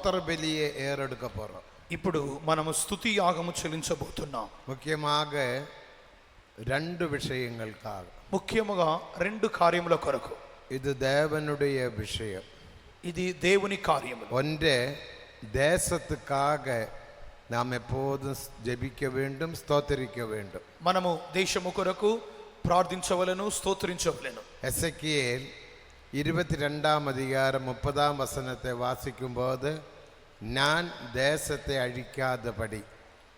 స్తోత్ర బలిயை ஏறெடுக்க போறோம். ఇప్పుడు మనము స్తుతి యాగము చెల్లించబోతున్నాం. ముఖ్యமாக రెండు விஷயங்களுக்காக. ముఖ్యముగా రెండు కార్యముల కొరకు. இது தேவனுடைய விஷயம். ఇది దేవుని కార్యము. ஒன்றே தேசத்துக்காக நாம் எப்போதும் ஜெபிக்க வேண்டும், ஸ்தோத்திரிக்க வேண்டும். మనము దేశము కొరకు ప్రార్థించవలెను, స్తోత్రించవలెను. எசேக்கியேல் 22ஆம் அதிகாரம் 30ஆம் வசனத்தை வாசிக்கும்போது, நான் தேசத்தை அழிக்காதபடி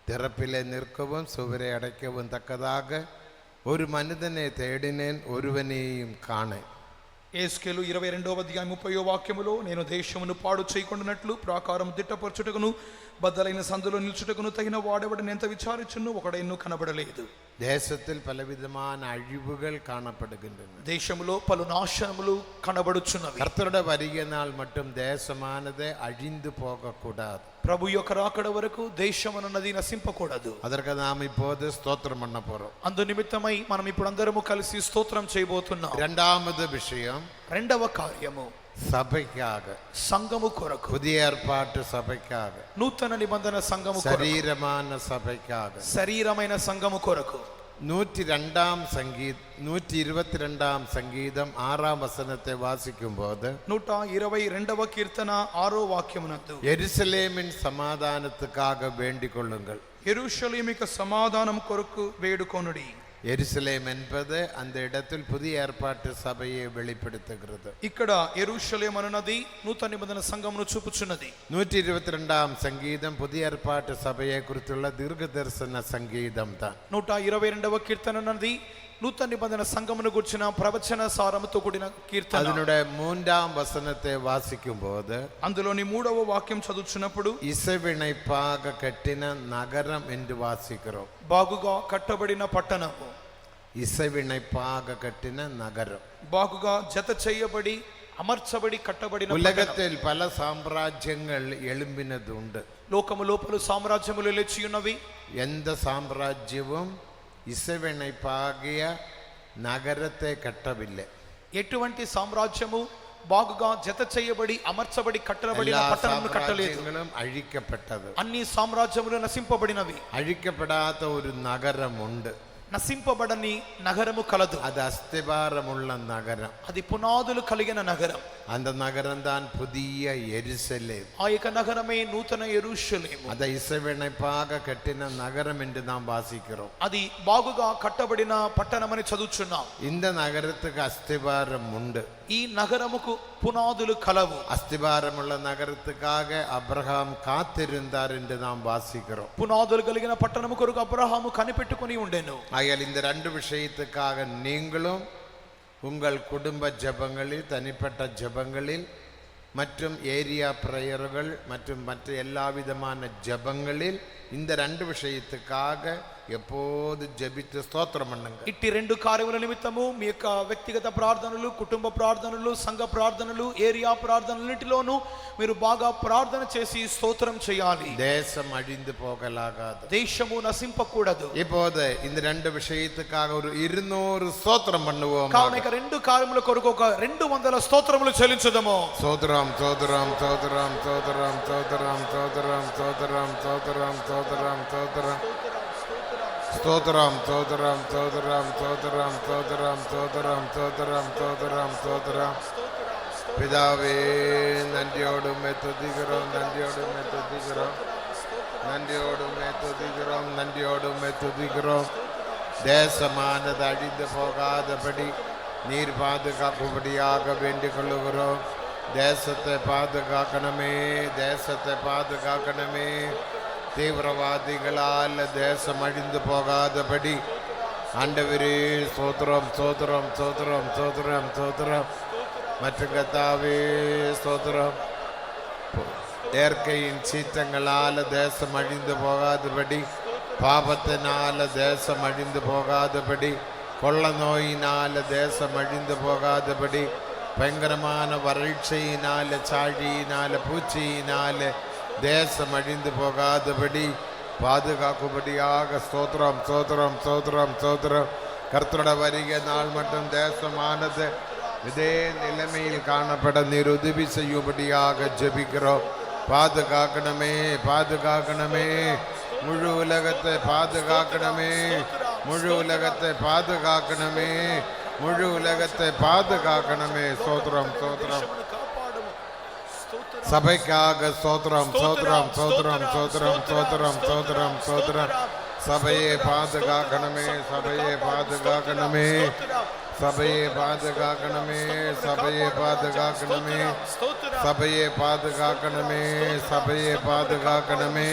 திறப்பிலே நிற்கவும் சுவரை அடைக்கவும் தக்கதாக ஒரு மனிதனை தேடினேன், ஒருவனையும் காணேன். యేస్కేలు 22వ అధ్యాయం 30వ వాక్యములో, నేను దేశమును పాడు చేయకుండానట్లు ప్రాకారం దిట్టపరచుటకును బద్దలైన సందులో నిల్చుటకును తగిన వాడెవడని ఎంత విచారించును ఒకడైను కనబడలేదు. தேசத்தில் பலவிதமான அழிவுகள் காணப்படுகின்றன. దేశములో పలు నాశనములు కనబడుచున్నవి. கர்த்தருடைய வருகை நாள் மட்டும் தேசமானது அழிந்து போகக்கூடாது. ప్రభు యొక్క రాకడ వరకు దేశం అన్నది నశింపకూడదు. அதற்கு நாம் இப்போது ஸ்தோத்திரம் பண்ண போறோம். అందు నిమిత్తమై మనం ఇప్పుడు అందరము కలిసి స్తోత్రం చేయబోతున్నాం. இரண்டாவது விஷயம், రెండవ కార్యము சபைக்காக, సంఘము కొరకు, புதிய ஏற்பாட்டு சபைக்காக, నూతన నిబంధన సంఘము కొరకు, சரீரமான சபைக்காக, శరీరమైన సంఘము కొరకు. 122ஆம் சங்கீதம் 6ஆம் வசனத்தை வாசிக்கும் போது, 122వ కీర్తన 6వ వాక్యమునందు, எருசலேமின் சமாதானத்துக்காக வேண்டிக் கொள்ளுங்கள். యెరూషలేముకు సమాధానం కొరకు వేడుకొనుడి. எருசலேம் என்பது அந்த இடத்தில் புதிய ஏற்பாட்டு சபையை வெளிப்படுத்துகிறது. ఇక్కడ యెరూషలేము అన్నది నూతన నిబంధన సంఘమును చూపుచున్నది. 122ஆம் சங்கீதம் புதிய ஏற்பாட்டு சபையை குறித்துள்ள தீர்க்க தரிசன சங்கீதம் தான். 122వ కీర్తన అన్నది నూతన నిబంధన సంఘమును గుర్చిన ప్రవచన సారముతో కూడిన కీర్తన. அதனுடைய 3ஆம் வசனத்தை வாசிக்கும் போது, అందులోని 3వ వాక్యం చదువుచున్నప్పుడు, இசைவினைப்பாக கட்டின நகரம் என்று வாசிக்கிறோம். బాగుగా కట్టబడిన పట్టణము, இசைவினைப்பாக கட்டின நகரம், బాగుగా జత చేయబడి అమర్చబడి కట్టబడిన. உலகத்தில் பல சாம்ராஜ்யங்கள் எழும்பினது உண்டு. లోకములో పలు సామ్రాజ్యములు లేచి ఉన్నవి. எந்த சாம்ராஜ்யமும் இசைவினைப்பாகிய நகரத்தை கட்டவில்லை. ఎటువంటి సామ్రాజ్యము బాగుగా జత చేయబడి అమర్చబడి కట్టబడిన పట్టణమును కట్టలేదు. அழிக்கப்பட்டது. అన్ని సామ్రాజ్యములు నశింపబడినవి. அழிக்கப்படாத ஒரு நகரம் உண்டு. నశింపబడని నగరము కలదు. அது அஸ்திபாரமுள்ள நகரம். అది పునాదులు కలిగిన నగరం. அந்த நகரம் தான் புதிய எருசலேம். ఆ యొక్క నగరమే నూతన యెరూషలేము. அதை இசைவினைப்பாக கட்டின நகரம் என்று நாம் வாசிக்கிறோம். అది బాగుగా కట్టబడిన పట్టణమని చదువుచున్నాం. இந்த நகரத்துக்கு அஸ்திபாரம் உண்டு. ఈ నగరముకు పునాదులు కలవు. அஸ்திபாரமுள்ள நகரத்துக்காக அப்ரஹாம் காத்திருந்தார் என்று நாம் வாசிக்கிறோம். పునాదులు కలిగిన పట్టణము కొరకు అబ్రహాము కనిపెట్టుకొని ఉండెను. ஆகையால் இந்த ரெண்டு விஷயத்துக்காக நீங்களும் உங்கள் குடும்ப ஜெபங்களில், தனிப்பட்ட ஜெபங்களில் மற்றும் ஏரியா பிரேயர்கள் மற்றும் மற்ற எல்லா விதமான ஜெபங்களில் இந்த ரெண்டு விஷயத்துக்காக எப்போது ஜெபித்து ஸ்தோத்திரம் பண்ணுங்க. ఇట్టి రెండు కార్యముల నిమిత్తము మీ యొక్క వ్యక్తిగత ప్రార్థనలు, కుటుంబ ప్రార్థనలు, సంఘ ప్రార్థనలు, ఏరియా ప్రార్థనలన్నిటిలోనూ మీరు బాగా ప్రార్థన చేసి స్తోత్రం చేయాలి. தேசம் அழிந்து போகலாகாது. దేశము నశింపకూడదు. இப்போது இந்த ரெண்டு விஷயத்துக்காக ஒரு 200 ஸ்தோத்திரம் பண்ணுவோம். కావున ఇక రెండు కార్యముల కొరకు ఒక 200 స్తోత్రములు చెల్లించుదాము. ஸ்தோத்திரம் ஸ்தோத்திரம் ஸ்தோத்திரம் ஸ்தோத்திரம் ஸ்தோத்திரம் ஸ்தோத்திரம் ஸ்தோத்திரம் ஸ்தோத்திரம் ஸ்தோத்திரம் ஸ்தோத்திரம் ஸ்தோத்திரம் ஸ்தோத்திரம் ஸ்தோத்திரம் ஸ்தோத்திரம் ஸ்தோத்திரம் ஸ்தோத்திரம் ஸ்தோத்திரம் ஸ்தோத்திரம் ஸ்தோத்திரம். பிதாவே, நன்றியோடுமே துதிக்கிறோம், நன்றியோடுமே துதிக்கிறோம், நன்றியோடுமே துதிக்கிறோம், நன்றியோடுமே துதிக்கிறோம். தேசமானது அழிந்து போகாதபடி நீர் பாதுகாக்கும்படியாக வேண்டிக் கொள்ளுகிறோம். தேசத்தை பாதுகாக்கணுமே, தேசத்தை பாதுகாக்கணுமே. தீவிரவாதிகளால் தேசம் அழிந்து போகாதபடி ஆண்டவரே ஸ்தோத்திரம் ஸ்தோத்திரம் ஸ்தோத்திரம் ஸ்தோத்திரம் ஸ்தோத்திரம். மற்றும் கர்த்தாவே ஸ்தோத்திரம். இயற்கையின் சீற்றங்களால் தேசம் அழிந்து போகாதபடி, பாபத்தினால தேசம் அழிந்து போகாதபடி, கொள்ள நோயினால தேசம் அழிந்து போகாதபடி, பயங்கரமான வறட்சியினால, சாழியினால, பூச்சியினால தேசம் அழிந்து போகாதபடி பாதுகாக்கும்படியாக ஸ்தோத்திரம் ஸ்தோத்திரம் ஸ்தோத்திரம் ஸ்தோத்திரம். கர்த்தருடைய வருகை நாள் மட்டும் தேசமானது இதே நிலைமையில் காணப்பட நீர் உதவி செய்யும்படியாக ஜெபிக்கிறோம். பாதுகாக்கணுமே, பாதுகாக்கணுமே, முழு உலகத்தை பாதுகாக்கணுமே, முழு உலகத்தை பாதுகாக்கணுமே, முழு உலகத்தை பாதுகாக்கணுமே. ஸ்தோத்திரம், ஸ்தோத்திரம். சபைக்காக ஸ்தோத்திரம், ஸ்தோத்திரம், ஸ்தோத்திரம், ஸ்தோத்திரம், ஸ்தோத்திரம், ஸ்தோத்திரம், ஸ்தோத்திரம். சபையை பாதுகாக்கணுமே, சபையை பாதுகாக்கணுமே, சபையை பாதுகாக்கணுமே, சபையை பாதுகாக்கணுமே, சபையை பாதுகாக்கணுமே, சபையை பாதுகாக்கணுமே,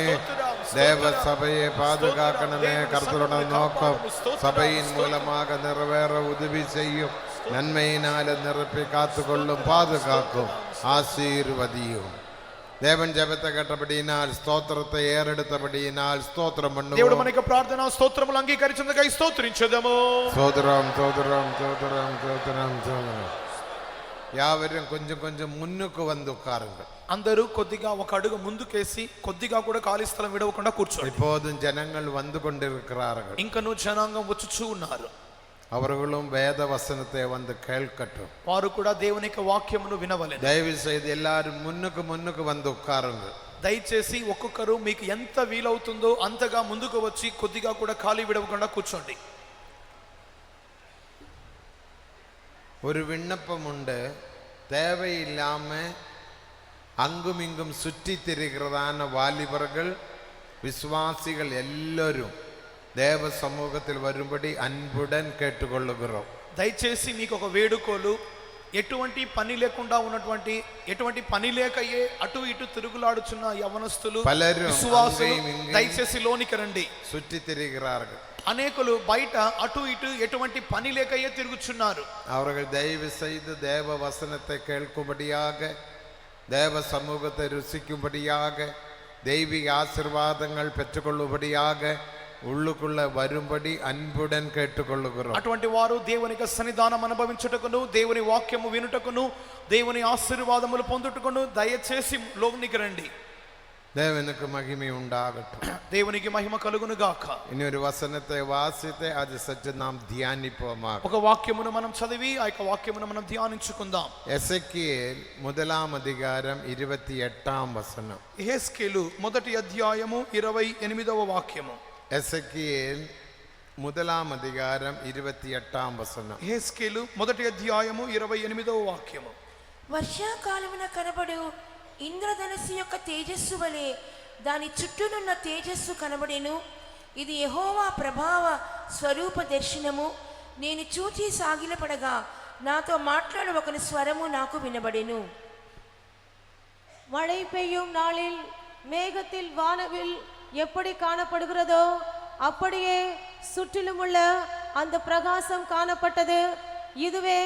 தேவ சபையை பாதுகாக்கணுமே. கர்த்தருடைய நோக்கம் சபையின் மூலமாக நிறைவேற உதவி செய்யும். நன்மையினால நிரப்பி காத்துக்கொள்ளும், பாதுகாக்கும், ஆசீர்வதியும். தேவன் ஜெபத்தை கேட்டபடியினால், ஸ்தோத்திரத்தை ஏறெடுத்தபடியினால் ஸ்தோத்திரம் பண்ணுவோம். దేవుడు మనకి ప్రార్థన స్తోత్రములు అంగీకరించినందుకై స్తోత్రించెదము. ஸ்தோத்திரம், ஸ்தோத்திரம், ஸ்தோத்திரம், ஸ்தோத்திரம், ஸ்தோத்திரம். யாவரும் கொஞ்சம் கொஞ்சம் முன்னுக்கு வந்து உட்காருங்கள். అందరూ కొద్దిగా ఒక అడుగు ముందుకేసి కొద్దిగా కూడా ఖాళీ స్థలం విడవకుండా కూర్చోండి. இப்போதும் ஜனங்கள் வந்து கொண்டிருக்கிறார்கள். ఇంకను జనాంగం వచ్చుచూ ఉన్నారు. அவர்களும் வேத வசனத்தை வந்து கேட்கட்டும். వారు కూడా దేవుని యొక్క వాక్యమును వినవలెను. தயவு செய்து எல்லாரும் முன்னுக்கு வந்து உட்காருங்கள். దయచేసి ఒక్కొక్కరు మీకు ఎంత వీలవుతుందో అంతగా ముందుకు వచ్చి కొద్దిగా కూడా ఖాళీ విడవకుండా కూర్చోండి. ஒரு விண்ணப்பம் உண்டு. தேவையில்லாம அங்கும் இங்கும் சுற்றி திரிகிறதான வாலிபர்கள், விசுவாசிகள் எல்லோரும் தேவ சமூகத்தில் வரும்படி அன்புடன் கேட்டுக்கொள்ளுகிறோம். దయచేసి మీకు ఒక వేడుకోలు, ఎటువంటి పని లేకుండా ఉన్నటువంటి, ఎటువంటి పని లేకయే అటు ఇటు తిరుగులాడుచున్న యవనస్తులు, విశ్వాసులు దయచేసి లోనికి రండి. சுற்றி திரிகிறார்கள். అనేకులు బయట అటు ఇటు ఎటువంటి పని లేకయే తిరుగుచున్నారు. அவர்கள் தயவு செய்து தேவ வசனத்தை கேட்கும்படியாக, தேவ சமூகத்தை ருசிக்கும்படியாக, தெய்வீக ஆசீர்வாதங்கள் பெற்றுக்கொள்ளும்படியாக உள்ளுக்குள்ள வரும்படி அன்புடன் கேட்டுக்கொள்ளுகிறோம். అటువంటి వారు దేవుని యొక్క సన్నిధానం అనుభవించుటకును, దేవుని వాక్యము వినుటకును, దేవుని ఆశీర్వాదములు పొందుటకును దయచేసి లోనికి రండి. தேவனுக்கு மகிமை உண்டாகட்டும். దేవునికి మహిమ కలుగును గాక. இன்னொரு வசனத்தை வாசித்து அது சற்று நாம் தியானிப்போமாக. ఒక వాక్యమును మనం చదివి ఆ యొక్క వాక్యమును మనం ధ్యానించుకుందాం. எசேக்கியேல் 1 வசனம். యెహెజ్కేలు 1 28వ వాక్యము. எசேக்கியேல் 1 வசனம். యెహెజ్కేలు 1 వాక్యము. వర్షాకాలమున కనబడు ఇంద్రధనస్సు యొక్క తేజస్సు వలె దాని చుట్టూనున్న తేజస్సు కనబడెను. ఇది యెహోవా ప్రభావ స్వరూప దర్శనము. నేను చూచి సాగిలపడగా నాతో మాట్లాడు ఒకని స్వరము నాకు వినబడెను. மழை பெய்யும் நாளில் மேகத்தில் வானவில் எப்படி காணப்படுகிறதோ அப்படியே சுற்றிலும் உள்ள அந்த பிரகாசம் காணப்பட்டது. இதுவே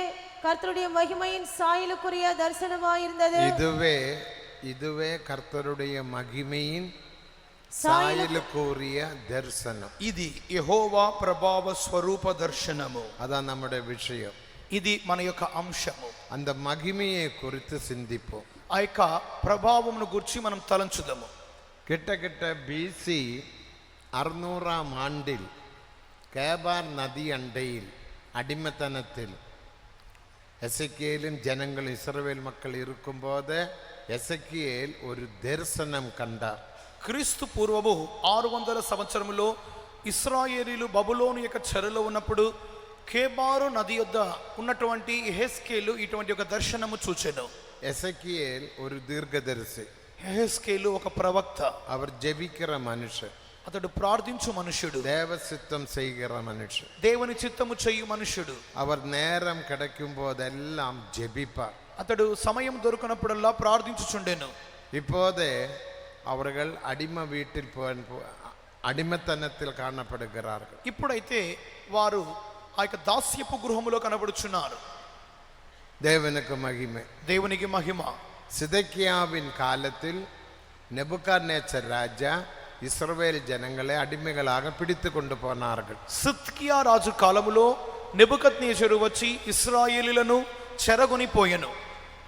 கர்த்தருடைய மகிமையின் சாயலுக்குரிய தரிசனமாயிருந்தது. இதுவே கர்த்தருடைய மகிமையின் சாயலுக்குரிய தரிசனம். ఇది యెహోవా ప్రభావ స్వరూప దర్శనము. அதான் நம்முடைய விஷயம். ఇది మన యొక్క అంశము. அந்த மகிமையை குறித்து சிந்திப்போம். ఆ యొక్క ప్రభావమును గురించి మనం తలంచుదాము. கிட்ட BC 600ஆம் ஆண்டில் கேபார் நதி அண்டையில் அடிமைத்தனத்தில் எசேக்கியேலும் ஜனங்கள் இஸ்ரவேல் மக்கள் இருக்கும்போது எசேக்கியேல் ஒரு தரிசனம் கண்டார். క్రీస్తు పూర్వము 600 సంవత్సరములో ఇశ్రాయేలీలు బబులోను యొక్క చెరలో ఉన్నప్పుడు కేబారు నది యొద్ద ఉన్నటువంటి యెహెజ్కేలు ఇటువంటి ఒక దర్శనము చూచెను. எசேக்கியேல் ஒரு தீர்க்கதரிசி. యెహెజ్కేలు ఒక ప్రవక్త. அவர் ஜெபிக்கிற மனுஷன். అతడు ప్రార్థించు మనుషుడు. தேவ சித்தம் செய்கிற மனுஷன். దేవుని చిత్తము చేయు మనుషుడు. அவர் நேரம் கிடைக்கும் போதெல்லாம் ஜெபிப்பார். అతడు సమయం దొరికినప్పుడల్లా ప్రార్థించుచుండెను. இப்போதே அவர்கள் அடிமை வீட்டில் அடிமைத்தனத்தில் காணப்படுகிறார்கள். ఇప్పుడైతే వారు ఆ యొక్క దాస్యపు గృహములో కనబడుచున్నారు. தேவனுக்கு மகிமை. దేవునికి మహిమ. சிதக்கியாவின் காலத்தில் நெபுகாத்நேச்சர் ராஜா இஸ்ரவேல் ஜனங்களை அடிமைகளாக பிடித்து கொண்டு போனார்கள். సిద్కియా రాజు కాలములో నెబుకద్నెజరు వచ్చి ఇశ్రాయేలీలను చెరగొని పోయెను.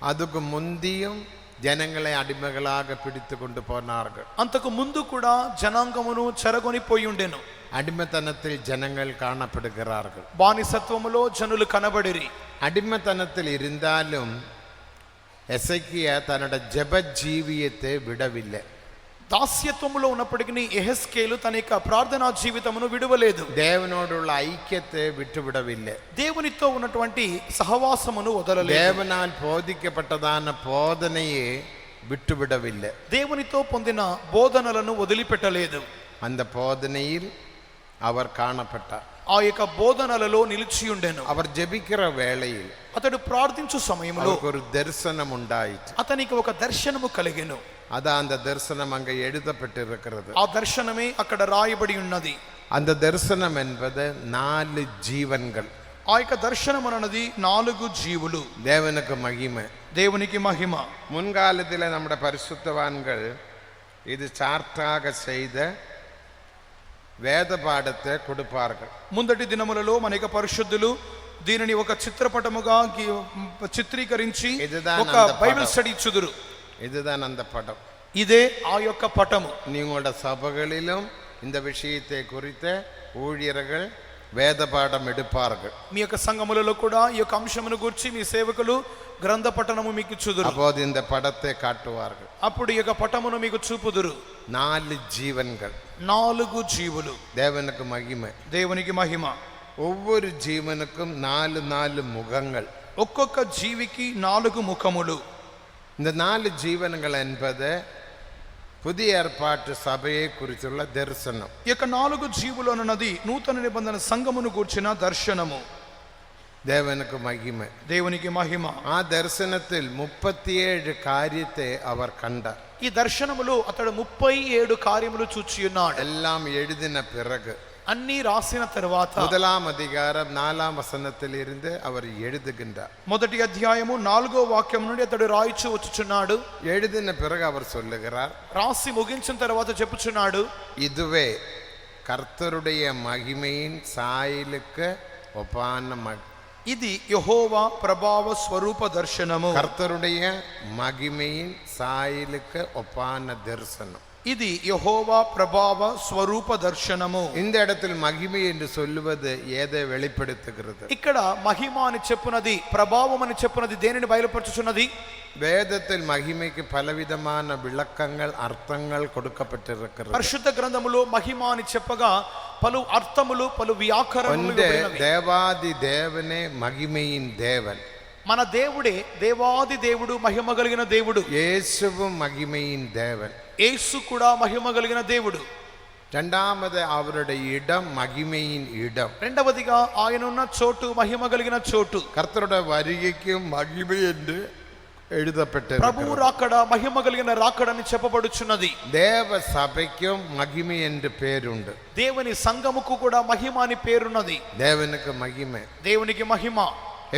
அதுக்கு முந்தியும் ஜனங்களை அடிமைகளாக பிடித்து கொண்டு போனார்கள். అంతకు ముందు కూడా జనాంగమును చెరగొని పోయి ఉండెను. அடிமைத்தனத்தில் ஜனங்கள் காணப்படுகிறார்கள். బానిసత్వములో జనులు కనబడిరి. அடிமைத்தனத்தில் இருந்தாலும் எசேக்கியா தன்னோட ஜெப ஜீவியத்தை விடவில்லை. దాస్యత్వములో ఉన్నప్పటికీ యెహెజ్కేలు తన యొక్క ప్రార్థనా జీవితమును విడువలేదు. தேவனோடுள்ள ஐக்கியத்தை விட்டுவிடவில்லை. దేవునితో ఉన్నటువంటి సహవాసమును వదలలేదు. தேவனால் போதிக்கப்பட்டதான போதனையை விட்டுவிடவில்லை. దేవునితో పొందిన బోధనలను వదిలిపెట్టలేదు. அந்த போதனையில் அவர் காணப்பட்டார். ఆ యొక్క బోధనలలో నిలిచి ఉండెను. அவர் ஜெபிக்கிற வேளையில் అతడు ప్రార్థించు సమయంలో அவருக்கு ஒரு தரிசனம் உண்டாயிற்று. అతనికి ఒక దర్శనము కలిగెను. அதான் அந்த தரிசனம் அங்கே எழுதப்பட்டிருக்கிறது. ఆ దర్శనమే అక్కడ రాయబడి ఉన్నది. அந்த தரிசனம் என்பது 4 ஜீவன்கள். ఆ యొక్క దర్శనం అన్నది 4 జీవులు. தேவனுக்கு மகிமை. దేవునికి మహిమ. முன்காலத்தில் நம்முடைய பரிசுத்தவான்கள் இது சார்ட்டாக செய்த வேத பாடத்தை கொடுப்பார்கள். ముందటి దినములలో మనకి పరిశుద్ధులు దీనిని ఒక చిత్రపటముగా చిత్రీకరించి ఒక బైబిల్ స్టడీ ఇచ్చుదురు. இதுதான் அந்த படம். ఇదే ఆ యొక్క పటము. நீங்களோட சபைகளிலும் இந்த விஷயத்தை குறித்த ஊழியர்கள் வேத பாடம் எடுப்பார்கள். మీ యొక్క సంఘములలో కూడా ఈ యొక్క అంశమును గురించి మీ సేవకులు గ్రంథ పఠనము మీకు ఇచ్చుదురు. அப்போது இந்த படத்தை காட்டுவார்கள். అప్పుడు ఈ యొక్క పటమును మీకు చూపుదురు. 4 ஜீவன்கள். 4 జీవులు. தேவனுக்கு மகிமை. దేవునికి మహిమ. ஒவ்வொரு ஜீவனுக்கும் 4 முகங்கள். ఒక్కొక్క జీవికి 4 ముఖములు. இந்த 4 ஜீவன்கள் என்பது புதிய ஏற்பாட்டு சபையை குறித்துள்ள தரிசனம். ఈ యొక్క 4 జీవులు అన్నది నూతన నిబంధన సంఘమును గూర్చిన దర్శనము. தேவனுக்கு மகிமை. దేవునికి మహిమ. ఆ దర్శనத்தில் 37 காரியத்தை அவர் கண்டார். ఈ దర్శనములో అతడు 37 కార్యములు చూచి ఉన్నాడు. எல்லாம் எழுதின பிறகு అన్ని రాసిన తర్వాత 1ஆம் அதிகாரம் 4ஆம் வசனத்தில் இருந்து அவர் எழுதுகின்றார். మొదటి అధ్యాయము 4వ వాక్యం నుండి అతడు రాయిచు వచ్చుచున్నాడు. எழுதின பிறகு அவர் சொல்லுகிறார், రాసి ముగించిన తర్వాత చెప్పుచున్నాడు, இதுவே கர்த்தருடைய மகிமையின் சாயலுக்கு ஒப்பான ఇది యెహోవా ప్రభావ స్వరూప దర్శనము. கர்த்தருடைய மகிமையின் சாயலுக்கு ஒப்பான தரிசனம். ఇది యెహోవా ప్రభావ స్వరూప దర్శనము. இந்த இடத்தில் மகிமை என்று சொல்லுவது எதை வெளிப்படுத்துகிறது? ఇక్కడ మహిమ అని చెప్పునది, ప్రభావం అని చెప్పునది దేనిని బయలుపరచుచున్నది? வேதத்தில் மகிமைக்கு பலவிதமான விளக்கங்கள் அர்த்தங்கள் கொடுக்கப்பட்டிருக்கிறது. పరిశుద్ధ గ్రంథములో మహిమ అని చెప్పగా పలు అర్థములు పలు వ్యాకరణములు ఉన్నవి. தேவாதி தேவனே மகிமையின் தேவன். మన దేవుడే దేవాది దేవుడు, మహిమ కలిగిన దేవుడు. இயேசுவும் மகிமையின் தேவன். యేసు కూడా మహిమ కలిగిన దేవుడు. இரண்டாவது அவருடைய இடம் மகிமையின் இடம். రెండవదిగా ఆయన ఉన్న చోటు మహిమ కలిగిన చోటు. கர்த்தருடைய வருகைக்கும் மகிமை என்று எழுதப்பட்டது. ప్రభువు రాకడ మహిమ కలిగిన రాకడని చెప్పబడుచున్నది. தேவ சபைக்கும் மகிமை என்று பேருண்டு. దేవుని సంఘముకు కూడా మహిమ అని పేరున్నది. தேவனுக்கு மகிமை. దేవునికి మహిమ.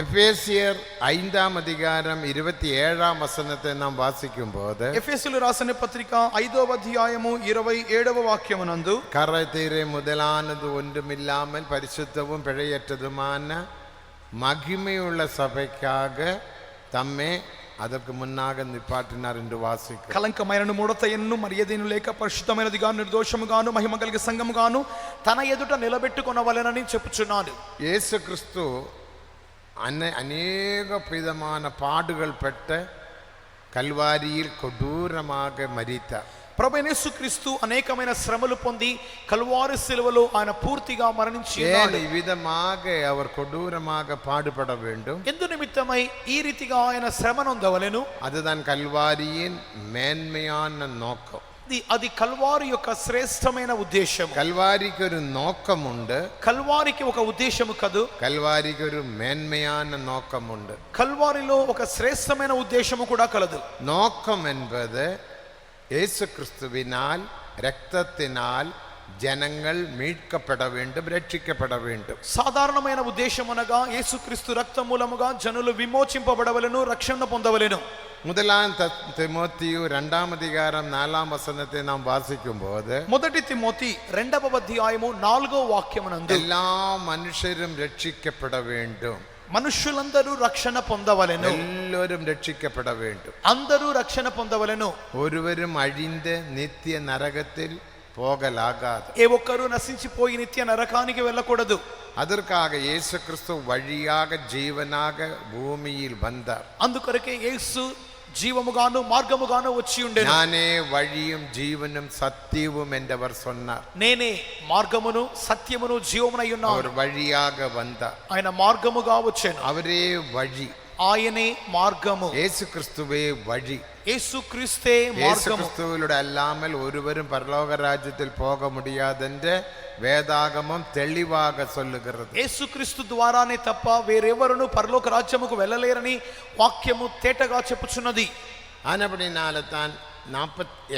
எபேசியர் 5ஆம் அதிகாரம் 27ஆம் வசனத்தை நாம் வாசிக்கும் போது, ఎఫెసీయులకు రాసిన పత్రిక 5వ అధ్యాయము 27వ వాక్యమునందు, கரை தீரை முதலானது ஒன்றுமில்லாமல் பரிசுத்தமும் பிழையற்றதுமான மகிமையுள்ள சபைக்காக தம்மே அதற்கு முன்னாக நிப்பாட்டினார் என்று வாசிக்க. కలంకమైన ముడతయన్ను మరి ఏదైనా లేక పరిశుద్ధమైనదిగా నిర్దోషముగాను మహిమ కలిగిన సంఘముగాను తన ఎదుట నిలబెట్టుకొనవలెనని చెప్పుచున్నాడు. இயேசு கிறிஸ்து அநேக விதமான பாடுகள் பெற்ற கல்வாரியில் கொடூரமாக மரித்தார். ప్రభు యేసుక్రీస్తు అనేకమైన శ్రమలు పొంది కల్వారి శిలువలో ఆయన పూర్తిగా మరణించి ఉన్నాడు. விதமாக அவர் கொடூரமாக பாடுபட வேண்டும். ఎందు నిమిత్తమై ఈ రీతిగా ఆయన శ్రమ నొందవలెను. அதுதான் கல்வாரியின் மேன்மையான நோக்கம். అది కల్వారి యొక్క శ్రేష్టమైన ఉద్దేశం. கல்வாரிக்கு ஒரு நோக்கம் உண்டு. కల్వారికి ఒక ఉద్దేశము కదు. கல்வாரிக்கு ஒரு மேன்மையான நோக்கம் உண்டு. కల్వారిలో ఒక శ్రేష్టమైన ఉద్దేశము కూడా కలదు. நோக்கம் என்பது இயேசு கிறிஸ்துவினால் இரத்தத்தினால் ஜனங்கள் மீட்கப்பட வேண்டும், ரட்சிக்கப்பட வேண்டும். సాధారణమైన ఉద్దేశం అనగా యేసుక్రీస్తు రక్తం మూలముగా జనులు విమోచింపబడవలెను, రక్షణ పొందవలెను. முதலாம் தீமோத்தேயு 2ஆம் அதிகாரம் 4ஆம் வசனத்தை நாம் வாசிக்கும் போது, మొదటి తిమోతి 2వ అధ్యాయము 4వ వాక్యమునందు, எல்லா மனுஷரும் ரட்சிக்கப்பட வேண்டும், మనుషులందరూ రక్షణ పొందవలెను, எல்லோரும் ரட்சிக்கப்பட வேண்டும், అందరూ రక్షణ పొందవలెను, ஒருவரும் அழிந்த நித்திய நரகத்தில் போகலாகாது, ఏ ఒక్కరూ నశించిపోయి నిత్య నరకానికి వెళ్ళకూడదు. அதற்காக இயேசு கிறிஸ்து வழியாக ஜீவனாக பூமியில் வந்தார். అందుకొరకే యేసు జీవముగాను మార్గముగాను వచ్చి ఉండెను. நானே வழியும் ஜீவனும் சத்தியமும் என்றவர் சொன்னார். నేనే మార్గమును సత్యమును జీవమునై ఉన్నాను. அவர் வழியாக வந்தார். ఆయన మార్గముగా వచ్చాను. அவரே வழி. ఆయనే మార్గము. இயேசு கிறிஸ்துவே வழி. యేసుక్రీస్తే இயேசு మార్గము. கிறிஸ்துவிலூടെ அல்லாமல் ஒருவரும் பரலோக ராஜ்யத்தில் போக முடியாதென்று வேதாகமம் தெளிவாக சொல்லுகிறது. యేసుక్రీస్తు ద్వారానే తప్ప వేరెవరును పరలోక రాజ్యముకు వెళ్ళలేరని వాక్యము తేటగా చెప్పుచున్నది. ஆனபடினால தான்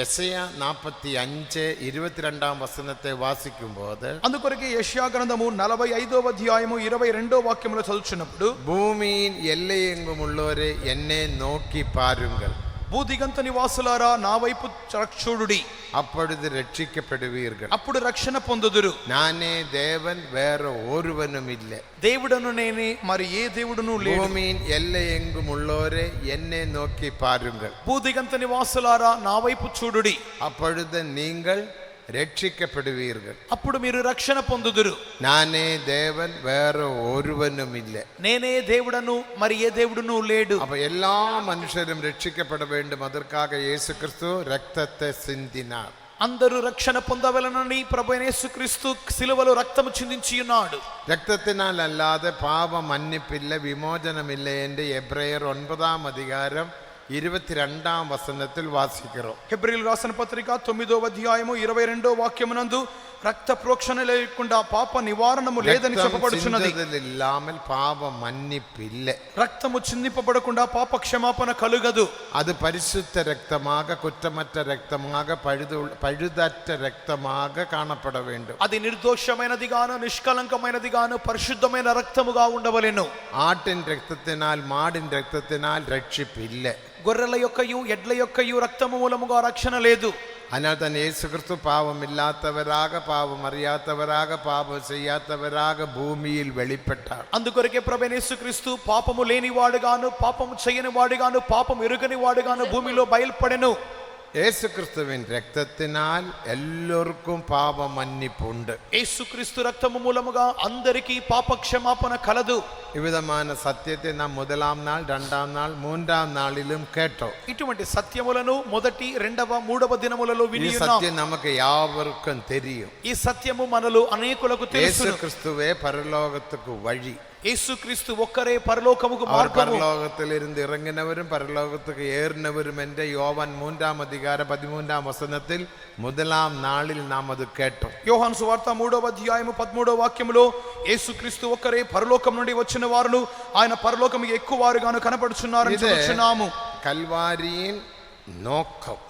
எசையா 45:22 வசனத்தை வாசிக்கும் போது అందుకొరకే యెషయా గ్రంథము 45వ అధ్యాయము 22వ వాక్యములో చదువుచున్నప్పుడు பூமியின் எல்லை எங்கும் உள்ளோரே என்னை நோக்கி பாருங்கள், భూదిగంత నివాసులారా నా వైపు చూడుడి, அப்பொழுது ரட்சிக்கப்படுவீர்கள். అప్పుడు రక్షణ పొందుదురు. நானே தேவன், வேற ஒருவனும் இல்லை. దేవుడను నేనే, మరి ఏ దేవుడును లేడు. பூமியின் எல்லை எங்கும் உள்ளோரே என்னை நோக்கி பாருங்கள், భూదిగంత నివాసులారా నా వైపు చూడుడి, அப்பொழுது நீங்கள் ரட்சிக்கப்படுவீர்கள். అప్పుడు మీరు రక్షణ పొందుదురు. நானே தேவன், வேற ஒருவனும் இல்லை. నేనే దేవుడను, మరి ఏ దేవుడును లేడు. அப்ப எல்லா மனுஷரும் ரட்சிக்கப்பட வேண்டும். அதற்காக இயேசு கிறிஸ்து ரத்தத்தை சிந்தினார். అందరూ రక్షణ పొందవలనని ప్రభువైన యేసుక్రీస్తు సిలువలో రక్తము చిందించి ఉన్నాడు. ரத்தத்தினால் அல்லாத பாவ மன்னிப்பில்லை, விமோசனம் இல்லை என்று எபிரேயர் 9ஆம் அதிகாரம் 22ஆம் வசனத்தில் வாசிக்கிறோம். హెబ్రీయులు రాసిన పత్రిక 9వ అధ్యాయము 22వ వాక్యమునందు రక్త ప్రోక్షణ లేకుండా పాప నివారణము లేదని చెప్పబడుచున్నది. இல்லாமல் பாவ மன்னிப்பு இல்லை. రక్తము చిందింపబడకుండా పాప క్షమాపణ కలుగదు. அது பரிசுத்த ரத்தமாக, குற்றமற்ற ரத்தமாக, பழுதற்ற ரத்தமாக காணப்பட வேண்டும். అది నిర్దోషమైనది గాను, నిష్కలంకమైనది గాను, పరిశుద్ధమైన రక్తముగా ఉండవలెను. ஆட்டின் ரத்தத்தினால், மாடின் ரத்தத்தினால் ரட்சிப்பு இல்லை. గొర్రెల యొక్కయు ఎడ్ల యొక్కయు రక్తము మూలముగా రక్షణ లేదు. அதனால் தான் இயேசு கிறிஸ்து பாவம் இல்லாதவராக, பாவம் அறியாதவராக, பாவம் செய்யாதவராக பூமியில் வெளிப்பட்டார். అందుకొరకే ప్రభువైన యేసుక్రీస్తు పాపము లేనివాడుగాను, పాపము చేయని వాడుగాను, పాపం ఎరుగని వాడుగాను భూమిలో బయల్పడెను. இயேசு கிறிஸ்துவின் ரத்தத்தினால் எல்லோருக்கும் பாவ மன்னிப்பு உண்டு. యేసుక్రీస్తు రక్తము మూలముగా అందరికీ పాప క్షమాపణ కలదు. இவ்விதமான சத்தியத்தை நாம் 1ஆம் நாள், 2ஆம் நாள், 3ஆம் நாளிலும் கேட்டோம். ఇటువంటి సత్యములను మొదటి, రెండవ, మూడవ దినములలో విని ఉన్నాం. சத்தியம் நமக்கு யாவருக்கும் தெரியும். ఈ సత్యము మనలో అనేకులకు తెలుసు. இயேசு கிறிஸ்துவே பரலோகத்துக்கு வழி. యేసుక్రీస్తు ఒక్కరే పరలోకముకు அவர் మార్గము. பரலோகத்தில் இருந்து இறங்கினவரும் பரலோகத்துக்கு ஏறினவரும் என்ற யோவான் 3ஆம் அதிகாரம் 13ஆம் வசனத்தில் 1ஆம் நாளில் நாம் அது கேட்டோம். యోహాను సువార్త 3వ అధ్యాయము 13వ వాక్యములో యేసుక్రీస్తు ఒక్కరే పరలోకం నుండి వచ్చిన వారును, ఆయన పరలోకముకు ఎక్కువ వారుగాను కనపడుచున్నారని చెప్పుచున్నాము. கல்வாரியின் நோக்கம்.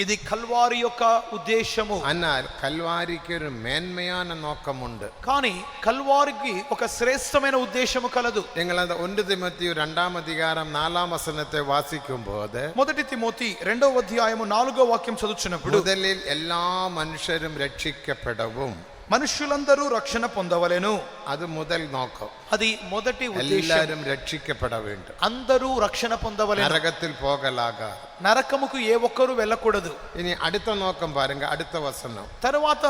ఇది కల్వారి యొక్క ఉద్దేశము. ஆனால் கல்வாரிக்கு ஒரு மேன்மையான நோக்கம் உண்டு. కానీ కల్వారికి ఒక శ్రేష్టమైన ఉద్దేశము కలదు. நீங்கள் அந்த 1 தீமோத்தேயு 2ஆம் அதிகாரம் 4ஆம் வசனத்தை வாசிக்கும் போது, మొదటి తిమోతి 2వ అధ్యాయము 4వ వాక్యం చదువుచున్నప్పుడు, முதலில் எல்லா மனுஷரும் ரட்சிக்கப்படவும், మనుష్యులందరూ రక్షణ పొందవలెను. அது முதல் நோக்கம். అది మొదటి ఉద్దేశం. எல்லாரும் ரட்சிக்கப்பட வேண்டும். అందరూ రక్షణ పొందవలెను. நரகத்தில் போகலாகாது. నరకముకు ఏ ఒక్కరు వెళ్ళకూడదు. இனி அடுத்த நோக்கம் பாருங்க, அடுத்த வசனம். తర్వాత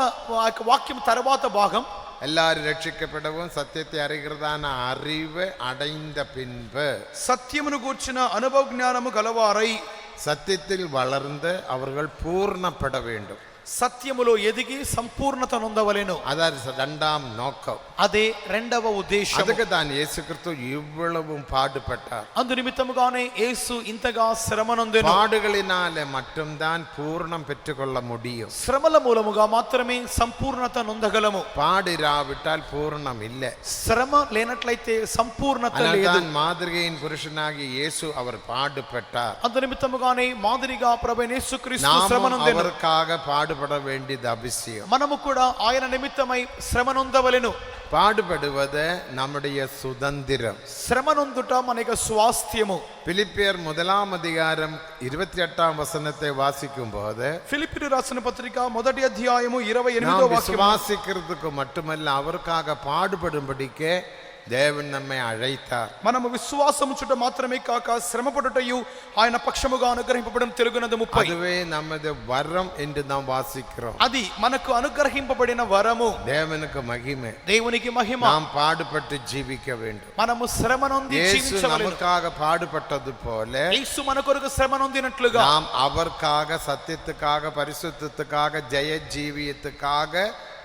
వాక్యం తర్వాత భాగం, எல்லாரும் ரட்சிக்கப்படவும் சத்தியத்தை அறிகிறதான அறிவு அடைந்த பின்பு, సత్యమును గూర్చిన అనుభవ జ్ఞానము గలవారై சத்தியத்தில் வளர்ந்து அவர்கள் பூர்ணப்பட வேண்டும். సత్యములో ఎదిగి సంపూర్ణత నొందవలెను. அதான் 2ஆம் நோக்கம். అదే రెండవ ఉద్దేశం. அதுக்கு தான் இயேசு கிறிஸ்து இவ்வளவும் பாடுபட்டார். అందు నిమిత్తముగానే యేసు ఇంతగా శ్రమ నొందెను. பாடுகளினாலே மட்டும்தான் பூர்ணம் பெற்றுக்கொள்ள முடியும். శ్రమల మూలముగా మాత్రమే సంపూర్ణత నొందగలము. பாடிராவிட்டால் பூர்ணம் இல்லை. శ్రమ లేనట్లయితే సంపూర్ణత లేదు. மாதிரியின் புருஷனாகிய இயேசு அவர் பாடுபட்டார். అందు నిమిత్తముగానే మాదిరిగా ప్రభువైన యేసుక్రీస్తు శ్రమ నొందెను. அவருக்காக பாடுபட வேண்டியது அவசியம். మనము కూడా ఆయన నిమిత్తమై శ్రమ నొందవలెను. பாடுபடுவது நம்முடைய சுதந்திரம். శ్రమ నొందుట మనకు స్వాస్థ్యము. பிலிப்பியர் 1ஆம் அதிகாரம் 28ஆம் வசனத்தை வாசிக்கும் போது, ఫిలిప్పీయులకు రాసిన పత్రిక మొదటి అధ్యాయము 28వ వాక్యం, விசுவாசிக்கிறதுக்கு மட்டுமல்ல அவருக்காக பாடுபடும்படிக்கு தேவன் நம்மை அழைத்தார். మనము విశ్వాసముచుట మాత్రమే కాక శ్రమపడుటయు ఆయన పక్షముగా అనుగ్రహింపబడడం తెలుగునది 30. அதுவே நமது வரம் என்று நாம் வாசிக்கிறோம். అది మనకు అనుగ్రహింపబడిన వరము. தேவனுக்கு மகிமை. దేవునికి మహిమ. நாம் பாடுபட்டு ஜீவிக்க வேண்டும். మనము శ్రమ నొంది இயேசு జీవించవలెను. நமக்காக பாடுபட்டது போல యేసు మన కొరకు శ్రమ నొందినట్లుగా நாம் அவர்க்காக, சத்தியத்துக்காக, பரிசுத்தத்துக்காக, ஜெய ஜீவியத்துக்காக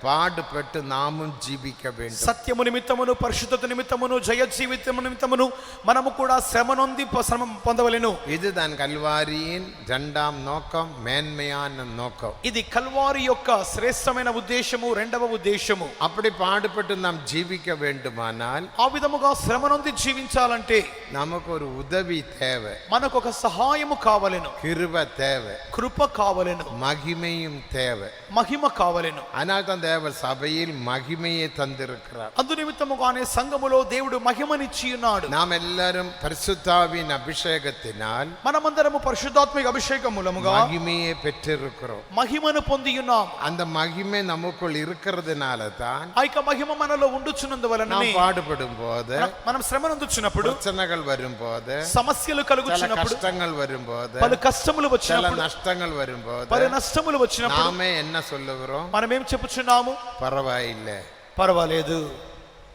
பாடுபட்டு நாமும் ஜீவிக்க வேண்டும். సత్యము నిమిత్తమును, పరిశుద్ధత నిమిత్తమును, జయ జీవితము నిమిత్తమును మనము కూడా శ్రమ నొంది శ్రమ పొందవలెను. இதுதான் கல்வாரியின் இரண்டாம் நோக்கம், மேன்மையான நோக்கம். ఇది కల్వారి యొక్క శ్రేష్టమైన ఉద్దేశము, రెండవ ఉద్దేశము. அப்படி பாடுபட்டு நாம் ஜீவிக்க வேண்டுமானால் ఆ విధముగా శ్రమ నొంది జీవించాలంటే நமக்கு ஒரு உதவி தேவை, మనకు ఒక సహాయము కావలెను, கிருபை தேவை, కృప కావలెను, மகிமையும் தேவை. మహిమ కావలెను. ஆனால் தான் தேவர் சபையில் மகிமையை தந்திருக்கிறார். అందు నిమిత్తముగానే సంఘములో దేవుడు మహిమనిచ్చి ఉన్నాడు. நாம் எல்லாரும் பரிசுத்தாவின் அபிஷேகத்தினால் మనమందరము పరిశుద్ధాత్మిక అభిషేకం మూలముగా மகிமையை பெற்றிருக்கிறோம். మహిమను పొంది ఉన్నాం. அந்த மகிமை நமக்குள் இருக்கிறதுனால தான் ఆ యొక్క మహిమ మనలో ఉండుచున్నందువలన நாம் பாடுபடும் போது, మనం శ్రమ నొందుచున్నప్పుడు, பிரச்சனைகள் வரும்போது, సమస్యలు சில కలుగుచున్నప్పుడు, கஷ்டங்கள் வரும்போது, పలు కష్టములు சில వచ్చినప్పుడు, நஷ்டங்கள் வரும்போது పలు నష్టములు వచ్చినప్పుడు நாமே என்ன சொல்லுகிறோம்? మనం ఏం చెప్పుచున్నాము? பரவாயில்லை, పర్వాలేదు,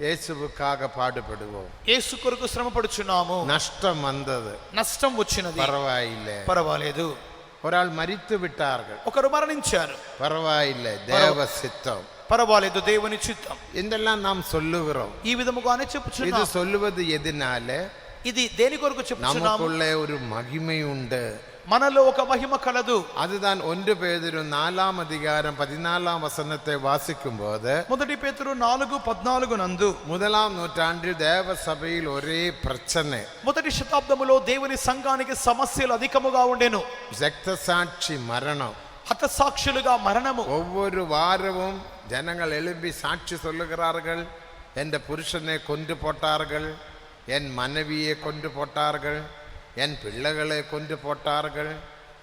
இயேசுவுக்காக பாடுபடுவோம். యేసు కొరకు శ్రమ పడుచున్నాము. நஷ்டம் வந்தது, నష్టం వచ్చినది, பரவாயில்லை. పర్వాలేదు. ஒரு ஆள் மரித்து விட்டார்கள், ఒకరు మరణించారు, பரவாயில்லை, தேவ சித்தம். పర్వాలేదు, దేవుని చిత్తం. இதெல்லாம் நாம் சொல்லுகிறோம். ఈ విధముగానే இது చెప్పుచున్నాము. சொல்லுவது எதனால? ఇది దేని కొరకు చెప్పుచున్నాము? நமக்குள்ளே ஒரு மகிமை உண்டு, మనలో ఒక మహిమ కలదు. அதுதான் 1 பேதுரு 4:14 வாசிக்கும் போது, మొదటి పేతురు 4:14 నందు, 1ஆம் நூற்றாண்டில் தேவ சபையில் ஒரே பிரச்சனை, మొదటి శతాబ్దములో దేవుని సంఘానికి సమస్యలు అధికముగా ఉండెను. ரத்த சாட்சி மரணம். హతసాక్షులుగా మరణము. ஒவ்வொரு வாரமும் ஜனங்கள் எழும்பி சாட்சி சொல்லுகிறார்கள், என் புருஷனை கொன்று போட்டார்கள், என் மனைவியை கொன்று போட்டார்கள், என் பிள்ளைகளை கொன்று போட்டார்கள்,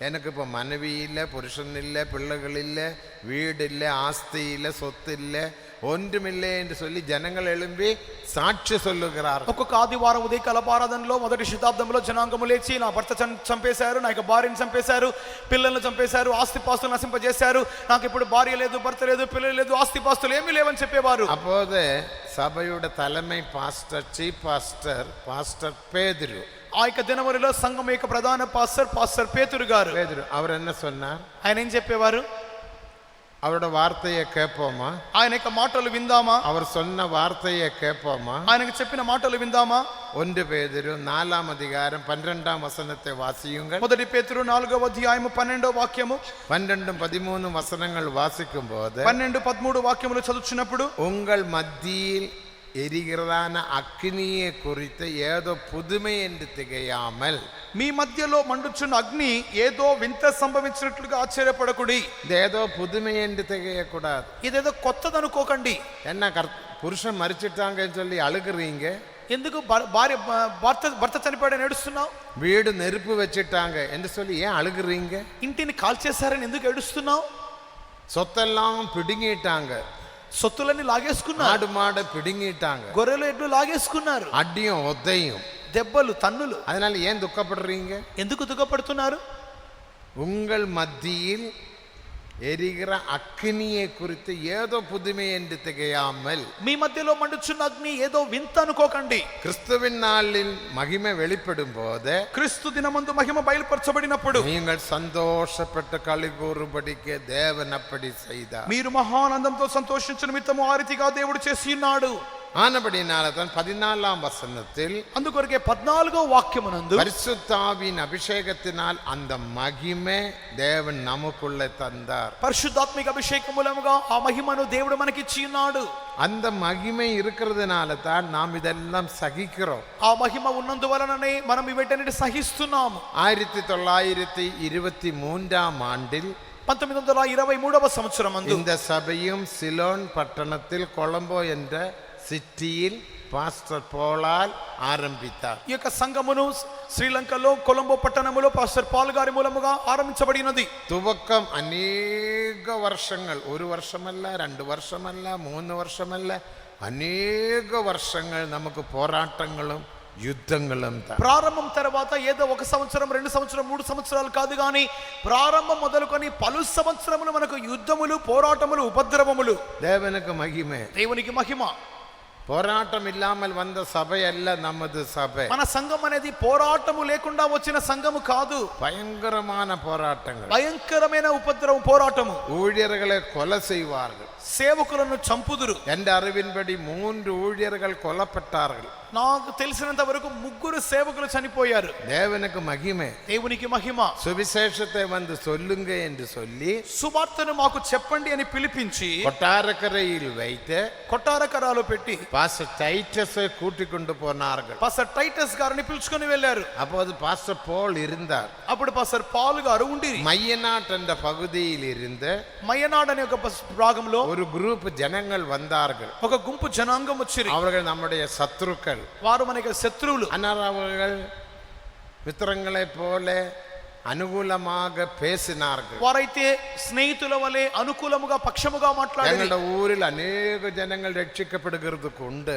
எனக்கு இப்போ மனைவி இல்லை, புருஷன் இல்லை, பிள்ளைகள் இல்லை, வீடு இல்லை, ஆஸ்தி இல்லை, சொத்து இல்லை, ஒன்றுமில்லை என்று சொல்லி ஜனங்கள் எழும்பி సాక్షి சொல்லுகிறார்கள். ఒక్కొక్క ఆదివారం ఉదయకాల ఆరాధనలో మొదటి శతాబ్దంలో జనాంగము లేచి నా భర్త చంపేశారు, నా యొక్క భార్యను చంపేశారు, పిల్లల్ని చంపేశారు, ఆస్తిపాస్తులు నశింపజేశారు, నాకు ఇప్పుడు భార్య లేదు, భర్త లేదు, పిల్లలు లేదు, ఆస్తిపాస్తులు ఏమీ లేవని చెప్పేవారు. அப்போது சபையோட தலைமை பாஸ்டர், சீஃப் பாஸ்டர், பாஸ்டர் பேதுரு, ఆ యొక్క దినములలో సంఘం యొక్క ప్రధాన పాస్టర్ పేతురు గారు, அவர் என்ன சொன்னார்? ఆయన ఏం చెప్పేవారు? அவரோட வார்த்தையை கேட்போமா? ఆయన యొక్క మాటలు విందామా? அவர் சொன்ன வார்த்தையை கேட்போமா? ఆయనకు చెప్పిన మాటలు విందామా? 1 பேதுரு 4:12 வாசியுங்கள். మొదటి పేతురు 4:12 12, 13 வசனங்கள் வாசிக்கும் போது, 12, 13 వాక్యములు చదువుచున్నప్పుడు, உங்கள் மத்தியில் எரிகிறதான அக்னியை குறித்து ஏதோ புதுமை என்று திகையாமல், మీ మధ్యలో మండుచున్న అగ్ని ఏదో వింత సంభవించినట్లుగా ఆశ్చర్యపడకుడి. ஏதோ புதுமை என்று திகையக்கூடாது. ఇదేదో కొత్తదనుకోకండి. என்ன புருஷன் மறிச்சிட்டாங்கன்னு சொல்லி அழுகுறீங்க? ఎందుకు భర్త చనిపోయాడని ఏడుస్తున్నావు? வீடு நெருப்பு வச்சிட்டாங்க என்று சொல்லி ஏன் அழுகுறீங்க? ఇంటిని కాల్చేశారని ఎందుకు ఏడుస్తున్నావు? சொத்தெல்லாம் பிடுங்கிட்டாங்க, సొత్తులన్నీ లాగేసుకున్నారు, ஆடு மாடு பிடுங்கிட்டாங்க, గొర్రెలు ఎడ్లు లాగేసుకున్నారు, அடியும் ஒத்தையும், దెబ్బలు తన్నులు. அதனால ஏன் துக்கப்படுறீங்க? ఎందుకు దుఃఖపడుతున్నారు? உங்கள் மத்தியில் எரிகிற அக்னியை குறித்து ஏதோ புதுமை என்று திகையாமல், మీ మధ్యలో మండుచున్న అగ్ని ఏదో వింత అనుకోకండి. கிறிஸ்துவின் நாளில் மகிமை வெளிப்படும் போது, క్రీస్తు దినమందు మహిమ బయలుపరచబడినప్పుడు நீங்கள் சந்தோஷப்பட்டு களி கூறும்படிக்கு தேவன் அப்படி செய்தார். మీరు మహానందంతో సంతోషించు నిమిత్తము ఆ రీతిగా దేవుడు చేసి ఉన్నాడు. ஆனபடினால தான் 14ஆம் வசனத்தில், అందుకొరకే 14వ వాక్యమునందు, பரிசுத்தாவின் அபிஷேகத்தினால் அந்த மகிமை தேவன் நமக்குள்ளே தந்தார். పరిశుద్ధాత్మిక అభిషేకం మూలముగా ఆ మహిమను దేవుడు మనకి ఇచ్చి ఉన్నాడు. அந்த மகிமை இருக்கிறதுனால தான் நாம் இதெல்லாம் சகிக்கிறோம். ఆ మహిమ ఉన్నందువలననే మనం వీటన్నిటి సహిస్తున్నాము. 1923ஆம் ஆண்டில் 1923వ సంవత్సరమందు இந்த சபையும் சிலோன் பட்டணத்தில் கொலம்போ என்ற சிட்டியில் பாஸ்டர் போலால் ஆரம்பித்தார். ఈ యొక్క సంఘమును శ్రీలంకలో కొలంబో పట్టణములో పాస్టర్ పాల్ గారి మూలముగా ఆరంభించబడినది. துவக்கம் அநேக வருஷங்கள், 1 வருஷமல்ல, 2 வருஷமல்ல, 3 வருஷமல்ல, അനേക വർഷങ്ങൾ നമുക്ക് പോരാട്ടങ്ങളും యుద్ధങ്ങളും ప్రారంభం తర్వాత ఏదో 1 సంవత్సరం 2 సంవత్సరం 3 సంవత్సరాలు కాదు కానీ ప్రారంభం మొదలుకొని పలు సంవత్సరములు మనకు యుద్ధములు పోరాటములు ఉపద్రవములు. దేవునికి మహిమే. దేవునికి మహిమ. పోరాటం ఇల్లామల్ వంద సభయల్ల నమ్మదు సభ. మన సంఘం అనేది పోరాటము లేకుండా వచ్చిన సంఘము కాదు. భయంకరమైన పోరాటங்கள், భయంకరమైన ఉపద్రవం పోరాటము. ఊழியர்களை கொலை செய்வார்கள், సేవకులను చంపుదురు. என்ற அறிவின்படி 3 ஊழியர்கள் கொல்லப்பட்டார்கள். నాకు తెలిసినంత వరకు 3 సేవకులు చనిపోయారు. దేవునికి మహిమే. దేవునికి మహిమ. సువిశేషத்தை வந்து சொல்லுங்க என்று சொல்லி సువార్తను మాకు చెప్పండి అని పిలిపించి கொட்டாரக்கரையில் வைத்து కొట్టారకరాలు పెట్టి பாஸ்டர் டைட்டஸை கூட்டிக் கொண்டு போனார்கள். పాస్టర్ టైటస్ గారిని పిలుచుకొని వెళ్ళారు. அப்போது பாஸ்டர் போல் இருந்தார். అప్పుడు పాస్టర్ పాల్ గారు ఉండిరి. மையநாட் என்ற பகுதியில் இருந்து మయనాడ్ అనే ఒక భాగంలో ஒரு குரூப் ஜனங்கள் வந்தார்கள். ఒక గుంపు జనాంగం వచ్చిరి. அவர்கள் நம்முடைய சத்துருக்கள். వారు మనకి శత్రువులు. ஆனால் அவர்கள் மித்திரங்களைப் போல అనుకూలமாக பேசினார்கள். వారైతే స్నేహితుల వలె అనుకూలముగా పక్షముగా మాట్లాడారు. எங்களுடைய ஊரில் அநேக ஜனங்கள் ரட்சிக்கப்படுகிறதுக்கு உண்டு.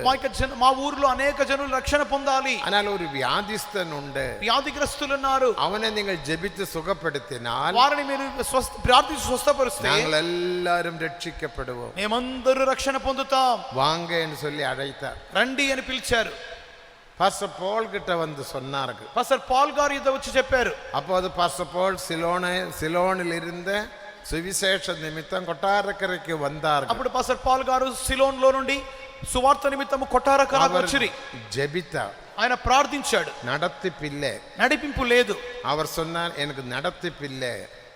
మా ఊర్లో అనేక జనులు రక్షణ పొందాలి. ஆனால் ஒரு வியாதிஸ்தன் உண்டு, వ్యాధిగ్రస్తులు ఉన్నారు. அவனை நீங்கள் ஜெபித்து சுகப்படுத்தினால் వారిని మీరు ప్రార్థించి స్వస్థపరిస్తే நாங்கள் எல்லாரும் ரட்சிக்கப்படுவோம், మేమందరూ రక్షణ పొందుతాం, வாங்க என்று சொல்லி அழைத்தார். రండి అని పిలిచారు. பாஸ்டர் போல் கிட்ட வந்து சொன்னார்கள். పాస్టర్ పాల్ గారు ఇద్దరు వచ్చి చెప్పారు. அப்போது பாஸ்டர் போல் சிலோனில் இருந்த சுவிசேஷ நிமித்தம் கொட்டாரக்கரைக்கு வந்தார்கள். అప్పుడు పాస్టర్ పాల్ గారు సిలోన్ లో నుండి సువార్త నిమిత్తము కొట్టారకరకు వచ్చిరి. ஜெபித்தார், ఆయన ప్రార్థించాడు. நடத்திப்பில்லை, నడిపింపు లేదు. அவர் சொன்னார் எனக்கு நடத்திப்பில்லை.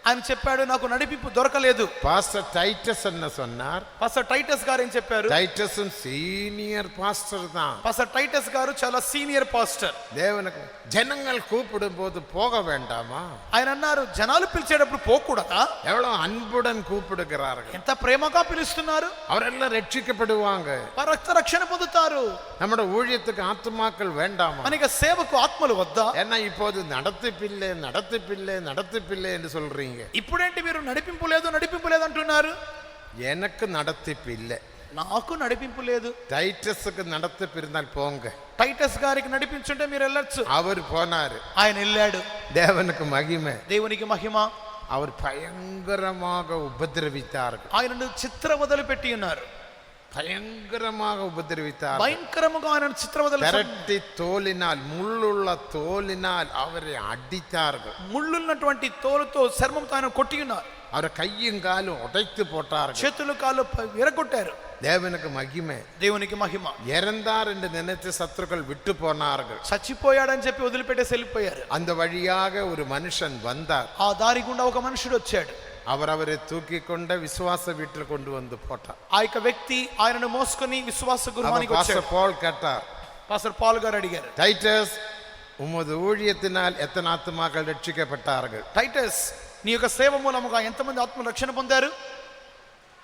ఆయన చెప్పాడు నాకు నడిపింపు దొరకలేదు. பாஸ்டர் டைட்டஸ் என்ன சொன்னார்? పాస్టర్ టైటస్ గారు ఏం చెప్పారు? டைட்டஸும் சீனியர் பாஸ்டர் தான். పాస్టర్ టైటస్ గారు చాలా సీనియర్ పాస్టర్. தேவனுக்கு ஜனங்கள் கூப்பிடும் போது போக வேண்டாமா? ఆయన అన్నారు జనాలు పిలిచేటప్పుడు పోకూడదా? எவ்வளவு அன்புடன் கூப்பிடுகிறார்கள், ఎంత ప్రేమగా పిలుస్తున్నారు. அவரெல்லாம் ரட்சிக்கப்படுவாங்க. వారు రక్షణ పొందుతారు. நம்முடைய ஊழியத்துக்கு ஆத்துமாக்கள் வேண்டாமா? మనకి సేవకు ఆత్మలు వద్దా? ஏன்னா இப்போது நடத்திப்பில்லை நடத்திப்பில்லை நடத்திப்பில்லை என்று சொல்றீங்க. ఇప్పుడేంటి మీరు నడిపింపు లేదు నడిపింపు లేదు అంటున్నారు? எனக்கு நடத்திப்பில்லை, నాకు నడిపింపు లేదు. டைட்டஸுக்கு நடத்திப்பு இருந்தால் போங்க. టైటస్ గారికి నడిపించుంటే మీరు వెళ్ళొచ్చు. அவர் போனாரு. ఆయన వెళ్ళాడు. தேவனுக்கு மகிமை. దేవునికి మహిమ. அவர் பயங்கரமாக உபதிரவித்தார்கள். ఆయనను చిత్రవదలు పెట్టి ఉన్నారు. பயங்கரமாக உபதிரவித்தார். భయంకరముగా ఆయన చిత్రవదలు திரட்டி தோலினால் முள்ளுள்ள தோலினால் அவரை அடித்தார்கள். ముళ్ళున్నటువంటి తోలుతో చర్మంతో ఆయన కొట్టి ఉన్నారు. அவரை கையும் காலும் உடைத்து போட்டார்கள். చేతులు కాళ్ళు విరగొట్టారు. தேவனுக்கு மகிமை. దేవునికి మహిమ. இறந்தார் என்று நினைத்து சத்துருக்கள் விட்டு போனார்கள். చచ్చిపోయాడని చెప్పి వదిలిపెట్టేసి వెళ్ళిపోయారు. அந்த வழியாக ஒரு மனுஷன் வந்தார். ఆ దారి గుండా ఒక మనుషుడు వచ్చాడు. அவரை தூக்கி கொண்ட விசுவாச வீட்டில் கொண்டு வந்து போட்டார். ఆ యొక్క వ్యక్తి ఆయనను మోసుకొని విశ్వాస గృహానికి వచ్చాడు. பாஸ்டர் போல் கேட்டார். పాస్టర్ పాల్ గారు అడిగారు, டைட்டஸ் உமது ஊழியத்தினால் எத்தனை ஆத்துமாக்கள் ரட்சிக்கப்பட்டார்கள்? టైటస్ నీ యొక్క సేవ మూలముగా ఎంతమంది ఆత్మ రక్షణ పొందారు?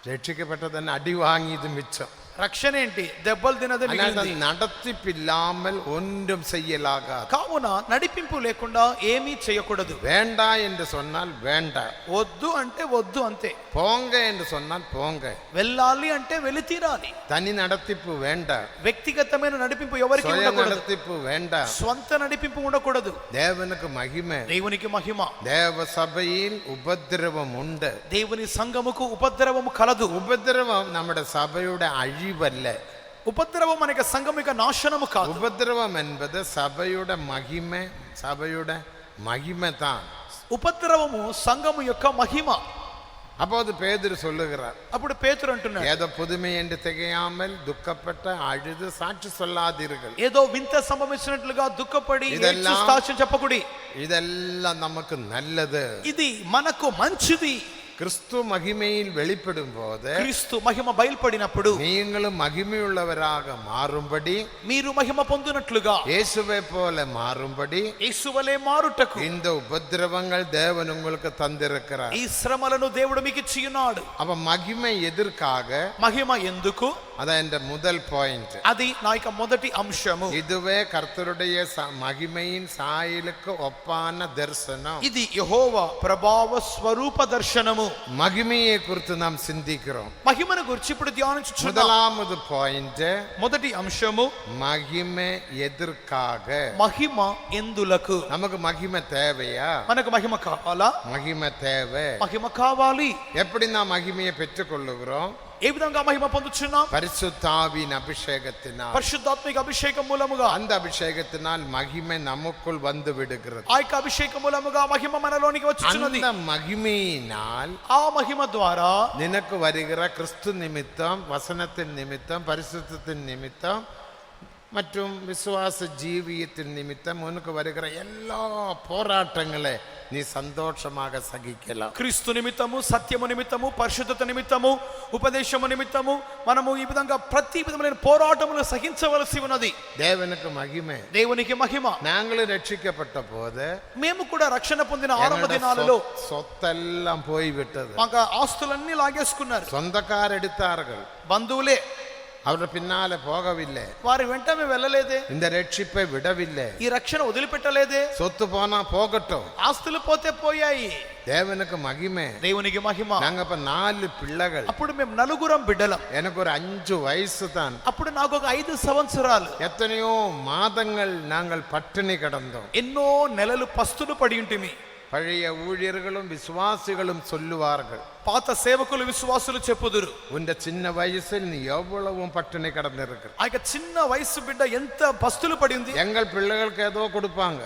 ரட்சிக்கப்பட்டதன் அடி வாங்கியது மிச்சம். రక్షణ ఏంటి? దెబ్బలు తినదే మిగిలింది. நடத்திப்பில்லாமல் ஒன்றும் செய்யலாகாது. కావున నడిపింపు లేకుండా ఏమీ చేయకూడదు. வேண்டா என்று சொன்னால் வேண்டாம், వద్దు అంటే వద్దు అంతే. போங்க என்று சொன்னால் போங்க. వెళ్ళాలి అంటే వెళ్ళి తీరాలి. தனி நடத்திப்பு வேண்டாம், వ్యక్తిగతమైన నడిపింపు ఎవరికి சுய ఉండకూడదు. நடத்திப்பு வேண்டாம். స్వంత నడిపింపు ఉండకూడదు. தேவனுக்கு மகிமை. దేవునికి మహిమ. தேவ சபையில் உபத்திரவம் உண்டு. దేవుని సంఘముకు ఉపద్రవము కలదు. உபத்திரவம் நம்முடைய சபையோட அழிவல்ல. ఉపద్రవం మనకి సంఘం యొక్క నాశనము కాదు. உபத்திரவம் என்பது சபையோட மகிமை, சபையோட மகிமை தான். ఉపద్రవము సంఘము యొక్క మహిమ. அப்போது பேதுரு சொல்லுகிறார், అప్పుడు పేతురు అంటున్నాడు, ஏதோ புதுமை என்று திகையாமல் துக்கப்பட்ட அழுது சாட்சி சொல்லாதீர்கள். ఏదో వింత సంభవించినట్లుగా దుఃఖపడి ఇదెల్లా- ఏడ్చి సాక్ష్యం చెప్పకుడి. இதெல்லாம் நமக்கு நல்லது. ఇది మనకు మంచిది. கிறிஸ்து மகிமையில் வெளிப்படும் போது క్రీస్తు మహిమ బయల్పడినప్పుడు நீங்களும் மகிமையுள்ளவராக மாறும்படி, మీరు మహిమ పొందినట్లుగా இயேசுவை போல மாறும்படி యేసువలే మారుటకు இந்த உபத்திரவங்கள் தேவன் உங்களுக்கு தந்திருக்கிறார். ఈ శ్రమలను దేవుడు మీకు ఇచ్చి ఉన్నాడు. அப்ப மகிமை எதற்காக? మహిమ ఎందుకు? அதான் இந்த முதல் பாயிண்ட். అది నా యొక్క మొదటి అంశము. இதுவே கர்த்தருடைய மகிமையின் சாயலுக்கு ஒப்பான தரிசனம். ఇది యెహోవా ప్రభావ స్వరూప దర్శనము. మహిమയെ குறித்து நாம் சிந்திக்கிறோம். మహిమను గురించి ఇప్పుడు ధ్యానించుచున్నాం. முதலாவது பாயிண்ட், మొదటి అంశము மகிமை எதற்காக? మహిమ ఎందులకు? நமக்கு மகிமை தேவையா? మనకు మహిమ కావాలా? மகிமை தேவை. మహిమ కావాలి. எப்படி நாம் மகிமையை பெற்றுக்கொள்ளுகிறோம்? ఏ విధంగా మహిమ పొందుచున్నాం? பரிசுத்தாவின் அபிஷேகத்தினால். పరిశుద్ధాత్మిక అభిషేకం మూలముగా. அந்த அபிஷேகத்தினால் மகிமை நமக்குள் வந்து விடுகிறது. ఆ యొక్క అభిషేకం మూలముగా మహిమ మనలోనికి వచ్చుచున్నది. அந்த மகிமையினால் ఆ మహిమ ద్వారా நினக்கு வருகிற கிறிஸ்து நிமித்தம், வசனத்தின் நிமித்தம், பரிசுத்தத்தின் நிமித்தம் மற்றும் விசுவாச ஜீவியத்தின் நிமித்தம் உனக்கு வருகிற எல்லா போராட்டங்களை நீ சந்தோஷமாக சகிக்கலாம். క్రీస్తు నిమిత్తము, సత్యము నిమిత్తము, పరిశుద్ధత నిమిత్తము, ఉపదేశము నిమిత్తము మనము ఈ విధంగా ప్రతి విధమైన పోరాటములు సహించవలసి ఉన్నది. தேவனுக்கு மகிமை. దేవునికి మహిమ. நாங்களும் ரட்சிக்கப்பட்ட போது మేము కూడా రక్షణ పొందిన ఆరంభ దినాలలో சொத்தெல்லாம் போய்விட்டது. మాకు ఆస్తులన్నీ లాగేసుకున్నారు. சொந்தக்கார் எடுத்தார்கள், బంధువులే. அவர் பின்னால போகவில்லை. వారి వెంట మేము వెళ్ళలేదే. இந்த ரட்சிப்பை விடவில்லை. ఈ రక్షణ వదిలిపెట్టలేదే. சொத்து போனா போகட்டும், ఆస్తులు పోతే పోయాయి. தேவனுக்கு மகிமை. దేవునికి మహిమ. நாங்க இப்ப 4 பிள்ளைகள். అప్పుడు మేము నలుగురం బిడ్డలం. எனக்கு ஒரு 5 வயசு தான். అప్పుడు నాకు ఒక 5 సంవత్సరాలు. எத்தனையோ மாதங்கள் நாங்கள் பட்டினி கிடந்தோம். ఎన్నో నెలలు పస్తులు పడి ఉంటిమి. பழைய ஊழியர்களும் விசுவாசிகளும் சொல்லுவார்கள், పాత సేవకులు విశ్వాసులు చెప్పుదురు, உண்ட சின்ன வயசில் நீ எவ்வளவும் பட்டினி கிடந்திருக்க. ఆ యొక్క చిన్న వయసు బిడ్డ ఎంత పస్తులు పడి ఉంది. எங்கள் பிள்ளைகளுக்கு ஏதோ கொடுப்பாங்க,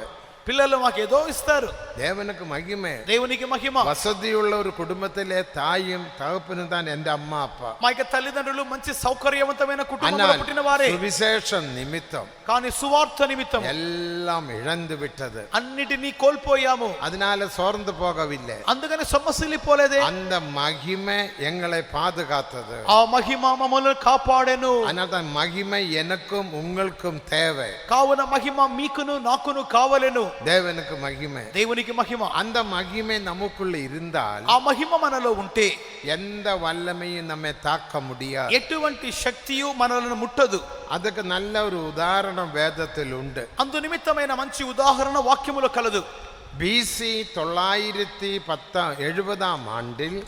పిల్లలు మాకు ఏదో ఇస్తారు. தேவனுக்கு மகிமை. దేవునికి మహిమ. வசதியுள்ள ஒரு குடும்பத்திலே தாயும் தகப்பனும் தான் என் அம்மா அப்பா. మా యొక్క తల్లిదండ్రులు మంచి సౌకర్యవంతమైన కుటుంబంలో పుట్టిన వారే. சுவிசேஷம் நிமித்தம் కానీ సువార్త నిమిత్తం எல்லாம் இழந்து விட்டது. అన్నిటినీ కోల్పోయాము. அதனால சோர்ந்து போகவில்லை. అందుకని సొమ్మసిల్లిపోలేదే. அந்த மகிமை எங்களை பாதுகாத்தது. ఆ మహిమ మమ్మల్ని కాపాడెను. அதனால மகிமை எனக்கும் உங்களுக்கும் தேவை. కావున మహిమ మీకును నాకును కావలెను. தேவனுக்கு மகிமை. దేవునికి మహిమ. அந்த மகிமை நமக்குள்ள இருந்தால் ఆ మహిమ మనలో ఉంటే எந்த வல்லமையும் நம்மை தாக்க முடியாது. ఎటువంటి శక్తియు మనలను ముట్టదు. அதுக்கு நல்ல ஒரு உதாரணம் வேதத்தில் உண்டு. అందు నిమిత్తమైన మంచి ఉదాహరణ వాక్యములో కలదు. BC 970 ஆண்டில்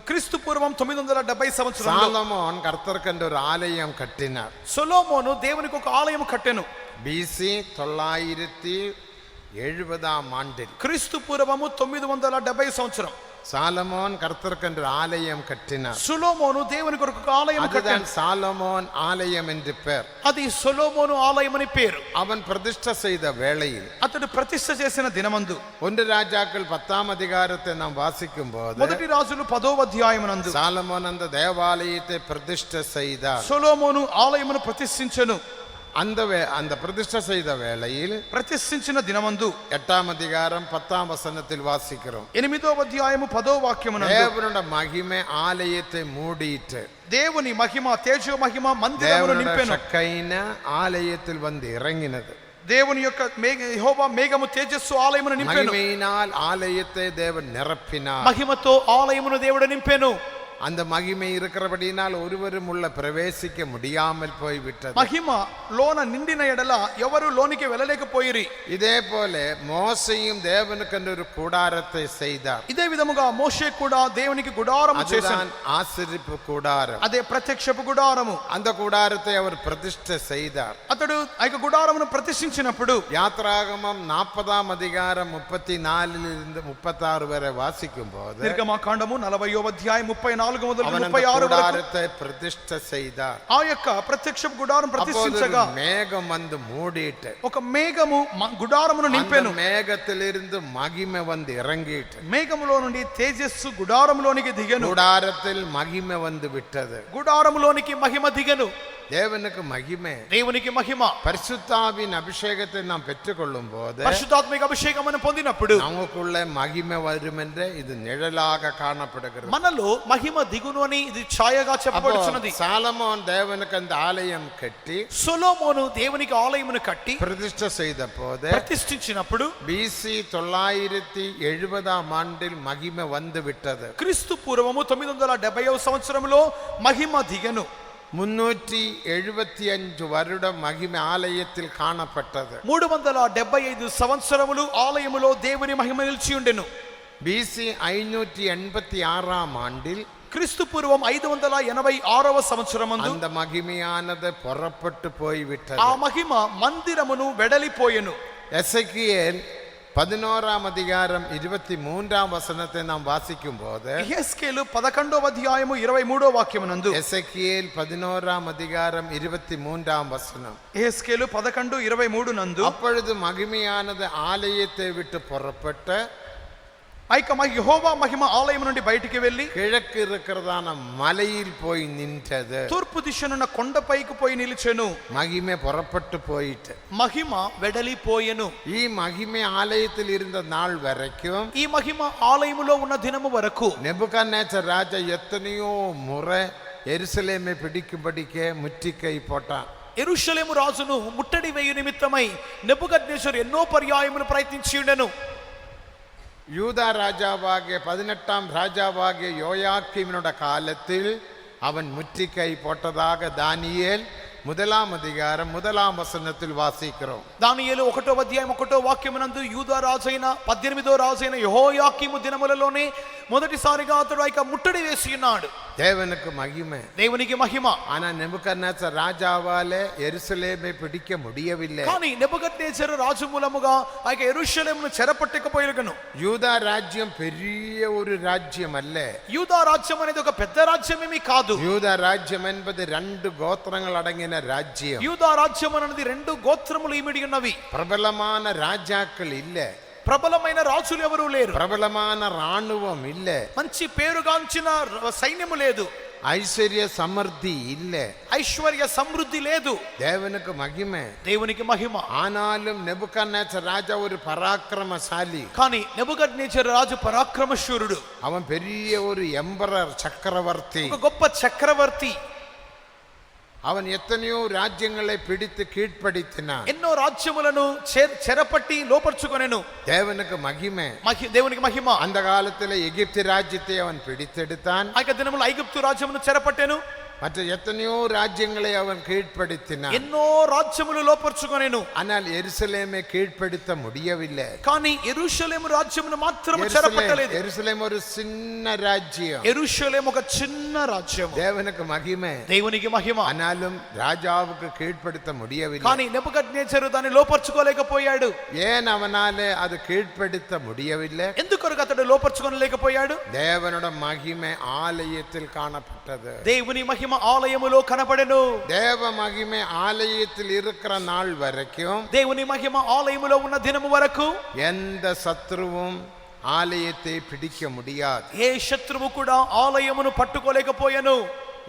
క్రీస్తు పూర్వం 970 సంవత్సరంలో சாலமோன் கர்த்தருக்கு ஒரு ஆலயம் கட்டினார். సొలొమోను దేవునికి ఒక ఆలయం కట్టెను. BC 970 ஆண்டில் క్రీస్తు పూర్వము 970 సంవత్సరం சாலமோன் கர்த்தருக்கு ஆலயம் கட்டினார். సొలొమోను దేవునికి ఒక ఆలయం அதுதான் కట్టెను. சாலமோன் ஆலயம் என்று பெயர். అది సొలొమోను ఆలయం అని పేరు. அவன் பிரதிஷ்டை செய்த வேளையில் అతడు ప్రతిష్ఠ చేసిన దినమందు 1 ராஜாக்கள் 10ஆம் அதிகாரத்தை நாம் வாசிக்கும் போது మొదటి రాజులు 10వ అధ్యాయమునందు சாலமோன் அந்த தேவாலயத்தை பிரதிஷ்டை செய்தார். సొలొమోను ఆలయమును ప్రతిష్ఠించెను. அந்த பிரதிஷ்டை செய்த வேளையில் ప్రతిష్ఠించిన దినమందు 8ஆம் அதிகாரம் 10ஆம் வசனத்தில் வாசிக்கிறோம். 8వ అధ్యాయము 10వ వాక్యమునందు தேவனுடைய மகிமை ஆலயத்தை மூடிட்டு, దేవుని మహిమ తేజో మహిమ మందిరమును தேவனுடைய నింపెను. சக்கைனா ஆலயத்தில் வந்து இறங்கினது. దేవుని యొక్క యెహోవా మేఘము తేజస్సు ఆలయమును నింపెను. மகிமையினால் ஆலயத்தை தேவன் நிரப்பினார். మహిమతో ఆలయమును దేవుడు నింపెను. அந்த மகிமை இருக்கிறபடினால் ஒருவரும் உள்ள பிரவேசிக்க முடியாமல் போய்விட்டது. మహిమ లోన నిండిన ఎడల ఎవరు లోనికి వెళ్ళలేకపోయిరి. இதே போல மோசேயும் தேவனுக்கு ஒரு கூடாரத்தை செய்தார். ఇదే విధముగా మోషే కూడా దేవునికి గుడారము చేశాడు. அதுதான் ஆசரிப்பு கூடாரம். అదే ప్రత్యక్షపు గుడారము. அந்த கூடாரத்தை அவர் பிரதிஷ்டை செய்தார். అతడు ఆ యొక్క గుడారమును ప్రతిష్ఠించినప్పుడు யாத்ராகமம் 40ஆம் அதிகாரம் 34 36 வரை வாசிக்கும் போது నిర్గమకాండము 40వ అధ్యాయం 34 మొదలు அவன் அந்த 36 వరకు கூடாரத்தை பிரதிஷ்டை செய்தார். ఆ యొక్క ప్రత్యక్షపు గుడారం ప్రతిష్ఠించగా மேகம் வந்து மூடிட்டு, ఒక మేఘము గుడారమును నింపెను. மேகத்திலிருந்து மகிமை வந்து இறங்கிட்டு, మేఘములో నుండి తేజస్సు గుడారములోనికి దిగెను. கூடாரத்தில் மகிமை வந்து விட்டது. గుడారములోనికి మహిమ దిగెను. தேவனுக்கு மகிமை. దేవునికి మహిమ. பரிசுத்தாவின் அபிஷேகத்தை நாம் பெற்றுக்கொள்ளும் போது పరిశుద్ధాత్మిక అభిషేకమును పొందినప్పుడు நமக்குள்ள மகிமை வரும் என்று இது நிழலாக காணப்படுகிறது. మనలో మహిమ దిగును అని ఇది ఛాయగా చెప్పబడుచున్నది. சாலமோன் தேவனுக்கு அந்த ஆலயம் கட்டி, సొలొమోను దేవునికి ఆలయమును కట్టి பிரதிஷ்டை செய்த போது ప్రతిష్ఠించినప్పుడు BC 970ஆம் ஆண்டில் மகிமை வந்து விட்டது. క్రీస్తు పూర్వము 970వ సంవత్సరములో మహిమ దిగెను. 375 வருடம் மகிமை ஆலயத்தில் காணப்பட்டது. 375 సంవత్సరములు ఆలయములో దేవుని మహిమ నిలిచి ఉండెను. BC 586 ஆண்டில் క్రీస్తు పూర్వం 586వ సంవత్సరమందు அந்த மகிமையானது புறப்பட்டு போய்விட்டது. ఆ మహిమ మందిరమును వెడలిపోయెను. எசேக்கியேல் 11ஆம் அதிகாரம் 23ஆம் வசனத்தை நாம் வாசிக்கும் போது యెహెజ్కేలు 11వ అధ్యాయము 23వ వాక్యమునందు எசேக்கியேல் 11ஆம் அதிகாரம் 23ஆம் வசனம் యెహెజ్కేలు 11:23 నందు அப்பொழுது மகிமையானது ஆலயத்தை விட்டு புறப்பட்டு యెహోవా మహిమ ఆలయం నుండి బయటికి వెళ్ళి கிழக்கு இருக்கிறதான மலையில் போய் நின்றது. తూర్పు దిశనున్న కొండపైకి పోయి నిలిచెను. மகிமை புறப்பட்டு போயிட்டு మహిమ వెడలిపోయెను. ఈ மகிமை ஆலயத்தில் இருந்த நாள் வரைக்கும் ఈ మహిమ ఆలయములో ఉన్న దినము వరకు நெபுகத்நேச்சர் ராஜா எத்தனையோ முறை எருசலேமை பிடிக்கும்படிக்கே முற்றுகை போட்டான். యెరూషలేము రాజును ముట్టడి వేయు నిమిత్తమై నెబుకద్నెజరు ఎన్నో పర్యాయములు ప్రయత్నించి ఉండెను. யூதா ராஜாவாகிய 18ஆம் ராஜாவாகிய யோயாக்கீமினோட காலத்தில் அவன் முற்றுகை போட்டதாக தானியேல் 1ஆம் அதிகாரம் 1ஆம் வசனத்தில் வாசிக்கிறோம். దానియేలు 1వ అధ్యాయం 1వ వాక్యమునందు యూదా రాజైన 18వ రాజైన యెహోయాకీము దినములలోనే మొదటిసారిగా అతడు ఇక ముట్టడి వేసి ఉన్నాడు. தேவனுக்கு மகிமை. దేవునికి మహిమ. ஆனா నెబుకద్నెజర్ ராஜாவாலே எருசலேமை பிடிக்க முடியவில்லை. కానీ నెబుకద్నెజరు రాజు మూలముగా ఆ యెరూషలేమును చెరపట్టకపోయెను. யூதா ராஜ்யம் பெரிய ஒரு ராஜ்யம் அல்ல. యూదా రాజ్యం అనేది ఒక పెద్ద రాజ్యమేమీ కాదు. யூதா ராஜ்யம் என்பது 2 கோத்திரங்கள் அடங்கின ராஜ்யம். యూదా రాజ్యం అనేది 2 గోత్రములు ఇమిడి ఉన్నవి. பிரபலமான ராஜாக்கள் இல்ல. ప్రబలమైన రాజులు ఎవరు లేరు. பிரபலமான ராணுவம் இல்ல. మంచి పేరుగాంచిన సైన్యము లేదు. ஐஸ்வர்ய சமர்த்தி இல்ல. ఐశ్వర్య సమృద్ధి లేదు. தேவனுக்கு மகிமை. దేవునికి మహిమ. ஆனாலும் நெபுகத்நேச்சர் ராஜா ஒரு பராக்கிரமசாலி. కానీ నెబుకద్నెజరు రాజు పరాక్రమశూరుడు. அவன் பெரிய ஒரு எம்பரர் சக்கரவர்த்தி. ఒక గొప్ప చక్రవర్తి. அவன் எத்தனையோ ராஜ்யங்களை பிடித்து கீழ்ப்படுத்தினான். ఎన్నో రాజ్యములను చెరపట్టి లోపర్చుకొనెను. தேவனுக்கு மகிமை. దేవునికి మహిమ. அந்த காலத்துல எகிப்து ராஜ்யத்தை அவன் பிடித்தெடுத்தான். ఆ దినములో ఐగుప్తు రాజ్యమును చెరపట్టెను. மற்ற எத்தனையோ ராஜ்யங்களை அவன் கீழ்ப்படுத்தினான். ఎన్నో రాజ్యములు లోపర్చుకొనెను. ஆனால் எருசலேமை கீழ்ப்படுத்த முடியவில்லை. కానీ యెరూషలేము రాజ్యమును మాత్రము చెరపట్టలేదు. எருசலேம் ஒரு சின்ன ராஜ்யம். యెరూషలేము ఒక చిన్న రాజ్యం. தேவனுக்கு மகிமை. దేవునికి మహిమ. ஆனாலும் ராஜாவுக்கு கீழ்ப்படுத்த முடியவில்லை. కానీ నెబుకద్నెజరు దాన్ని లోపర్చుకోలేకపోయాడు. ஏன் அவனாலே அது கீழ்ப்படுத்த முடியவில்லை? ఎందుకొరకు అతడు లోపర్చుకోలేకపోయాడు? தேவனோட மகிமை ஆலயத்தில் காணப்பட்டது. దేవుని మహిమ ఆలయములో కనపడెను. தேவ மகிமை ஆலயத்தில் இருக்கிற நாள் வரைக்கும் దేవుని మహిమ ఆలయములో ఉన్న దినము వరకు எந்த சத்ருவும் ஆலயத்தை பிடிக்க முடியாது. ఏ శత్రువు కూడా ఆలయమును పట్టుకోలేకపోయెను.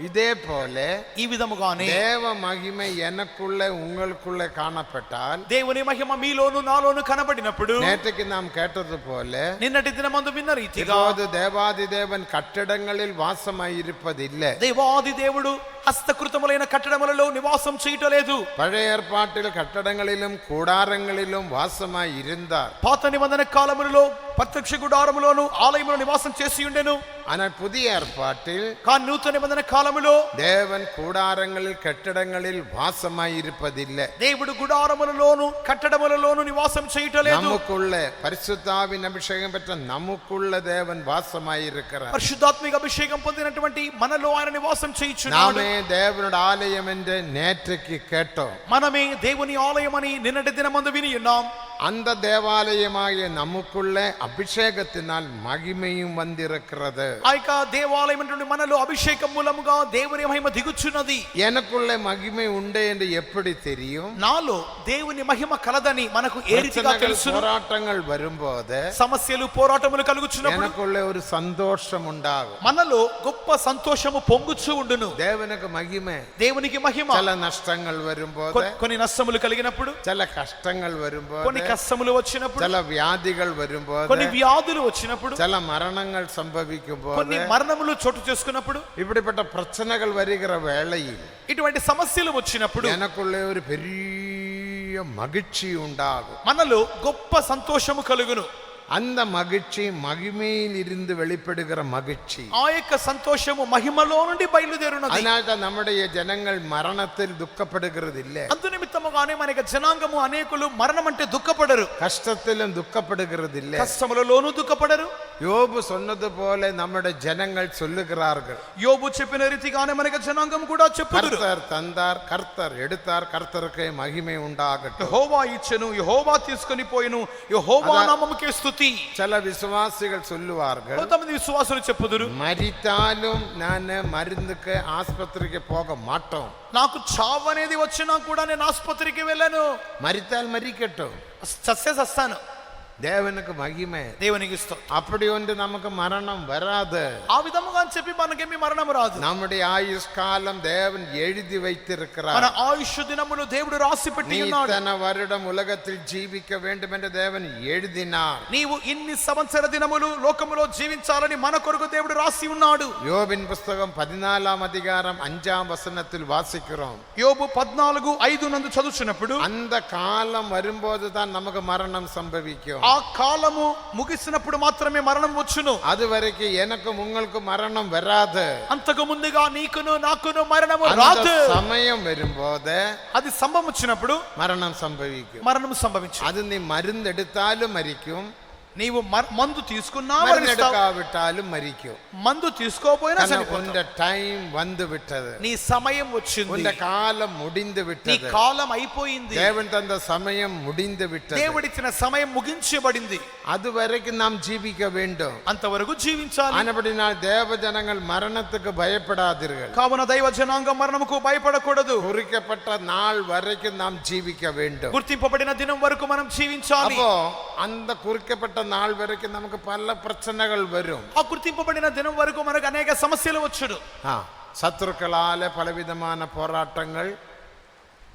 இதே போல ఈ విధముగానే தேவ மகிமை எனக்குள்ள உங்களுக்குள்ள காணப்பட்டால் దేవుని మహిమ మీలోను నాలోను కనబడినప్పుడు நேற்றுக்கு நாம் கேட்டது போல నిన్నటి దినమందు విన్న రీతిగా இப்போது தேவாதி தேவன் கட்டடங்களில் வாசமாய் இருப்பதில்லை. దేవాది దేవుడు హస్తకృతములైన కట్టడములలో నివాసం చేయటలేదు. பழைய ஏற்பாட்டில் கட்டடங்களிலும் கூடாரங்களிலும் வாசமாய் இருந்தார். పాత నిబంధన కాలములలో ప్రత్యక్ష గుడారములోను ఆలయములో నివాసం చేసి ఉండెను. ஆனால் புதிய ஏற்பாட்டில் కానీ నూతన నిబంధన కాలములో தேவன் கூடாரங்களில் கட்டடங்களில் வாசமாய் இருப்பதில்லை. దేవుడు గుడారములలోను కట్టడములలోను నివాసం చేయటలేదు. நமக்குள்ள பரிசுத்தாவின் அபிஷேகம் பெற்ற நமக்குள்ள தேவன் வாசமாய் இருக்கிறார். పరిశుద్ధాత్మిక అభిషేకం పొందినటువంటి మనలో ఆయన నివాసం చేయుచున్నాడు. நாமே தேவனுடைய ஆலயம் என்று நேற்றுக்கு கேட்டோம். మనమే దేవుని ఆలయమని నిన్నటి దినమందు విని ఉన్నాం. அந்த தேவாலயமாகிய நமக்குள்ள அபிஷேகத்தினால் மகிமையும் வந்திருக்கிறது. ఆ యొక్క దేవాలయం అంటే మనలో అభిషేకం మూలముగా దేవుని మహిమ దిగుచున్నది. எனக்குள்ள மகிமை உண்டு என்று எப்படி தெரியும்? నాలో దేవుని మహిమ కలదని మనకు ఏ రీతిగా తెలుసు? போராட்டங்கள் வரும்போது సమస్యలు పోరాటములు కలుగుచున్నప్పుడు எனக்குள்ள ஒரு சந்தோஷம் உண்டாகும். మనలో గొప్ప సంతోషము పొంగుచు ఉండును. தேவனுக்கு மகிமை. దేవునికి మహిమ. சில நஷ்டங்கள் வரும்போது, కొన్ని నష్టములు కలిగినప్పుడు, சில கஷ்டங்கள் வரும்போது, కొన్ని కష్టములు వచ్చినప్పుడు, சில வியாதிகள் வரும்போது, కొన్ని వ్యాధులు వచ్చినప్పుడు, சில மரணங்கள் சம்பவிக்கும் కొన్ని போது, మరణములు చోటు చేసుకున్నప్పుడు, இப்படிப்பட்ட பிரச்சனைகள் வருகிற வேளையில் ఇటువంటి సమస్యలు వచ్చినప్పుడు எனக்குள்ளே ஒரு பெரிய மகிழ்ச்சி உண்டாகும். మనలో గొప్ప సంతోషము కలుగును. அந்த மகிழ்ச்சி மகிமையில் இருந்து வெளிப்படுகிற மகிழ்ச்சி. ఆ యొక్క సంతోషము మహిమలో నుండి బయలుదేరునది. அதனால்தான் நம்முடைய ஜனங்கள் மரணத்தில் துக்கப்படுகிறது இல்லை. అందు నిమిత్తముగానే మన యొక్క జనాంగము అనేకులు మరణం అంటే దుఃఖపడరు. கஷ்டத்திலும் துக்கப்படுகிறது இல்லை. కష్టములలోనూ దుఃఖపడరు. யோபு சொன்னது போல நம்முடைய ஜனங்கள் சொல்லுகிறார்கள். యోబు చెప్పిన రీతిగానే మనకి జనాంగం కూడా చెప్పుదురు. கர்த்தர் தந்தார், கர்த்தர் எடுத்தார், கர்த்தருக்கு மகிமை உண்டாகட்டும். యెహోవా ఇచ్చెను, యెహోవా తీసుకొని పోయెను, యెహోవా నామముకే స్తుతి. சில விசுவாசிகள் சொல்லுவார்கள், కొంతమంది విశ్వాసులు చెప్పుదురు, மரித்தாலும் நான் மருந்துக்கு ஆஸ்பத்திரிக்கு போக மாட்டோம். నాకు చావు అనేది వచ్చినా కూడా నేను ఆసుపత్రికి వెళ్ళను. மரித்தால் மரிக்கட்டும், చస్తే చస్తాను. தேவனுக்கு மகிமை. దేవునికి స్తోత్రం. அப்படி ஒன்று நமக்கு மரணம் வராது. ఆ విధముగా చెప్పి మనకేమి మరణం రాదు. நம்முடைய ஆயுஷ் காலம் தேவன் எழுதி வைத்திருக்கிறார். మన ఆయుష్ దినములు దేవుడు రాసి పెట్టి ఉన్నాడు. இத்தனை வருடம் உலகத்தில் ஜீவிக்க வேண்டும் என்று தேவன் எழுதினார். నీవు ఇన్ని సంవత్సర దినములు లోకములో జీవించాలని మన కొరకు దేవుడు రాసి ఉన్నాడు. யோபின் புஸ்தகம் 14ஆம் அதிகாரம் 5ஆம் வசனத்தில் வாசிக்கிறோம். యోబు 14:5 నందు చదువుచున్నప్పుడు அந்த காலம் வரும்போது தான் நமக்கு மரணம் சம்பவிக்கும். ఆ కాలము ముగిసినప్పుడు మాత్రమే మరణం వచ్చును. அது வரைக்கும் எனக்கும் உங்களுக்கும் மரணம் வராது. అంతకు ముందుగా నీకును నాకును మరణము அந்த రాదు. சமயம் வரும்போது అది సంభవించినప్పుడు மரணம் சம்பவிக்கும். మరణం సంభవించు. அது நீ மருந்து எடுத்தாலும் மரிக்கும், నీవు మందు తీసుకున్నా மருந்து మరణిస్తావు. எடுக்காவிட்டாலும் மரிக்கும். మందు తీసుకోపోయినా చనిపోతావు. உண்ட டைம் வந்து விட்டது, నీ సమయం వచ్చింది, உண்ட காலம் முடிந்து నీ விட்டது. కాలం అయిపోయింది. தேவன் தந்த சமயம் முடிந்து விட்டது. దేవుడిచ్చిన సమయం ముగించబడింది. அது வரைக்கும் நாம் ஜீவிக்க வேண்டும். అంతవరకు జీవించాలి. ஆனபடினால் தேவ ஜனங்கள் மரணத்துக்கு பயப்படாதீர்கள். కావున దైవ జనాంగం మరణముకు భయపడకూడదు. குறிக்கப்பட்ட நாள் வரைக்கும் நாம் ஜீவிக்க வேண்டும். గుర్తింపబడిన దినం వరకు మనం జీవించాలి. அப்போ அந்த குறிக்கப்பட்ட நாள் வரைக்கும் நமக்கு பல பிரச்சனைகள் வரும். ఆ గుర్తింపబడిన దినం వరకు మనకు అనేక సమస్యలు వచ్చును. சத்துருக்களால பலவிதமான போராட்டங்கள்,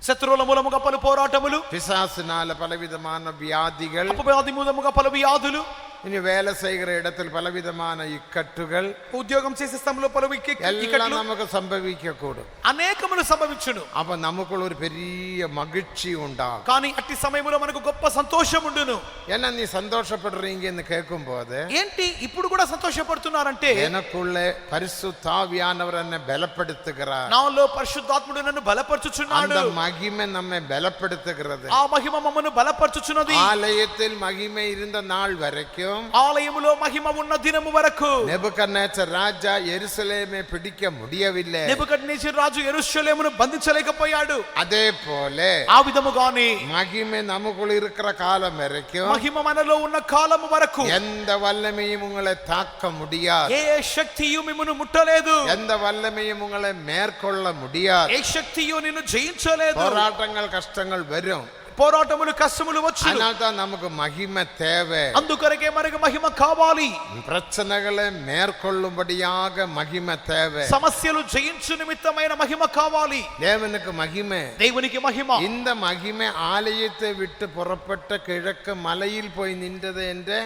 శత్రువుల మూలముగా పలు పోరాటములు, பிசாசினால பலவிதமான வியாதிகள், అపవ్యాధి మూలముగా పలు వ్యాధులు, இனி வேலை செய்கிற இடத்தில் பலவிதமான இக்கட்டுகள், ఉద్యోగం చేసే స్థలంలో పలు எல்லாம் ఇక్కట్లు நமக்கு சம்பவிக்க கூடும். అనేకములు సంభవించును. அப்ப நமக்குள்ள ஒரு பெரிய மகிழ்ச்சி உண்டாகும். కానీ అట్టి సమయంలో మనకు గొప్ప సంతోషం ఉండును. ஏன்னா நீ சந்தோஷப்படுறீங்கன்னு கேட்கும் போது, ఏంటి ఇప్పుడు కూడా సంతోషపడుతున్నారంటే, எனக்குள்ளே பரிசுத்தாவியானவர் என்னை பலப்படுத்துகிறார். నాలో పరిశుద్ధాత్ముడు నన్ను బలపరచుచున్నాడు. அந்த மகிமை நம்மை பலப்படுத்துகிறது. ఆ మహిమ మమ్మను బలపరచుచున్నది. ஆலயத்தில் மகிமை இருந்த நாள் வரைக்கும், ఆలయములో మహిమ ఉన్న దినము వరకు నెబుకద్నెజర్ రాజా యెరూషలేமை பிடிக்க முடியவில்லை. నెబుకద్నెజర్ రాజు యెరూషలేమును బంధించలేకపోయాడు. அதே போல ఆ విధముగానే மகிமை நமக்குள்ள இருக்கிற காலம் வரைக்கும், మహిమ మనలో ఉన్న కాలము వరకు எந்த வல்லமையும் உங்களை தாக்க முடியாது. ఏ శక్తియు మిమ్మును ముట్టలేదు. எந்த வல்லமையும் உங்களை மேற்கொள்ள முடியாது. ఏ శక్తియు నిన్ను జయించలేదు. போராட்டங்கள், கஷ்டங்கள் வரும். పోరాటములు కష్టములు వచ్చును. அதனால தான் நமக்கு மகிமை தேவை. అందుకొరకే మనకు మహిమ కావాలి. பிரச்சனைகளை மேற்கொள்ளும்படியாக மகிமை தேவை. సమస్యలు జయించు నిమిత్తమైన మహిమ కావాలి. தேவனுக்கு மகிமை. దేవునికి మహిమ. இந்த மகிமை ஆலயத்தை விட்டு புறப்பட்ட கிழக்கு மலையில் போய் நின்றது என்று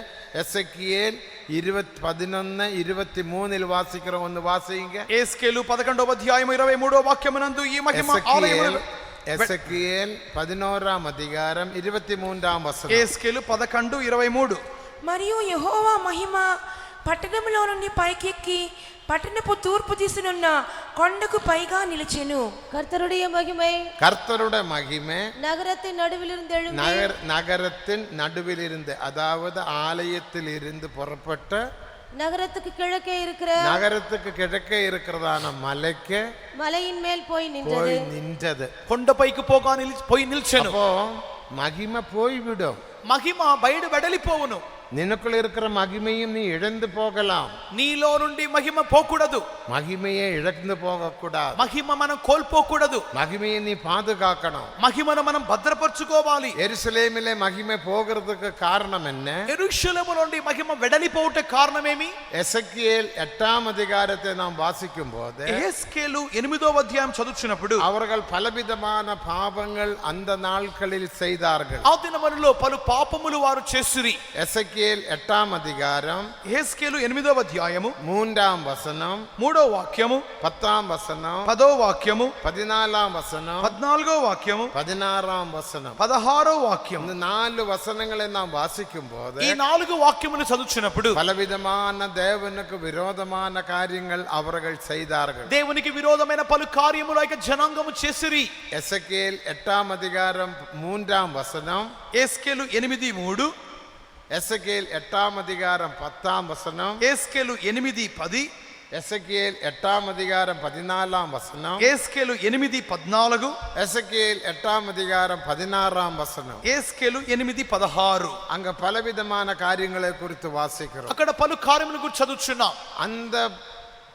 எசேக்கியேல் 11:23 வாசிக்கிறோம். ஒன்னு வாசிங்க. యేస్కేలు 11వ అధ్యాయం 23వ వాక్యమునందు ఈ మహిమ ఆలయములో எசேக்கியேல் 11ஆம் அதிகாரம் 23ஆம் வசனம். యేస్కేలు 11:23. మరియు యెహోవా మహిమ పట్టణంలో నుండి పైకెక్కి పట్టణపు తూర్పు దిశనున్న కొండకు పైగా నిలిచెను. கர்த்தருடைய மகிமை கர்த்தருடைய மகிமை நகரத்தின் நடுவிலிருந்து எழும்பி நகரத்தின் நடுவில் இருந்து, அதாவது ஆலயத்தில் இருந்து புறப்பட்ட நகரத்துக்கு கிழக்கே இருக்கிற நகரத்துக்கு கிழக்கே இருக்கிறதான மலைக்கு மலையின் மேல் போய் போய் நின்றது. நின்றது. కొండపైకి పోయి నిల్చెను. அப்போ மகிமை போய்விடும். మహిమ బయట వెడలిపోవును. நினக்குள்ள இருக்கிற மகிமையும் நீ இழந்து போகலாம். నీలో నుండి మహిమ పోకూడదు. மகிமையை இழந்து போக கூடாது. మహిమ మనం కోల్పోకూడదు. மகிமையை நீ பாதுகாக்கணும். మహిమను మనం భద్రపరచుకోవాలి. எருசலேமிலே மகிமை போகிறதுக்கு காரணம் என்ன? యెరూషలేము నుండి మహిమ వెడలిపోవుట కారణమేమి? எசேக்கியேல் 8ஆம் அதிகாரத்தை நாம் வாசிக்கும் போது, యేస్కేలు 8వ అధ్యాయం చదువుచున్నప్పుడు அவர்கள் பலவிதமான பாவங்கள் அந்த நாட்களில் செய்தார்கள். ఆ దినములలో పలు పాపములు వారు చేసిరి. எசேக்கியேல் 8ஆம் அதிகாரம் యేస్కేలు 8వ అధ్యాయము 3ஆம் வசனம், 3వ వాక్యము, 10ஆம் వசனம், 10వ వాక్యము, 14ஆம் வசனம், 14వ వాక్యము, 16ஆம் வசனம். 16వ వాక్యం. இந்த 4 வசனங்களை நாம் வாசிக்கும் போது ఈ 4 వాక్యములు చదువుచున్నప్పుడు பலவிதமான தேவனுக்கு விரோதமான காரியங்கள் அவர்கள் செய்தார்கள். దేవునికి విరోధమైన పలు కార్యములు యొక్క జనాంగము చేసిరి. எசேக்கியேல் 8ஆம் அதிகாரம் 3ஆம் வசனம், యేస్కేలు 8:3, எசேக்கியேல் 8ஆம் அதிகாரம் 10ஆம் வசனம், ఏస్కేలు 8:10, எசேக்கியேல் 8ஆம் அதிகாரம் 14ஆம் வசனம், ఏస్కేలు 8:14, எசேக்கியேல் 8ஆம் அதிகாரம் 16ஆம் வசனம். ఏస్కేలు 8:16. அங்க பலவிதமான காரியங்களை குறித்து வாசிக்கிறோம். అక్కడ పలు కార్యముల గురించి చదువుచున్నాం. அந்த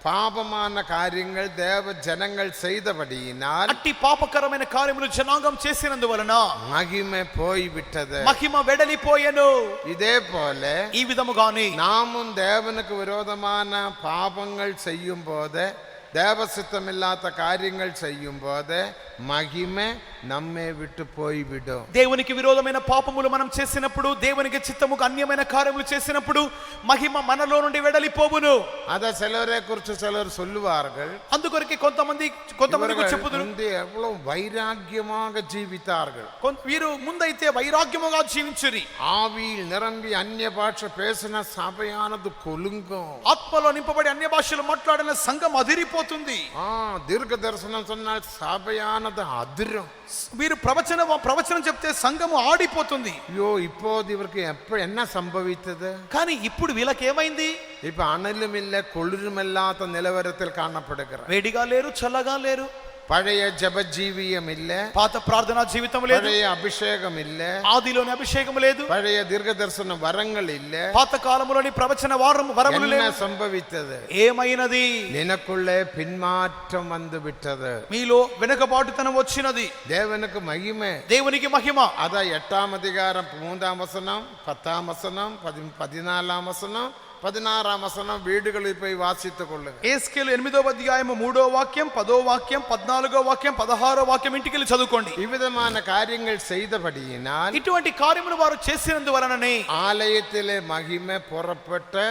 பாபமான காரியங்கள் தேவ ஜனங்கள் செய்தபடியினால் అట్టి పాపకరమైన కార్యములు జనాంగం చేసినందువలన மகிமை போய்விட்டது. మహిమ వెడలిపోయెను. இதே போல ఈ విధముగానే நாமும் தேவனுக்கு விரோதமான பாபங்கள் செய்யும் போது, தேவ சித்தமில்லாத காரியங்கள் செய்யும் போது மகிமை நம்மை விட்டு போய்விடும். దేవునికి విరోధమైన పాపములు మనం చేసినప్పుడు, దేవునికి చిత్తముకు అన్యమైన కార్యములు చేసినప్పుడు మహిమ మనలో నుండి వెడలిపోవును. அத சிலரை குறித்து சிலர் சொல்லுவார்கள், అందుకొరకే కొంతమంది చెప్పుదురు, வந்து எவ்வளவு வைராக்கியமாக ஜீவித்தார்கள், వీరు ముందైతే వైరాగ్యముగా జీవించురి, ஆவியில் நிரம்பி அந்நிய பாஷை பேசின சபையானது கொலுங்கும், ఆత్మలో నింపబడి అన్య భాషలు మాట్లాడిన సంఘం అదిరిపోతుంది. தீர்க்க தரிசனம் சொன்னால் சபையானது அதிரும். వీరు ప్రవచనం చెప్తే సంఘము ఆడిపోతుంది. ஐயோ, இப்போது இவருக்கு என்ன சம்பவித்தது? కానీ ఇప్పుడు వీళ్ళకి ఏమైంది? இப்ப அனலும் இல்ல குளிரும் இல்லாத நிலவரத்தில் காணப்படுகிறார். వేడిగా లేరు, చల్లగా లేరు. பழைய ஜெப ஜீவியம் இல்ல, పాత ప్రార్థనా జీవితం లేదు, பழைய அபிஷேகம் இல்ல, ఆదిలోని అభిషేకం లేదు, பழைய தீர்க்க தரிசன வரங்கள் இல்ல. పాత కాలములోని ప్రవచన వరములు என்ன లేవు. சம்பவித்தது? ఏమైనది? நினக்குள்ளே பின்மாற்றம் வந்து விட்டது. మీలో వెనుకబాటుతనం వచ్చినది. தேவனுக்கு மகிமை. దేవునికి మహిమ. அதான் 8ஆம் அதிகாரம் 3ஆம் வசனம், 10ஆம் வசனம், 14ஆம் வசனம், 16ஆம் வசனம் வீடுகளில் போய் வாசித்துக் கொள்ளுங்க. ఏస్కేలు 8వ అధ్యాయము 3వ వాక్యం, 10వ వాక్యం, 14వ వాక్యం, 16వ వాక్యం ఇంటికి వెళ్ళి చదువుకోండి. இவ்விதமான காரியங்கள் செய்தபடியினால் ఇటువంటి కార్యములు వారు చేసినందువలననే ஆலயத்திலே மகிமை புறப்பட்ட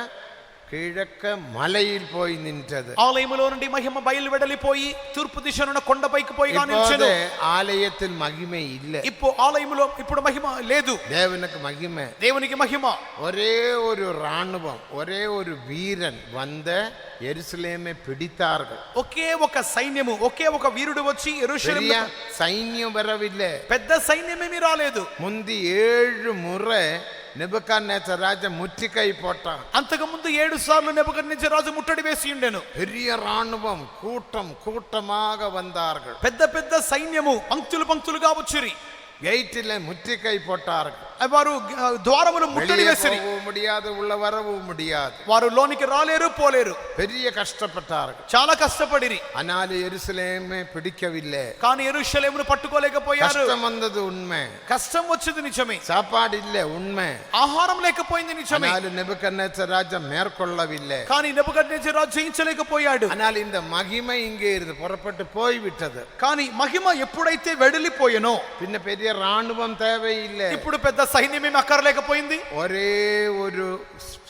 கிழக்க மலையில் போய் நின்றது. ఆలయములో నుండి మహిమ బయలు వెడలిపోయి తూర్పు దిశనున్న కొండపైకి పోయి இப்போது నిలిచెను. ஆலயத்தில் மகிமை இல்லை. ఇప్పుడు మహిమ లేదు. தேவனுக்கு மகிமை. దేవునికి మహిమ. ஒரே ஒரு ராணுவம், ஒரே ஒரு வீரன் வந்த எருசலேமை பிடித்தார்கள். ఒకే ఒక సైన్యము, ఒకే ఒక వీరుడు వచ్చి యెరూషలేము, సైన్యం வரவில்லை, పెద్ద సైన్యమేమీ రాలేదు. முந்தி 7 முறை నెబుకద్నెజర్ రాజు ముట్టికై పోட்டான். అంతకు ముందు 7 సార్లు నెబుకద్నెజర్ రాజు ముట్టడి వేసి ఉండెను. பெரிய ராணுவம் கூட்டமாக வந்தார்கள். పెద్ద పెద్ద సైన్యము పంక్తులుగా వచ్చిరి. గేటిலே ముట్టికై పోட்டார்கள். వారు ద్వారములు ముట్టడి వేసిరి. முடியாது, உள்ள வரவும் முடியாது. వారు లోనికి రాలేరు, పోలేరు. பெரிய కష్టப்பட்டார்கள். చాలా కష్టపడిరి. ஆனால் எருசலேமை பிடிக்கவில்லை. కానీ యెరూషలేమును పట్టుకోలేకపోయారు. కష్టం வந்தது உண்மை, కష్టం వచ్చింది నిజమే. சாப்பாடு இல்லை உண்மை, ఆహారం లేకపోయింది నిజమే. ஆனால் నెబుకద్నెజర్ రాజు மேற்கொள்ளவில்லை. కానీ నెబుకద్నెజర్ రాజు జయించలేకపోయాడు. ஆனால் இந்த மகிமை இங்கே இருந்து புறப்பட்டு போய்விட்டது. కానీ మహిమ ఎప్పుడైతే వెడలిపోయెనో பின்ன பெரிய ராணுவம் தேவையில்லை. ఇప్పుడు పెద్ద సైన్యమేమి అక్కర్లేకపోయింది. ஒரே ஒரு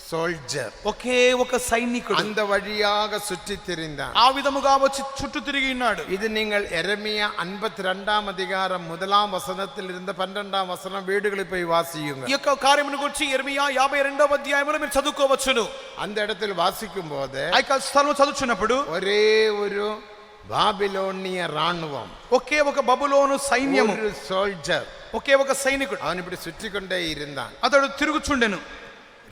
సోల్జర్, ఒకే ఒక సైనికుడు அந்த வழியாக சுற்றி திரிந்தான். ఆ విధముగా వచ్చి చుట్టూ తిరిగి ఉన్నాడు. இது நீங்கள் எரேமியா 52ஆம் அதிகாரம் 1ஆம் வசனத்தில் இருந்து 12ஆம் வசனம் வீடுகளில் போய் வாசியுங்க. ఈ యొక్క కార్యమును గురించి యెర్మయా 52వ అధ్యాయములో మీరు చదువుకోవచ్చును. அந்த இடத்தில் வாசிக்கும் போது ఆ యొక్క స్థలం చదువుచున్నప్పుడు ஒரே ஒரு బాబిలోనియ రాణువం, ఒకే ఒక బబులోను సైన్యము, ஒரு సోల్జర్, ఒకే ఒక సైనికుడు அவன் இப்படி சுற்றி கொண்டே இருந்தான். అతడు తిరుగుచుండెను.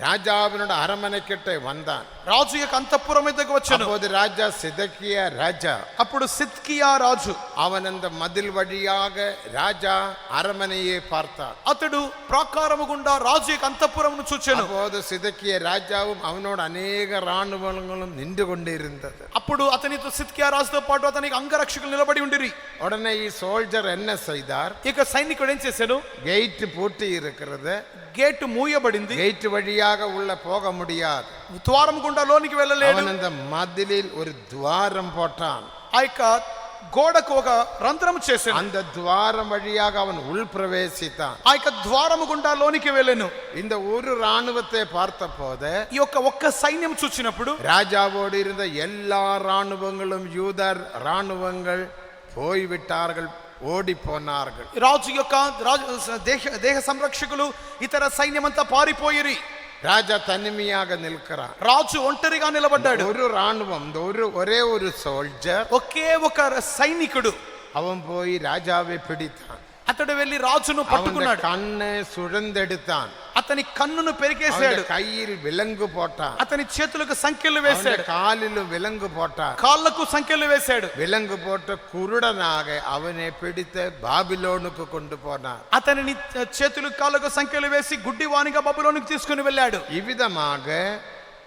ராஜாவினோட அரமனைக்கிட்ட வந்தான். రాజు యొక్క అంతఃపురం మీదకు వచ్చెను. அப்போது ராஜா சிதக்கியா ராஜா, అప్పుడు సిద్కియా రాజు, அவன் அந்த மதில் வழியாக ராஜா அரமனையை பார்த்தான். అతడు ప్రాకారము గుండా రాజు యొక్క అంతఃపురమును చూచెను. அப்போது சிதக்கிய ராஜாவும் அவனோட அநேக ராணுவங்களும் நின்று கொண்டிருந்தது. అప్పుడు అతనితో సిద్కియా రాజుతో పాటు అతనికి అంగరక్షకులు నిలబడి ఉండిరి. உடனே சோல்ஜர் என்ன செய்தார்? ఇక సైనికుడు ఏం చేశాడు? கேட் பூட்டி இருக்கிறது, గేటు మూయబడింది, கேட் வழியாக உள்ள போக முடியாது. ద్వారం గుండా లోనికి వెళ్ళలేడు. அவன் அந்த மதிலில் ஒரு துவாரம் போட்டான். ఆ యొక్క గోడకు ఒక రంధ్రము చేశాడు. அந்த துவாரம் வழியாக அவன் உள் பிரவேசித்தான். ఆ యొక్క ద్వారము గుండా లోనికి వెళ్ళెను. இந்த ஒரு ராணுவத்தை பார்த்த போது, ఈ యొక్క ఒక్క సైన్యం చూచినప్పుడు ராஜாவோடு இருந்த எல்லா ராணுவங்களும் யூதர் ராணுவங்கள் போய்விட்டார்கள், ஓடி போனார்கள். రాజు యొక్క దేహ సంరక్షకులు ఇతర సైన్యమంతా పారిపోయిరి. ராஜா தனிமையாக நிற்கிறான். రాజు ఒంటరిగా నిలబడ్డాడు. ஒரு ராணுவம், இந்த ஒரே ஒரு சோல்ஜர், ఒకే ఒక సైనికుడు, அவன் போய் ராஜாவை பிடித்தான். అతడు వెళ్లి రాజును அவன் పట్టుకున్నాడు. கண்ணை சுழந்தெடுத்தான். అతని కన్నును அவனுடைய పెరికేశాడు, கையில் விலங்கு போட்டான், అతని చేతులకు సంకెళ్ళు அவனுடைய వేశాడు, காலிலும் விலங்கு போட்டான். కాళ్ళకు సంకెళ్ళు వేశాడు. விலங்கு போட்ட குருடனாக அவனை பிடித்து பாபிலோனுக்கு கொண்டு போனான். అతనిని చేతులు కాళ్ళకు సంకెళ్ళు వేసి గుడ్డివానిగా బబులోనికి తీసుకుని వెళ్ళాడు. இவ்விதமாக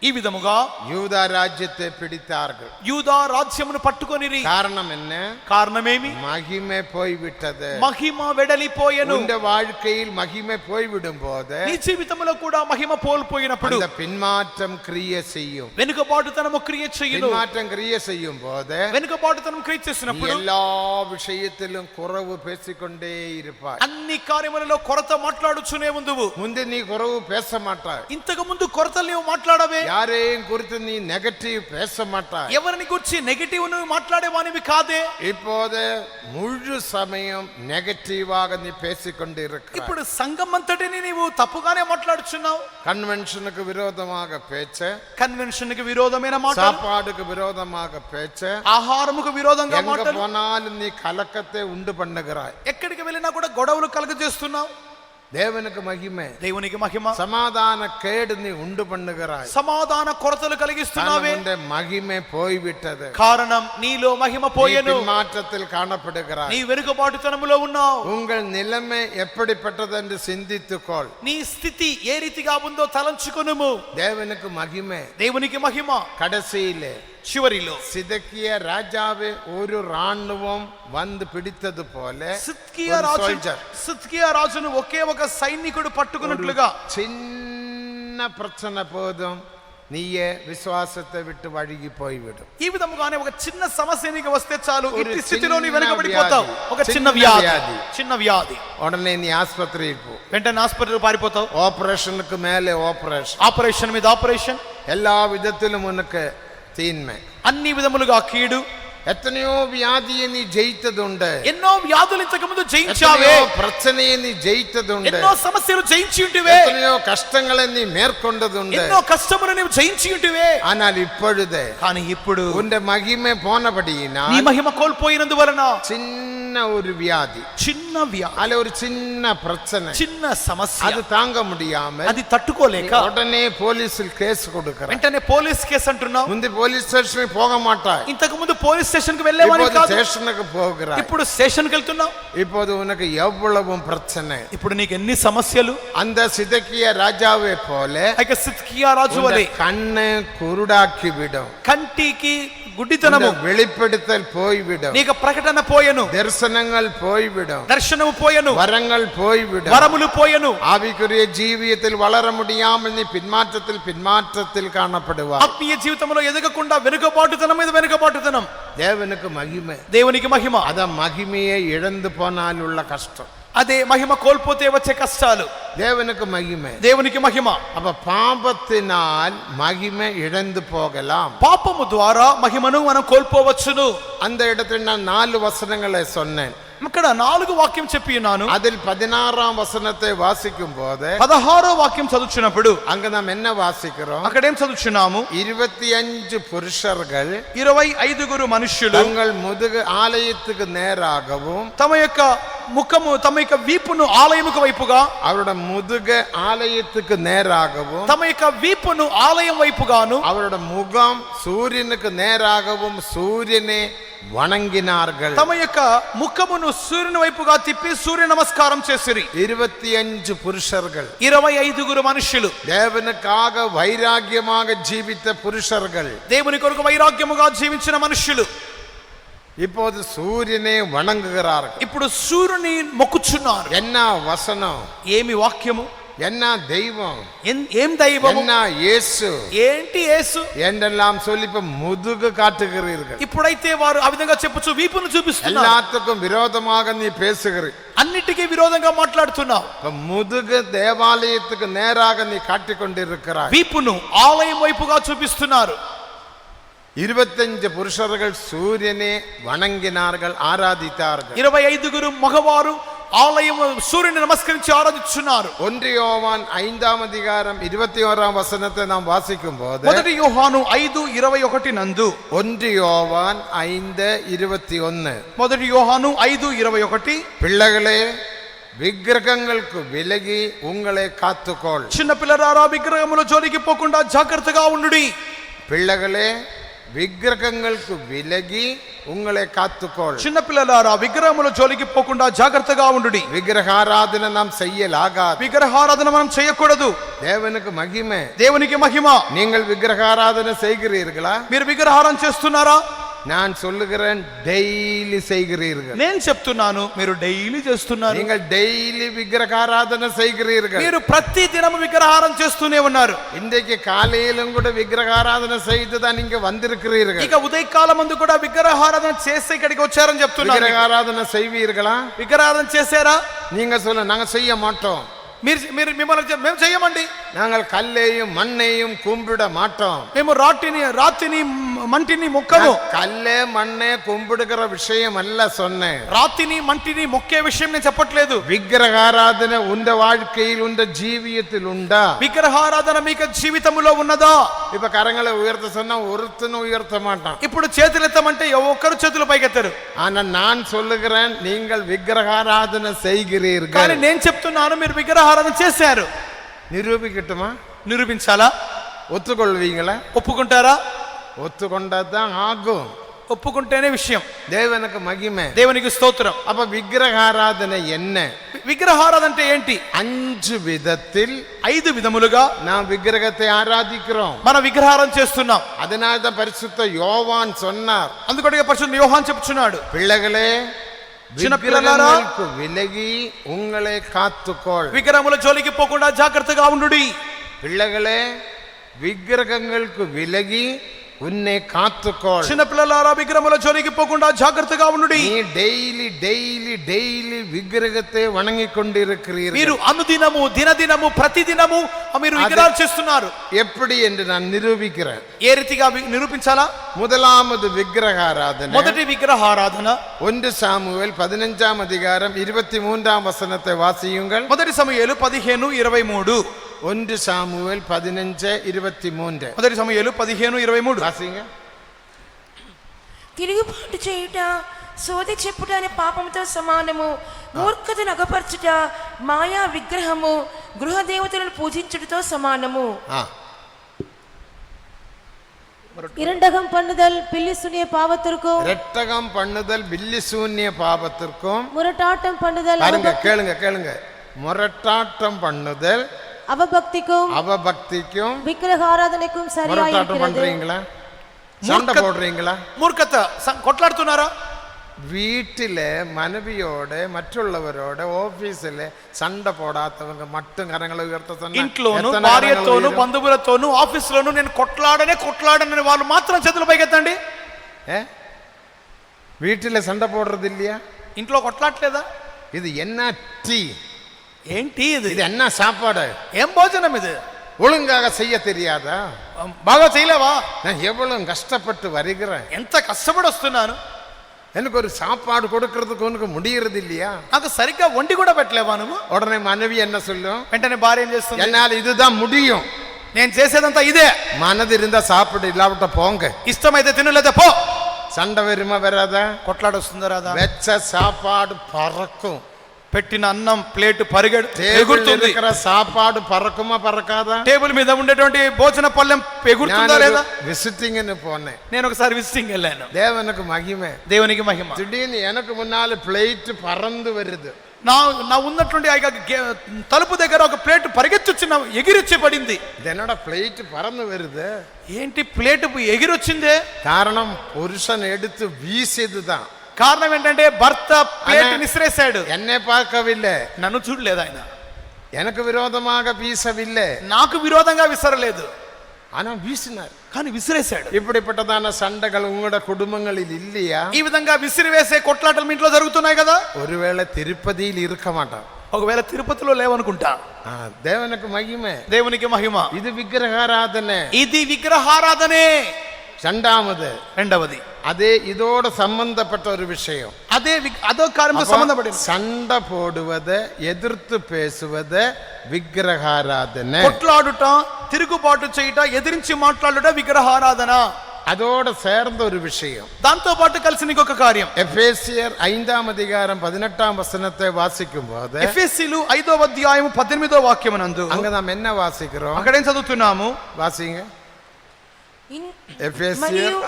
ఈ విధముగా யூதா ராஜ்யத்தை பிடித்தார்கள். యూదా రాజ్యమును పట్టుకొనిరి. காரணம் என்ன? కారణమేమి? மகிமை போய்விட்டது. మహిమ వెడలిపోయెను. உன் வாழ்க்கையில் மகிமை போய்விடும் போது నీ జీవితంలో కూడా మహిమ కోల్పోయినప్పుడు அந்த பின்மாற்றம் கிரியை செய்யும். వెనుకబాటుతనము క్రియ చేయును. பின்மாற்றம் கிரியை செய்யும் போது వెనుకబాటుతనం క్రియ చేసినప్పుడు எல்லா விஷயத்திலும் குறவு பேசிக்கொண்டே இருப்பாய். అన్ని కార్యములలో కొరత మాట్లాడుచునే ఉందువు. முந்தி நீ குறவு பேச மாட்டாய். ఇంతకు ముందు కొరతలు నీవు మాట్లాడవే. யாரையும் குறித்து நீ நெகட்டிவ் பேச மாட்டாய். ఎవరిని గురించి నెగటివ్ నువ్వు మాట్లాడేవానివి కాదే. இப்போது முழு சமயம் நெகட்டிவாக நீ பேசிக்கொண்டு இருக்கிறாய். ఇప్పుడు సంఘం అంతటిని నీవు తప్పుగానే మాట్లాడుచున్నావు. கன்வென்ஷனுக்கு விரோதமாக பேச்சு, కన్వెన్షన్ కి విరోధమైన మాటలు, சாப்பாடுக்கு விரோதமாக பேச்சு, ఆహారముకు విరోధంగా எங்க మాటలు, போனாலும் நீ கலக்கத்தை உண்டு பண்ணுகிறாய். ఎక్కడికి వెళ్ళినా కూడా గొడవలు కలుగజేస్తున్నావు. தேவனுக்கு மகிமை. దేవునికి మహిమ. சமாதான கேடு நீ உண்டு பண்ணுகிறாய். సమాధాన కొరతలు కలిగిస్తున్నావే. உன்னுடைய மகிமை போய்விட்டது. కారణం నీలో మహిమ పోయెను. மாற்றத்தில் காணப்படுகிறாய். నీ వెనుకబాటుతనములో ఉన్నావు. உங்கள் நிலைமை எப்படிப்பட்டது என்று சிந்தித்துக்கொள். నీ స్థితి ఏ రీతిగా ఉందో తలంచుకొనుము. தேவனுக்கு மகிமை. దేవునికి మహిమ. கடைசியிலே చివరిలో சிதக்கிய ராஜாவை ஒரு ராணுவம் வந்து பிடித்தது போல సిద్కియా రాజును ఒకే ఒక సైనికుడు పట్టుకున్నట్లుగా சின்ன பிரச்சனை போதும் நீயே விசுவாசத்தை விட்டு வழுகி போய்விடும். ఈ విధముగానే ఒక చిన్న సమస్య నీకు వస్తే చాలు, ஒரு ఇట్టి స్థితిలో నీ చిన్న వెనుకబడిపోతావు. వ్యాధి. ఒక చిన్న చిన్న వ్యాధి உடனே நீ ஆஸ்பத்திரிக்கு போ. వెంటనే హాస్పిటల్ పారిపోతావు. ஆபரேஷனுக்கு மேலே ஆபரேஷன், ఆపరేషన్ మీద ఆపరేషన్, எல்லா விதத்திலும் உனக்கு தீன்மை, అన్ని విధములుగా కీడు. எத்தனையோ வியாதியை நீ ஜெயித்ததுண்டு, ఎన్నో వ్యాధులు ఇంతకు ముందు జయించావే, எத்தனையோ பிரச்சனையை நீ ஜெயித்ததுண்டு, ఎన్నో సమస్యలు జయించి ఉంటివే, எத்தனையோ கஷ்டங்களை நீ மேற்கொண்டதுண்டு. ఎన్నో కష్టములు నీవు జయించి ఉంటివే. ஆனால் இப்பொழுது కానీ ఇప్పుడు உன் மகிமை నీ போனபடியினால் మహిమ కోల్పోయినందువలన சின்ன ஒரு வியாதி, చిన్న వ్యాధి, அதுல ஒரு சின்ன பிரச்சனை, చిన్న సమస్య, அது தாங்க முடியாம అది తట్టుకోలేక உடனே போலீஸில் கேஸ் கொடுக்கிற. వెంటనే పోలీస్ కేసు అంటున్నావు. முந்தி போலீஸ் ஸ்டேஷனுக்கு போக மாட்டாய், ఇంతకు ముందు పోలీస్ స్టేషన్ కి వెళ్ళేవాని இப்போது కాదు. ஸ்டேஷனுக்கு போகிறாய். ఇప్పుడు స్టేషన్ కి వెళ్తున్నావు. இப்போது உனக்கு எவ்வளவு பிரச்சனை. ఇప్పుడు నీకు ఎన్ని సమస్యలు. அந்த சிதக்கிய ராஜாவை போல ఇక సిద్కియా రాజు వలె கண்ணை குருடாக்கி விடும், కంటికి గుడ్డితనము, வெளிப்படுத்தல் போய்விடும், నీకు ప్రకటన పోయెను, தரிசனங்கள் போய்விடும், దర్శనము పోయెను, வரங்கள் போய்விடும், వరములు పోయెను. ஆவிக்குரிய ஜீவியத்தில் வளர முடியாமல் நீ பின்மாற்றத்தில் காணப்படுவாய். ఆత్మీయ జీవితంలో ఎదగకుండా వెనుకబాటుతనం మీద వెనుకబాటుతనం. தேவனுக்கு மகிமை. దేవునికి మహిమ. அத மகிமையை இழந்து போனால் உள்ள கஷ்டம். అదే మహిమ కోల్పోతే వచ్చే కష్టాలు. தேவனுக்கு மகிமை. దేవునికి మహిమ. அப்ப பாபத்தினால் மகிமை இழந்து போகலாம். పాపము ద్వారా మహిమను మనం కోల్పోవచ్చును. அந்த இடத்துல நான் 4 வசனங்களை சொன்னேன். ఇక్కడ 4 వాక్యం చెప్పి ఉన్నాను. அதில் 16ஆம் வசனத்தை வாசிக்கும் போது 16వ వాక్యం చదువుచున్నప్పుడు அங்க நாம் என்ன வாசிக்கிறோம்? అక్కడేం చదువుచున్నాము? 25 புருஷர்கள் 25 మనుష్యులు தங்கள் முதுகு ஆலயத்துக்கு நேராகவும் తమ యొక్క ముఖము తమ యొక్క వీపును ఆలయముకు వైపుగా, அவரோட முதுக ஆலயத்துக்கு நேராகவும் తమ యొక్క వీపును ఆలయం వైపుగాను, அவரோட முகம் சூரியனுக்கு நேராகவும் சூரியனை வணங்கினார்கள். తమ యొక్క ముఖమును సూర్యుని వైపుగా తిప్పి సూర్య నమస్కారం చేసిరి. 25 புருஷர்கள், 25 మనుష్యులు, தேவனுக்காக வைராக்கியமாக ஜீவித்த புருஷர்கள், దేవుని కొరకు వైరాగ్యముగా జీవించిన మనుష్యులు இப்போது சூரியனை வணங்குகிறார்கள். ఇప్పుడు సూర్యుని మొక్కుచున్నారు. என்ன வசனம், ఏమి వాక్యము, என்ன தெய்வம், ఏం దైవము, என்ன இயேசு ఏంటి యేసు என்றெல்லாம் சொல்லி இப்ப முதுகு காட்டுகிறீர்கள். ఇప్పుడైతే వారు ఆ విధంగా చెప్పుచు వీపును చూపిస్తున్నారు. எல்லாத்துக்கும் விரோதமாக நீ பேசுகிறீர். అన్నిటికీ విరోధంగా మాట్లాడుతున్నావు. இப்ப முதுகு தேவாலயத்துக்கு நேராக நீ காட்டிக் கொண்டிருக்கிறாய். వీపును ఆలయం వైపుగా చూపిస్తున్నారు. 25 புருஷர்கள் சூரியனை வணங்கினார்கள், ஆராதித்தார்கள். 25 మగవారు ఆలయం సూర్యుని నమస్కరించి ఆరాధిస్తున్నారు. 1 யோவான் 5ஆம் அதிகாரம் 21ஆம் வசனத்தை நாம் வாசிக்கும் போது 1 యోహాను 5:21 నందు 1 யோவான் 5:21 1 యోహాను 5:21 பிள்ளைகளே విగ్రహங்களுக்கு విలగి உங்களை காத்துக்கொள். చిన్న పిల్లలారా విగ్రహముల జోలికి పోకుండా జాగ్రత్తగా ఉండుడి. పిల్లகளே విగ్రహங்களுக்கு విలగి உங்களை காத்துக்கொள். చిన్న పిల్లలారా విగ్రహముల జోలికి పోకుండా జాగ్రత్తగా ఉండుడి. విగ్రహారాధన நாம் செய்யலாகாது. విగ్రహారాధన మనం చేయకూడదు. தேவனுக்கு மகிமை. దేవునికి మహిమ. நீங்கள் విగ్రహారాధన செய்கிறீர்களா? మీరు విగ్రహారాధన చేస్తున్నారా? நான் சொல்லுகிறேன் டெய்லி செய்கிறீர்கள். నేను చెప్తున్నాను మీరు డైలీ చేస్తున్నారు. நீங்கள் டெய்லி விக்கிரகாராதனை செய்கிறீர்கள். మీరు ప్రతి దినము విగ్రహారాధన చేస్తూనే ఉన్నారు. இன்றைக்கு காலையிலும் கூட விக்கிரகாராதனை செய்து தான் நீங்க வந்திருக்கிறீர்கள். ఇక ఉదయకాలం ముందు కూడా విగ్రహారాధన చేసి ఇక్కడికి వచ్చారని చెప్తున్నారు. விக்கிரகாராதனை செய்வீர்களா? విగ్రహారాధన చేశారా? நீங்க சொல்ல நாங்க செய்ய மாட்டோம். మిమ్మల్ని మేము చేయమండి. நாங்கள் கல்லையும் மண்ணையும் கும்பிட மாட்டோம். మేము రాతిని మంటిని మొక్కము. கல்லே மண்ணே கும்பிடுகிற விஷயம் அல்ல சொன்னேன். రాతిని మంటిని మొక్కే విషయం నేను చెప్పట్లేదు. విగ్రహారాధన உந்த வாழ்க்கையில் உந்த ஜீவியத்தில் உண்டா? విగ్రహారాధన మీకు జీవితంలో ఉన్నదా? இப்ப கரங்களை உயர்த்த சொன்னா ஒருத்தனும் உயர்த்த மாட்டான். ఇప్పుడు చేతులు ఎత్తమంటే ఒక్కరు చేతులు పైకెత్తారు. ஆனா நான் சொல்லுகிறேன் நீங்கள் விக்கிரகாராதனை செய்கிறீர்கள். కానీ నేను చెప్తున్నాను మీరు విగ్రహారాధన చేశారు. நிரூபிக்கட்டுமா? నిరూపించాలా? ஒத்துக்கொள்வீங்களா? ఒప్పుకుంటారా? ஒத்துக்கொண்டாதான் ஆகும். ఒప్పుకుంటేనే విషయం. தேவனுக்கு மகிமை. దేవునికి స్తోత్రం. அப்ப விக்கிரகாராதனை என்ன? విగ్రహారాధన అంటే ఏంటి? 5 விதத்தில் 5 విధములుగా நாம் விக்கிரகத்தை ஆராதிக்கிறோம். మన విగ్రహారాధన చేస్తున్నాం. அதனால்தான் பரிசுத்த யோவான் சொன்னார். అందుకొరకే పరిశుద్ధ యోహాన్ చెప్తున్నాడు, பிள்ளைகளே చిన్న పిల్లలారా விலகி உங்களை காத்துக்கொள். విగ్రహముల జోలికి పోకుండా జాగ్రత్తగా ఉండుడి. பிள்ளைகளே விக்கிரகங்களுக்கு விலகி உன்னை காத்துக்கொள். చిన్న పిల్లలారా విగ్రహముల జోలికి పోకుండా జాగ్రత్తగా ఉండుడి. நீ டெய்லி விக்கிரகத்தை வணங்கிக் கொண்டிருக்கிறீர்கள். మీరు అనుదినము దినదినము ప్రతిదినము మీరు విగ్రహాలు చేస్తున్నారు. எப்படி என்று நான் నిరూபிக்கிறேன். ఏ రీతిగా నిరూపించాలా? முதலாவது விக்கிரகாராதனை. మొదటి విగ్రహారాధన 1 சாமுவேல் 15ஆம் அதிகாரம் 23ஆம் வசனத்தை வாசியுங்கள். మొదటి సమూయేలు 15:23. 1 சாமுவேல் 15:23. మొదటి సమూయేలు 15:23 வாசிங்க. తిరుగుబాటు చేయుట సోది చెప్పుట అనే పాపముతో సమానము. మూర్ఖతను అగపరచుట మాయా విగ్రహము గృహ దేవతలను పూజించుటతో సమానము. இரண்டகம் பண்ணுதல் பில்லி சூனிய பாவத்திற்கும், ரெட்டகம் பண்ணுதல் பில்லி சூன்ய பாவத்திற்கும், முரட்டாட்டம் பண்ணுதல் பாருங்க, கேளுங்க, முரட்டாட்டம் பண்ணுதல் அவபக்திக்கும் விக்கிரக ஆராதனைக்கும் சரியா இருக்கிறது. பண்றீங்களா? சண்டை போடுறீங்களா? மூர்க்கத்தை கொట్లాடுతున్నారా? வீட்டில் மனைவியோட மற்றவரோட ஆபீஸ்ல சண்டை போடாதவங்க மட்டும் கரங்களை உயர்த்த சொன்னா, ఇంట్లోను భార్యతోను బంధువులతోను ఆఫీసులోను నేను కొట్లాడనే వాళ్ళు మాత్రం చేతులు పైకెత్తండి. வீட்டில் சண்டை போடுறது இல்லையா? ఇంట్లో కొట్లాడలేదా? இது என்ன டீ? ఏంటి ఇది? ఇది என்ன சாப்பாடு? ఏం భోజనం ఇది? ஒழுங்காக செய்ய தெரியாதா? బాగా చేయలేవా? நான் எவ்வளவு கஷ்டப்பட்டு வருகிறேன், ఎంత కష్టపడి వస్తున్నాను, எனக்கு ஒரு சாப்பாடு கொடுக்கறதுக்கு உனக்கு முடியறது இல்லையா? నాకు సరిగ్గా వండి కూడా పెట్టలేవా నువ్వు? உடனே மனைவி என்ன சொல்லும்? వెంటనే భార్య ఏం చేస్తుంది? என்னால் இதுதான் முடியும், నేను చేసేదంతా ఇదే, மனது இருந்தா சாப்பிடு, இல்லாவிட்ட போங்க. ఇష్టమైతే తిను లేదా పో. சண்டை வருமா வராதா? కొట్లాడ వస్తుందా రాదా? வெச்ச சாப்பாடு பறக்கும். పెట్టిన అన్నం ప్లేట్ ఎగురుతుంది. సాపాడు పరకుమా పరకాదా? టేబుల్ మీద ఉండేటువంటి భోజన పళ్ళెం ఎగురుతుందా లేదా? విజిటింగ్ పోనే, నేను ఒకసారి విజిటింగ్ వెళ్ళాను. தேவனுக்கு மகிமை, దేవునికి మహిమ. திடீர்னு எனக்கு முன்னால ప్లేట్ పరందు வருது. నా ఉన్నటువంటి తలుపు దగ్గర ఒక ప్లేట్ పరిగెత్తుచ్చి ఎగిరొచ్చి పడింది. என்னோட ప్లేట్ పరందు வருது. ఏంటి ప్లేట్ ఎగిరొచ్చిందే? కారణం పురుషన్ எடுத்து వీసేதுதான். కారణం ఏంటంటే భర్త ప్లేట్ విసిరేశాడు. என்னை பார்க்கவில்லை, నన్ను చూడలేదు ఆయన. எனக்கு விரோதமாக வீசவில்லை, నాకు విరోధంగా విసరలేదు, ஆனா வீசினார், కానీ విసిరేశాడు. இப்படிப்பட்டதான சண்டைகள் உங்களோட குடும்பங்களில் இல்லையா? ఈ విధంగా విసిరివేసే కొట్లాటలు మీ ఇంట్లో జరుగుతున్నాయి కదా? ஒருவேளை తిరుపతిயில் இருக்க மாட்டான், ఒకవేళ తిరుపతిలో లేవనుకుంటా. దేవునికి మహిమే, దేవునికి మహిమ. ఇది విగ్రహారాధనే, ఇది విగ్రహారాధనే. రెండవది அதே இதோட சம்பந்தப்பட்ட ஒரு விஷயம். அதோ காரியம்తో సంబంధపడి சண்டை போடுவது, எதிர்த்து பேசுவது విగ్రహారాధన. కొట్లాడుట, తిరుగుబాటు చేయుట, ఎదిరించి మాట్లాడుట విగ్రహారాధన. அதோடு சேர்ந்த ஒரு விஷயம், దాంతో పాటు కలిసిన ఇంకొక కార్యం, எபேசியர் 5ஆம் அதிகாரம் 18ஆம் வசனத்தை வாசிக்கும் போது ఎఫెసీయులు 5వ అధ్యాయం 18వ వాక్యమునందు அங்க நாம் என்ன வாசிக்கிறோம்? అక్కడేం చదువుతున్నాము? வாசிங்க. ఇన్- எபேசியர்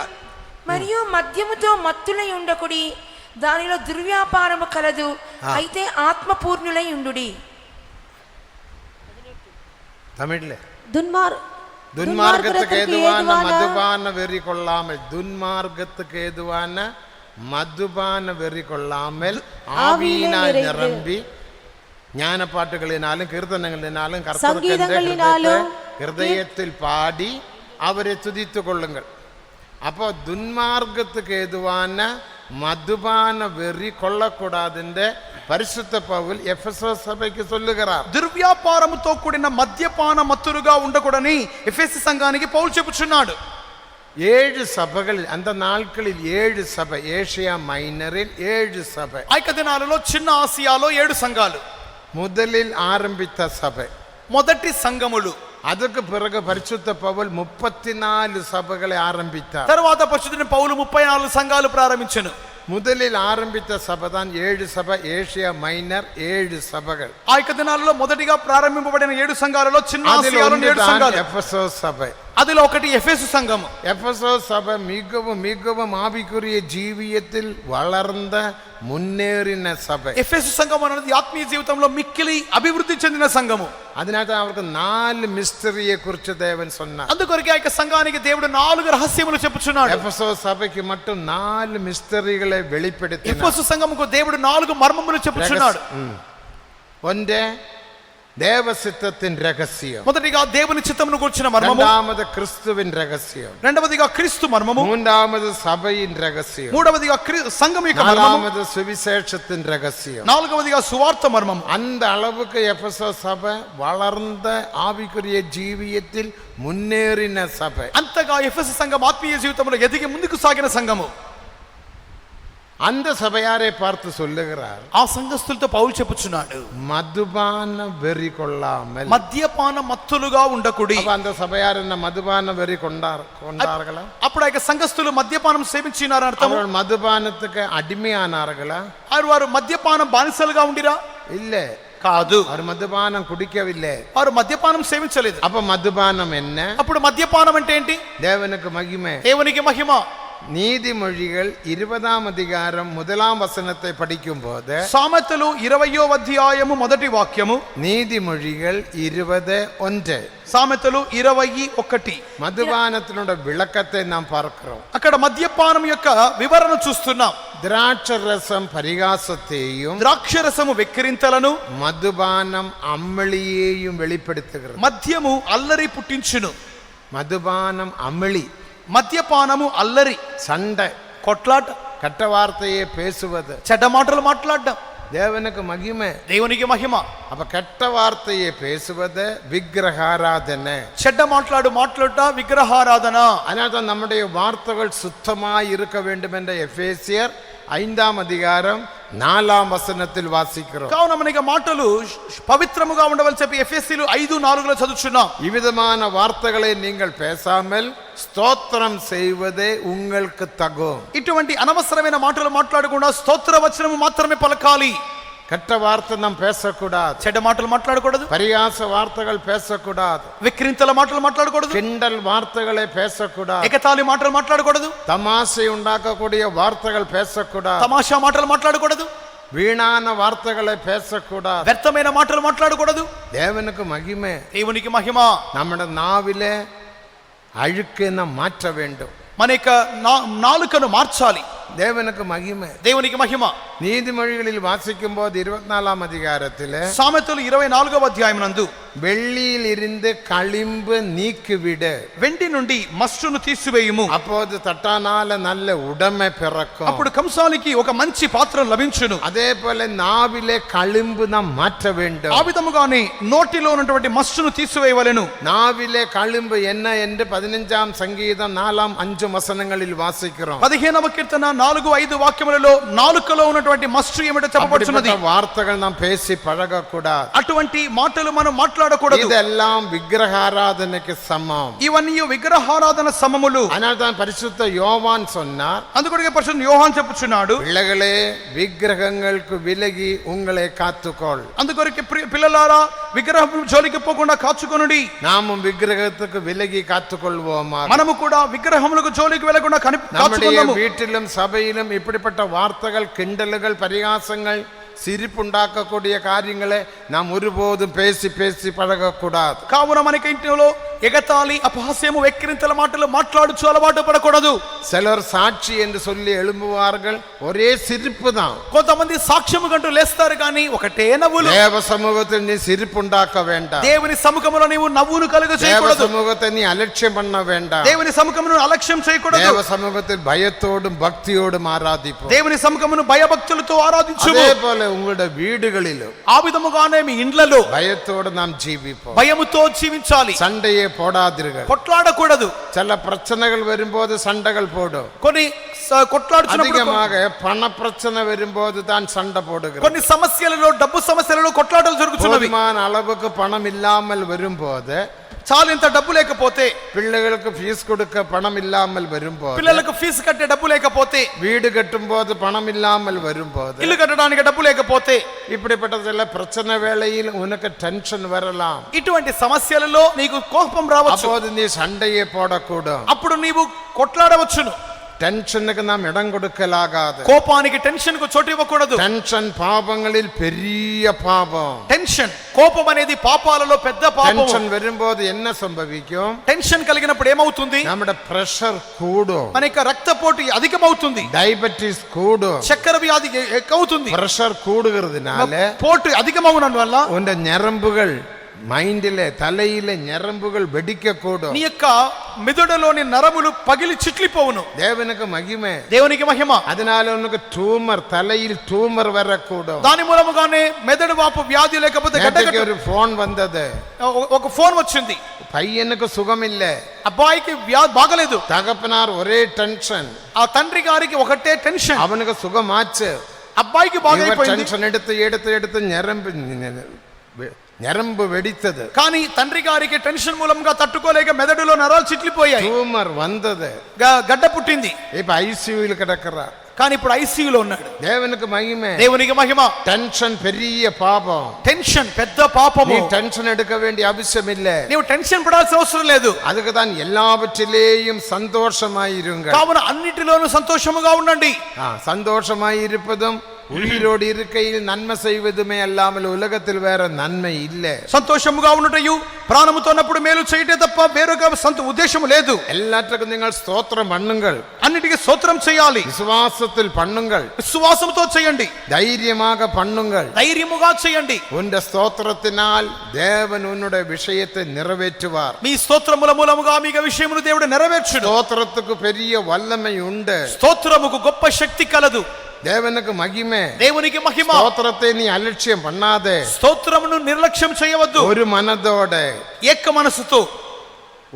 మరియు మద్యముతో మత్తులై ఉండకుడి, దానిలో దుర్వ్యాపారము కలదు, అయితే ఆత్మపూర్ణులై ఉండుడి. தமிழ்ல துன்மார்க்கத்துக்கு ஏதுவான மதுபான வெறி கொள்ளாமல், துன்மார்க்கத்துக்கு ஏதுவான மதுபான வெறி கொள்ளாமல் ஆவியினால் நிரம்பி ஞானப்பாட்டுகளினாலும் கீர்த்தனங்களினாலும் கர்த்தருக்கென்று ஹிருதயத்தில் பாடி அவரை துதித்துக் கொள்ளுங்கள். அப்போ துன்மார்க்கத்துக்கு ஏதுவான மதுபான வெறி கொள்ளக்கூடாதுன்னு பரிசுத்த பவுல் எபேசு சபைக்கு சொல்லுகிறார். దుర్వ్యాపారముతో కూడిన మద్యపాన మత్తులుగా ఉండకూడని ఎఫెసీ సంఘానికి పౌలు చెప్పుచున్నాడు. 7 సభகளில் அந்த நாட்களில் 7 சபை, ஏசியா மைனரில் 7 சபை, ఆ యొక్క దినాలలో చిన్న ఆసియాలో 7 సంఘాలు முதலில் ஆரம்பித்த சபை, మొదటి సంఘములు. அதுக்கு பிறகு பரிசுத்த பவுல் 34 சபைகளை ஆரம்பித்தார். తర్వాత పరిశుద్ధుడైన పౌలు 34 సంఘాలు ప్రారంభించెను. முதலில் ஆரம்பித்த சபை தான் 7 சபை, ஏசியா மைனர் 7 சபைகள். ఆ యొక్క దినాలలో మొదటిగా ప్రారంభింపబడిన 7 సంఘాలలో చిన్న ఆసియాలో 7 సంఘాలు. எபேசு சபை, அதிలో ఒకటి ఎఫెసు సంఘము. எபேசு சபை மிகவும் மிகவும் ஆவிக்குரிய ஜீவியத்தில் வளர்ந்த முன்னேறின சபை. ఎఫెసు సంఘం అనేది ఆత్మీయ జీవితంలో మిక్కిలి అభివృద్ధి చెందిన సంఘము. அதனால அவருக்கு 4 மிஸ்டரியை குறித்து தேவன் சொன்னார். అందుకొరకే ఆ యొక్క సంఘానికి దేవుడు 4 రహస్యములు చెప్పుచున్నాడు. எபேசு சபைக்கு மட்டும் 4 மிஸ்டரிகளை வெளிப்படுத்தினார். ఎఫెసు సంఘముకు దేవుడు 4 మర్మములు చెప్పుచున్నాడు. ஒன்று தேவ சித்தத்தின் ரகசியம், మొదటిగా దేవుని చిత్తమును గురించిన మర్మము, இரண்டாவது கிறிஸ்துவின் ரகசியம், రెండవదిగా క్రీస్తు మర్మము, மூன்றாவது சபையின் ரகசியம், మూడవదిగా సంఘం యొక్క మర్మము, நாலாவது சுவிசேஷத்தின் ரகசியம். నాలుగవదిగా సువార్త మర్మము. அந்த அளவுக்கு எபேசு சபை வளர்ந்த ஆவிக்குரிய ஜீவியத்தில் முன்னேறின சபை. అంతగా ఎఫెసు సంఘం ఆత్మీయ జీవితంలో ఎదిగి ముందుకు సాగిన సంఘము. அந்த சபையாரை பார்த்து சொல்லுகிறார், ఆ సంఘస్థులతో పౌలు చెప్పుచున్నాడు, மதுபான வெறி கொள்ளாமல். మద్యపాన మత్తులుగా ఉండకుడి. அப்ப அந்த சபையார் என்ன மதுபான வெறி கொண்டார்களா? అప్పుడు ఆ యొక్క సంఘస్థులు మద్యపానం సేవించినారు అర్థము. அவர்கள் மதுபானத்துக்கு அடிமையானார்களா? వారు మద్యపానం బానిసలుగా ఉండిరా? இல்ல, కాదు. அவர் மதுபானம் குடிக்கவில்லை. వారు మద్యపానం సేవించలేదు. அப்ப మதுபானம் என்ன? అప్పుడు మద్యపానం అంటే ఏంటి? தேவனுக்கு மகிமை. దేవునికి మహిమ. நீதிமொழிகள் 20ஆம் அதிகாரம் 1ஆம் வசனத்தை படிக்கும் போது, సామెతలు 20వ అధ్యాయము మొదటి వాక్యము, நீதிமொழிகள் 20:1, సామెతలు 21. மதுபானத்தினுடைய விளக்கத்தை நாம் பார்க்கிறோம். అక్కడ మద్యపానం యొక్క వివరణ చూస్తున్నాం. திராட்சரசம் பரிகாசத்தையும் ద్రాక్షరసము వెక్కిరింతలను, மதுபானம் அமளியையும் வெளிப்படுத்துகிறது. మద్యము అల్లరి పుట్టించును. மதுபானம் அமளி, మద్యపానము అల్లరి, சண்டை, కొట్లాట, கெட்ட வார்த்தையை பேசுவது. చెడ్డ మాటలు మాట్లాడడం தேவனுக்கு மகிமை. దేవునికి మహిమ. அப்ப கெட்ட வார்த்தையை பேசுவது விக்கிரகாராதனை. చెడ్డ మాట్లాడుట విగ్రహారాధన. அதனால்தான் நம்முடைய வார்த்தைகள் சுத்தமாய் இருக்க வேண்டும் என்ற எபேசியர் 5ஆம் அதிகாரம் 4ஆம் வசனத்தில் வாசிக்கிறோம். కావున మనకి మాటలు పవిత్రముగా ఉండవని చెప్పి ఎఫెసీయులు 5:4లో చదువుచున్నాం. இவ்விதமான வார்த்தைகளை நீங்கள் பேசாமல் ஸ்தோத்திரம் செய்வதே உங்களுக்கு தகும். ఇటువంటి అనవసరమైన మాటలు మాట్లాడకుండా స్తోత్ర వచనము మాత్రమే పలకాలి. கெட்ட வார்த்தை நாம் பேசக்கூடாது. చెడ్డ మాటలు మాట్లాడకూడదు. பரியாச வார்த்தைகள் பேசக்கூடாது. విక్రింతల మాటలు మాట్లాడకూడదు. கிண்டல் வார்த்தைகளை பேசக்கூடாது. ఎగతాళి మాటలు మాట్లాడకూడదు. தமாஷை உண்டாக்கக்கூடிய வார்த்தைகள் பேசக்கூடாது. తమాషా మాటలు మాట్లాడకూడదు. வீணான வார்த்தைகளை பேசக்கூடாது. వ్యర్థమైన మాటలు మాట్లాడకూడదు. தேவனுக்கு மகிமை. దేవునికి మహిమ. நம்முடைய நாவிலே அழுக்கை நாம் மாற்ற வேண்டும். మన యొక్క నాలుకను మార్చాలి. தேவனுக்கு மகிமை. దేవునికి మహిమ. நீதிமொழிகளில் வாசிக்கும் போது 24ஆம் அதிகாரத்தில் సామెతలు 24వ అధ్యాయం నందు வெள்ளியில் இருந்து களிம்பு நீக்கிவிடு, వెండి నుండి మస్టును తీసివేయుము, அப்போது தட்டானால நல்ல உடைமை பிறக்கும். అప్పుడు కంసాలికి ఒక మంచి పాత్ర లభించును. அதே போல நாவிலே களிம்பு நாம் மாற்ற வேண்டும். ఆ విధముగానే నోటిలో ఉన్నటువంటి మస్టును తీసివేయవలెను. நாவிலே களிம்பு என்ன என்று 15ஆம் சங்கீதம் 4-5 வசனங்களில் வாசிக்கிறோம். 15వ కీర్తన 4-5 వాక్యములలో నాలుకలో ఉన్నటువంటి మస్టు ఏమిటో చెప్పబడుచున్నది. வார்த்தைகள் நாம் பேசி பழகக்கூடாது. అటువంటి మాటలు మనం మాట్లాడ మాట్లాడకూడదు. ഇതെല്ലാം വിഗ്രഹാരാധനയ്ക്ക് സമം. ఇవన్నీ విగ్రహారాధన సమములు. അതിനാൽதான் പരിശുദ്ധ യോവാൻ சொன்னார், అందుకొరకే పరిశుద్ధ యోహాన్ చెప్పుచున్నాడు, பிள்ளைகளே விக்கிரகங்களுக்கு விலகி உங்களை காத்துக்கொள். అందుకొరకే పిల్లలారా విగ్రహం జోలికి పోకుండా కాచుకొనుడి. நாமும் விக்கிரகத்துக்கு விலகி காத்துக்கொள்வோமா. మనము కూడా విగ్రహములకు జోలికి వెళ్ళకుండా நம்முடைய కాచుకొందాము. வீட்டிலும் சபையிலும் இப்படிப்பட்ட வார்த்தைகள், கிண்டல்கள், பரிகாசங்கள், சிரிப்புண்டாக்கக்கூடிய காரியங்களை நாம் ஒருபோதும் பேசி பேசி பழகக்கூடாது. కావున మనకి ఇంటిలో ఎగతాళి, అపహాస్యము, వెక్కిరింతల మాటలు మాట్లాడుచు అలవాటు పడకూడదు. சிலர் சாட்சி என்று சொல்லி எழும்புவார்கள், ஒரே சிரிப்பு தான். కొంతమంది సాక్ష్యము గంటూ లేస్తారు కానీ ఒకటే నవ్వులు. தேவ சமூகத்தில் நீ சிரிப்புண்டாக்க வேண்டாம். దేవుని సముఖములో నీవు నవ్వును కలుగ தேவ చేయకూడదు. சமூகத்தை நீ அலட்சியம் பண்ண வேண்டாம். దేవుని సముఖమును అలక్ష్యం చేయకూడదు. தேவ சமூகத்தில் பயத்தோடும் பக்தியோடும் ஆராதிப்போம். దేవుని సముఖమును భయభక్తులతో ఆరాధించుము. அதே போல உங்களுடைய வீடுகளிலும் ఆ విధముగానే మీ ఇండ్లలో பயத்தோடு நாம் ஜீவிப்போம். భయముతో జీవించాలి. சண்டையை போடாதீர்கள். కొట్లాడకూడదు. சில பிரச்சனைகள் வரும்போது சண்டைகள் போடும். కొన్ని కొట్లాడుచున్నప్పుడు, அதிகமாக பண பிரச்சனை வரும்போது தான் சண்டை போடுகிறோம். కొన్ని సమస్యలలో, డబ్బు సమస్యలలో కొట్లాటలు జరుగుతున్నవి. போதுமான அளவுக்கு பணம் இல்லாமல் வரும்போது, చాలింత డబ్బు లేకపోతే, பிள்ளைகளுக்கு ஃபீஸ் கொடுக்க பணம் இல்லாமல் வரும்போது, పిల్లలకు ఫీజు కట్టే డబ్బు లేకపోతే, வீடு கட்டும் போது பணம் இல்லாமல் வரும்போது, ఇల్లు కట్టడానికి డబ్బు లేకపోతే, இப்படிப்பட்ட சில பிரச்சனை வேளையில் உனக்கு டென்ஷன் வரலாம். ఇటువంటి సమస్యలలో నీకు కోపం రావచ్చు. அப்போது நீ சண்டையை போடக்கூடும். అప్పుడు నీవు కొట్లాడవచ్చును. டென்ஷனுக்கு நாம் இடம் கொடுக்கலாகாது. కోపానికి, టెన్షన్ కు చోటు ఇవ్వకూడదు. டென்ஷன் பாவங்களில் பெரிய பாவம். టెన్షన్, కోపం అనేది పాపాలలో పెద్ద పాపం. டென்ஷன் வரும்போது என்ன சம்பவிக்கும்? టెన్షన్ కలిగినప్పుడు ఏమవుతుంది? நம்முடைய பிரஷர் கூடும். మన యొక్క రక్తపోటు అధికమవుతుంది. டயபெட்டிஸ் கூடும். చక్కెర వ్యాధి ఎక్కువవుతుంది. பிரஷர் கூடுகிறதுனால పోటు అధికమవునందు వల్ల உன் நரம்புகள், மைண்டிலே, தலையிலே நரம்புகள் வெடிக்க கூடும். నీ యొక్క మెదడులోని నరములు పగిలి చిట్లిపోవును. தேவனுக்கு மகிமை. దేవునికి మహిమ. அதனால உனக்கு டியூமர், தலையில் டியூமர் வரக்கூடும். దాని మూలముగానే మెదడు వాపు వ్యాధి లేకపోతే நேற்றுக்கு ஒரு போன் வந்தது. ఒక ఫోన్ వచ్చింది. பையனுக்கு சுகம் இல்ல, అబ్బాయికి వ్యాధి బాగలేదు. தகப்பனார் ஒரே டென்ஷன். ఆ తండ్రి గారికి ఒకటే టెన్షన్. அவனுக்கு சுகமாச்சு. అబ్బాయికి బాగైపోయింది. டென்ஷன் எடுத்து எடுத்து எடுத்து நரம்பு வெடித்தது. కానీ తండ్రి గారికి టెన్షన్ మూలంగా తట్టుకోలేక మెదడులో నరాలు చిట్లిపోయాయి. டியூமர் வந்தது. గడ్డ పుట్టింది. இப்ப ஐசியூவில் கிடக்கிறார். కానీ ఇప్పుడు ఐసీయూలో ఉన్నాడు. தேவனுக்கு மகிமை. దేవునికి మహిమ. டென்ஷன் பெரிய பாபம். టెన్షన్ పెద్ద పాపము. நீ டென்ஷன் எடுக்க வேண்டிய அவசியம் இல்ல. నీవు టెన్షన్ పడాల్సిన అవసరం లేదు. அதுக்கு தான் எல்லாவற்றிலேயும் சந்தோஷமாயிருங்கள். కావున అన్నిటిలోనూ సంతోషముగా ఉండండి. சந்தோஷமாயிருப்பதும் உயிரோடு இருக்கையில் நன்மை செய்வதுமே அல்லாமல் உலகத்தில் வேற நன்மை இல்லை. సంతోషముగా ఉండుటయు, ప్రాణముతో ఉన్నప్పుడు మేలు చేయటే తప్ప వేరొక ఉద్దేశము లేదు. எல்லாத்துக்கும் நீங்கள் ஸ்தோத்திரம் பண்ணுங்கள். అన్నిటికీ స్తోత్రం చేయాలి. விசுவாசத்தில் பண்ணுங்கள். విశ్వాసముతో చేయండి. தைரியமாக பண்ணுங்கள். ధైర్యముగా చేయండి. உன் ஸ்தோத்திரத்தினால் தேவன் உன்னுடைய விஷயத்தை நிறைவேற்றுவார். మీ స్తోత్రముల మూలముగా మీ విషయమును దేవుడు నెరవేర్చును. ஸ்தோத்திரத்துக்கு பெரிய வல்லமை உண்டு. స్తోత్రముకు గొప్ప శక్తి కలదు. தேவனுக்கு மகிமை. దేవునికి మహిమ. ஸ்தோத்திரத்தை நீ அலட்சியம் பண்ணாதே. స్తోత్రమును నిర్లక్ష్యం చేయవద్దు. ஒரு மனதோட, ఏక మనసుతో,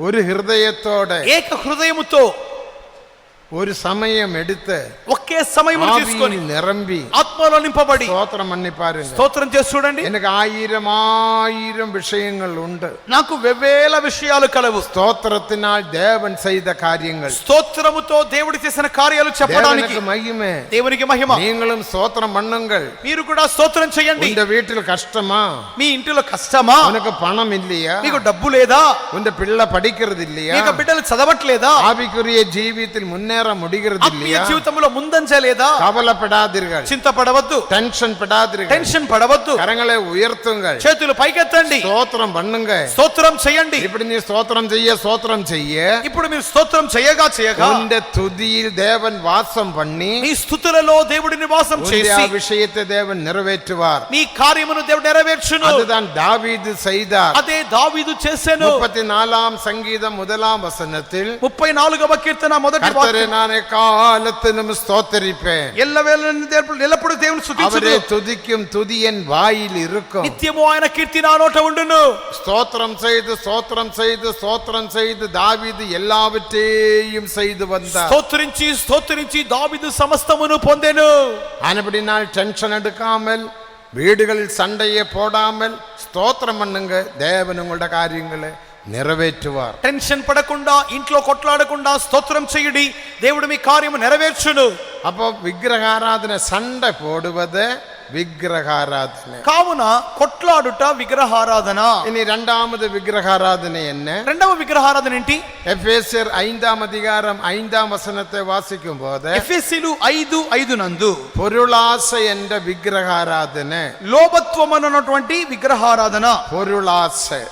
ஒரு ஹிருதயத்தோட, ఏక హృదయముతో, ஒரு சமயம் எடுத்து, ఒకే సమయమును తీసుకొని, ஆவியில் நிரம்பி, ఆత్మలో నింపబడి ஸ்தோத்திரம் பண்ணி பாருங்க. స్తోత్రం చేసి చూడండి. எனக்கு ஆயிரம் விஷயங்கள் உண்டு. నాకు వెవ్వేల విషయాలు కలవు. ஸ்தோத்திரத்தினால் தேவன் செய்த காரியங்கள். స్తోత్రముతో దేవుడు చేసిన కార్యాలు చెప్పడానికి. தேவனுக்கு மகிமை. దేవునికి మహిమ. நீங்களும் ஸ்தோத்திரம் பண்ணுங்கள். మీరు కూడా స్తోత్రం చేయండి. உங்க வீட்டில் கஷ்டமா? మీ ఇంటిలో కష్టమా? உனக்கு பணம் இல்லையா? మీకు డబ్బు లేదా? உங்க பிள்ளை படிக்கிறது இல்லையா? మీకు బిడ్డలు చదవట్లేదా? ஆவிக்குரிய ஜீவியத்தில் முன்னேற முடிகிறது ఆత్మీయ இல்லையா? జీవితంలో ముందంజ లేదా? கவலைப்படாதீர்கள். చింతపడవద్దు. டென்ஷன் படாதீர்கள். టెన్షన్ పడవద్దు. கரங்களை உயர்த்துங்கள். చేతులు పైకెత్తండి. ஸ்தோத்திரம் பண்ணுங்க. స్తోత్రం చేయండి. இப்படி நீ ஸ்தோத்திரம் செய்ய ఇప్పుడు మీరు స్తోత్రం చేయగా உந்த துதியில் தேவன் வாசம் பண்ணி మీ స్తుతులలో దేవుడి నివాసం చేసి விஷயத்தை தேவன் நிறைவேற்றுவார். మీ కార్యమును దేవుడు నెరవేర్చును. அதுதான் தாவீது செய்தார். అదే దావీదు చేసెను. 34 சங்கீதம் 1 வசனத்தில் 34వ కీర్తన మొదటి கர்த்தரை நான் எக்காலத்திலும் ஸ்தோத்தரிப்பேன். ఎల్లప్పుడూ దేవుని స్తుతించును. அவரை துதிக்கும் துதி என் வாயில் இருக்கும். నిత్యము ఆయన కీర్తి నా నోట ఉండును. ஸ்தோத்திரம் செய்து தாவீது எல்லாவற்றையும் செய்து வந்தார். స్తోత్రించి దావీదు సమస్తమును పొందెను. ஆனபடினால் டென்ஷன் எடுக்காமல் வீடுகளில் சண்டையை போடாமல் ஸ்தோத்திரம் பண்ணுங்க, தேவன் உங்களோட காரியங்களை నెరవేర్చువారు. టెన్షన్ పడకుండా ఇంట్లో కొట్లాడకుండా స్తోత్రం చేయండి, దేవుడు మీ కార్యము నెరవేర్చును. அப்போ విగ్రహారాధన சண்டை போடுவது விக்கிரகாராதனை. కావున కొట్లాడుట విగ్రహారాధన. இனி இரண்டாவது விக்கிரகாராதனை என்ன? రెండవ విగ్రహారాధన ఏంటి? எபேசியர் 5ஆம் அதிகாரம் 5ஆம் வசனத்தை வாசிக்கும் போது ఎఫెసీయులు 5:5 నందు பொருளாசை என்ற விக்கிரகாராதனை, లోభత్వమన్నటువంటి విగ్రహారాధన, பொருளாசை,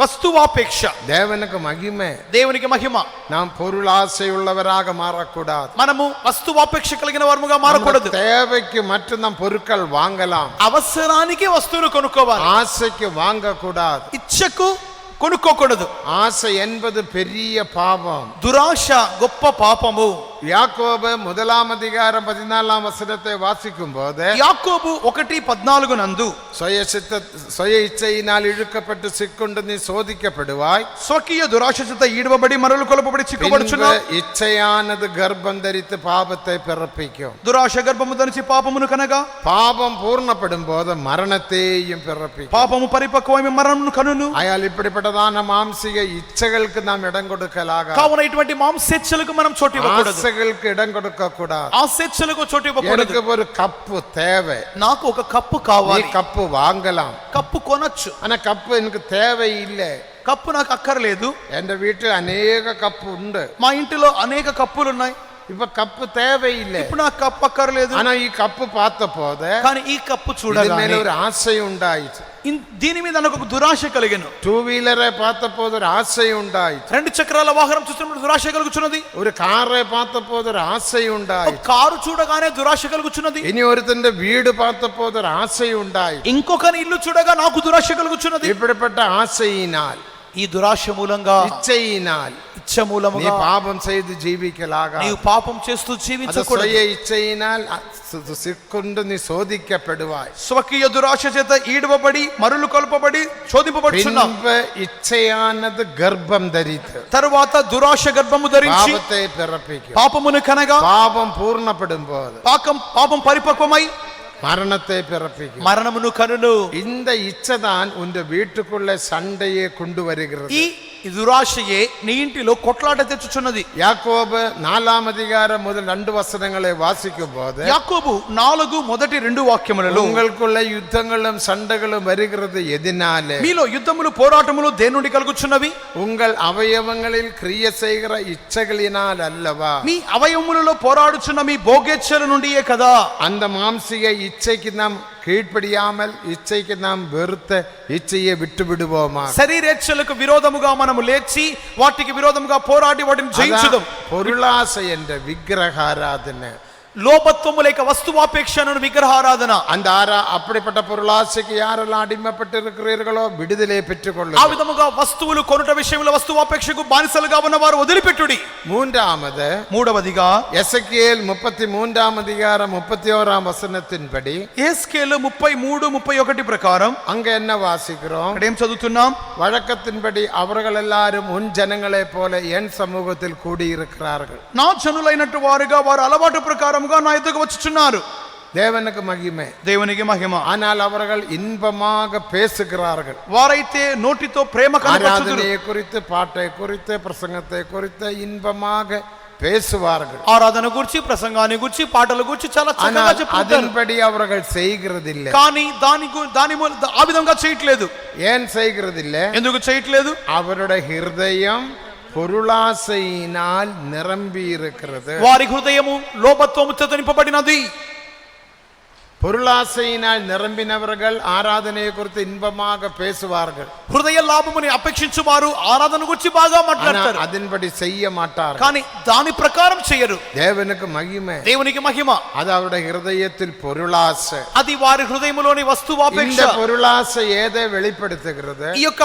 వస్తువాపేక్ష. தேவனுக்கு மகிமை, దేవునికి మహిమ. நாம் பொருளாசை உள்ளவராக மாறக்கூடாது. మనము వస్తువాపేక్ష కలిగిన వారముగా మారకూడదు. தேவைக்கு மட்டும் நாம் பொருட்கள் வாங்கலாம், అవసరానికి వస్తువులు కొనుక్కోవాలి, ஆசைக்கு வாங்கக்கூடாது. ఇచ్చకు కొనుక్కోకూడదు. ஆசை என்பது பெரிய பாவம். దురాశ గొప్ప పాపము. யாக்கோபு 1ஆம் அதிகாரம் 14ஆம் வசனத்தை வாசிக்கும் போது యాకోబు 1:14 నందు சுய இச்சையினால் இழுக்கப்பட்டு சிக்குண்டு நீ சோதிக்கப்படுவாய், స్వకీయ దురాశ చేత ఈడవబడి మరలు కొలపబడి చిక్కుబడుచున్నావు. இச்சையானது கர்ப்பம் தரித்து பாபத்தை பிறப்பிக்கும். దురాశ గర్భము ధరించి పాపమును కనగా பாபம் பூர்ணப்படும் போது மரணத்தையும் பிறப்பிக்கும். పాపము పరిపక్వమై మరణమును కనును. ஆயால் இப்படிப்பட்டதான மாம்சிக இச்சைகளுக்கு நாம் இடம் கொடுக்கலாக. కావున ఇటువంటి మాంసేచ్ఛలకు మనం చోటు ఇవ్వకూడదు. ஆசைகளுக்கு இடம் கொடுக்க கூடாது. ఆశేచ్ఛలకు చోటు ఇవ్వకూడదు. எனக்கு ஒரு கப்பு தேவை, నాకు ఒక కప్పు நீ కావాలి, கப்பு வாங்கலாம். కప్పు కొనొచ్చు. ஆனா கப்பு எனக்கு தேவை இல்லை. కప్పు నాకు అక్కర్లేదు. என் வீட்டில் அநேக கப்பு உண்டு. మా ఇంటిలో అనేక కప్పులు ఉన్నాయి. இப்ப கப்பு தேவை இல்லை. ఇప్పుడు నాకు కప్పు అక్కర్లేదు. ஆனா ఈ కప్పు பார்த்த போது కానీ ఈ కప్పు చూడగానే ஒரு ஆசை உண்டாயிற்று. దీని మీద నాకు ఒక దురాశ కలిగెను. 2 வீலரை பார்த்த போது ஒரு ஆசை உண்டாயிற்று. 2 చక్రాల వాహనం చూస్తున్నప్పుడు దురాశ కలుగుచున్నది. ஒரு காரை பார்த்த போது ஒரு ஆசை உண்டாயிற்று. కారు చూడగానే దురాశ కలుగుచున్నది. இனி ஒருத்தன் வீடு பார்த்த போது ஒரு ஆசை உண்டாயிற்று. ఇంకొకని ఇల్లు చూడగా నాకు దురాశ కలుగుచున్నది. இப்படிப்பட்ட ஆசையினால், ఈ దురాశ మూలంగా, இச்சையினால் ఇచ్చ మూలముగా நீ பாபம் செய்து ஜீவிக்கலாக. నీవు పాపం చేస్తూ జీవించకూడదు. சுய இச்சையினால் சிக்குண்டு நீ சோதிக்கப்படுவாய். స్వకీయ దురాశ చేత ఈడవబడి మరులు కొల్పబడి శోధింపబడుచున్నావు. பின்பு இச்சையானது கர்ப்பம் தரித்து తరువాత దురాశ గర్భము ధరించి பாவத்தை பிறப்பிக்கும். పాపమును కనగా பாவம் பூர்ணப்படும் போது పాపం పరిపక్వమై மரணத்தை பிறப்பிக்கும். మరణమును కనును. இந்த இச்சைதான் உன் வீட்டுக்குள்ள சண்டையை கொண்டு வருகிறது. ఈ దురాశయే నీ ఇంటిలో కొట్లాట తెచ్చుచున్నది. யாக்கோபு 4ஆம் அதிகாரம் முதல் 2 வசனங்களை வாசிக்கும் போது యాకోబు 4 మొదటి 2 వాక్యములలో உங்களுக்குள்ள யுத்தங்களும் சண்டைகளும் வருகிறது எதினாலே? మీలో యుద్ధములు పోరాటములు దేని నుండి కలుగుచున్నవి? உங்கள் அவயவங்களில் கிரியை செய்கிற இச்சைகளினால் அல்லவா? మీ అవయవములలో పోరాడుచున్న మీ భోగేచ్ఛల నుండియే కదా. அந்த மாம்சிக இச்சைக்கு நாம் கீழ்ப்படியாமல், இச்சைக்கு நாம் வெறுத்த இச்சையை விட்டு விடுவோமா? శరీరేచ్ఛలకు విరోధముగా మనము లేచి వాటికి విరోధముగా పోరాడి వాటిని జయించుదాం. பொருளாசை என்ற விக்கிரகாராதனை, లోభత్వము లేక వస్తువాపేక్షను విగ్రహారాధన. அந்த அப்படிப்பட்ட பொருளாசைக்கு யாரெல்லாம் அடிமைப்பட்டு இருக்கிறீர்களோ விடுதலை பெற்றுக் ఆ கொள்ளுங்கள். విధముగా వస్తువులు కొనుట విషయంలో వస్తువాపేక్షకు బానిసలుగా ఉన్నవారు వదిలిపెట్టుడి. మూడవదిగా எசேக்கியேல் 33ஆம் அதிகாரம் 31ஆம் வசனத்தின்படி యేస్కేలు 33:31 ప్రకారం அங்க என்ன வாசிக்கிறோம்? అక్కడ ఏం చదువుతున్నాం? வழக்கத்தின்படி அவர்கள் எல்லாரும் உன் ஜனங்களைப் போல என் சமூகத்தில் கூடியிருக்கிறார்கள். నా జనులైనట్టు వారుగా వారు అలవాటు ప్రకారముగా నా ఎదుగు వచ్చుచున్నారు. தேவனுக்கு மகிமை. దేవునికి మహిమ. ஆனால் அவர்கள் இன்பமாக பேசுகிறார்கள். వారైతే నోటితో ప్రేమ కనపరచుదురు. ஆராதனையை குறித்து, பாட்டை குறித்து, பிரசங்கத்தை குறித்து இன்பமாக பேசுவார்கள். ఆరాధన గురించి, ప్రసంగాన్ని గురించి, పాటల గురించి చాలా చక్కగా చెప్తారు. அதன்படி அவர்கள் செய்கிறதில்லை. కానీ దాని ఆ విధంగా చేయట్లేదు. ஏன் செய்கிறதில்லை? ఎందుకు చేయట్లేదు? அவருடைய ஹிருதயம் பொருளாசையினால் நிரம்பி இருக்கிறது. వారి హృదయము లోభత్వముతో నింపబడినది. பொருளாசையினால் நிரம்பினவர்கள் ஆராதனையை குறித்து இன்பமாக பேசுவார்கள். హృదయ లాభముని అపేక్షించువారు ఆరాధన గురించి బాగా మాట్లాడతారు. அதன்படி செய்ய மாட்டார்கள். కానీ దాని ప్రకారం చేయరు. தேவனுக்கு மகிமை. దేవునికి మహిమ. அது அவருடைய ஹிருதயத்தில் பொருளாசை. అది వారి హృదయములోని వస్తువాపేక్ష. இந்த பொருளாசை ఏదే வெளிப்படுத்துகிறது? ఈ యొక్క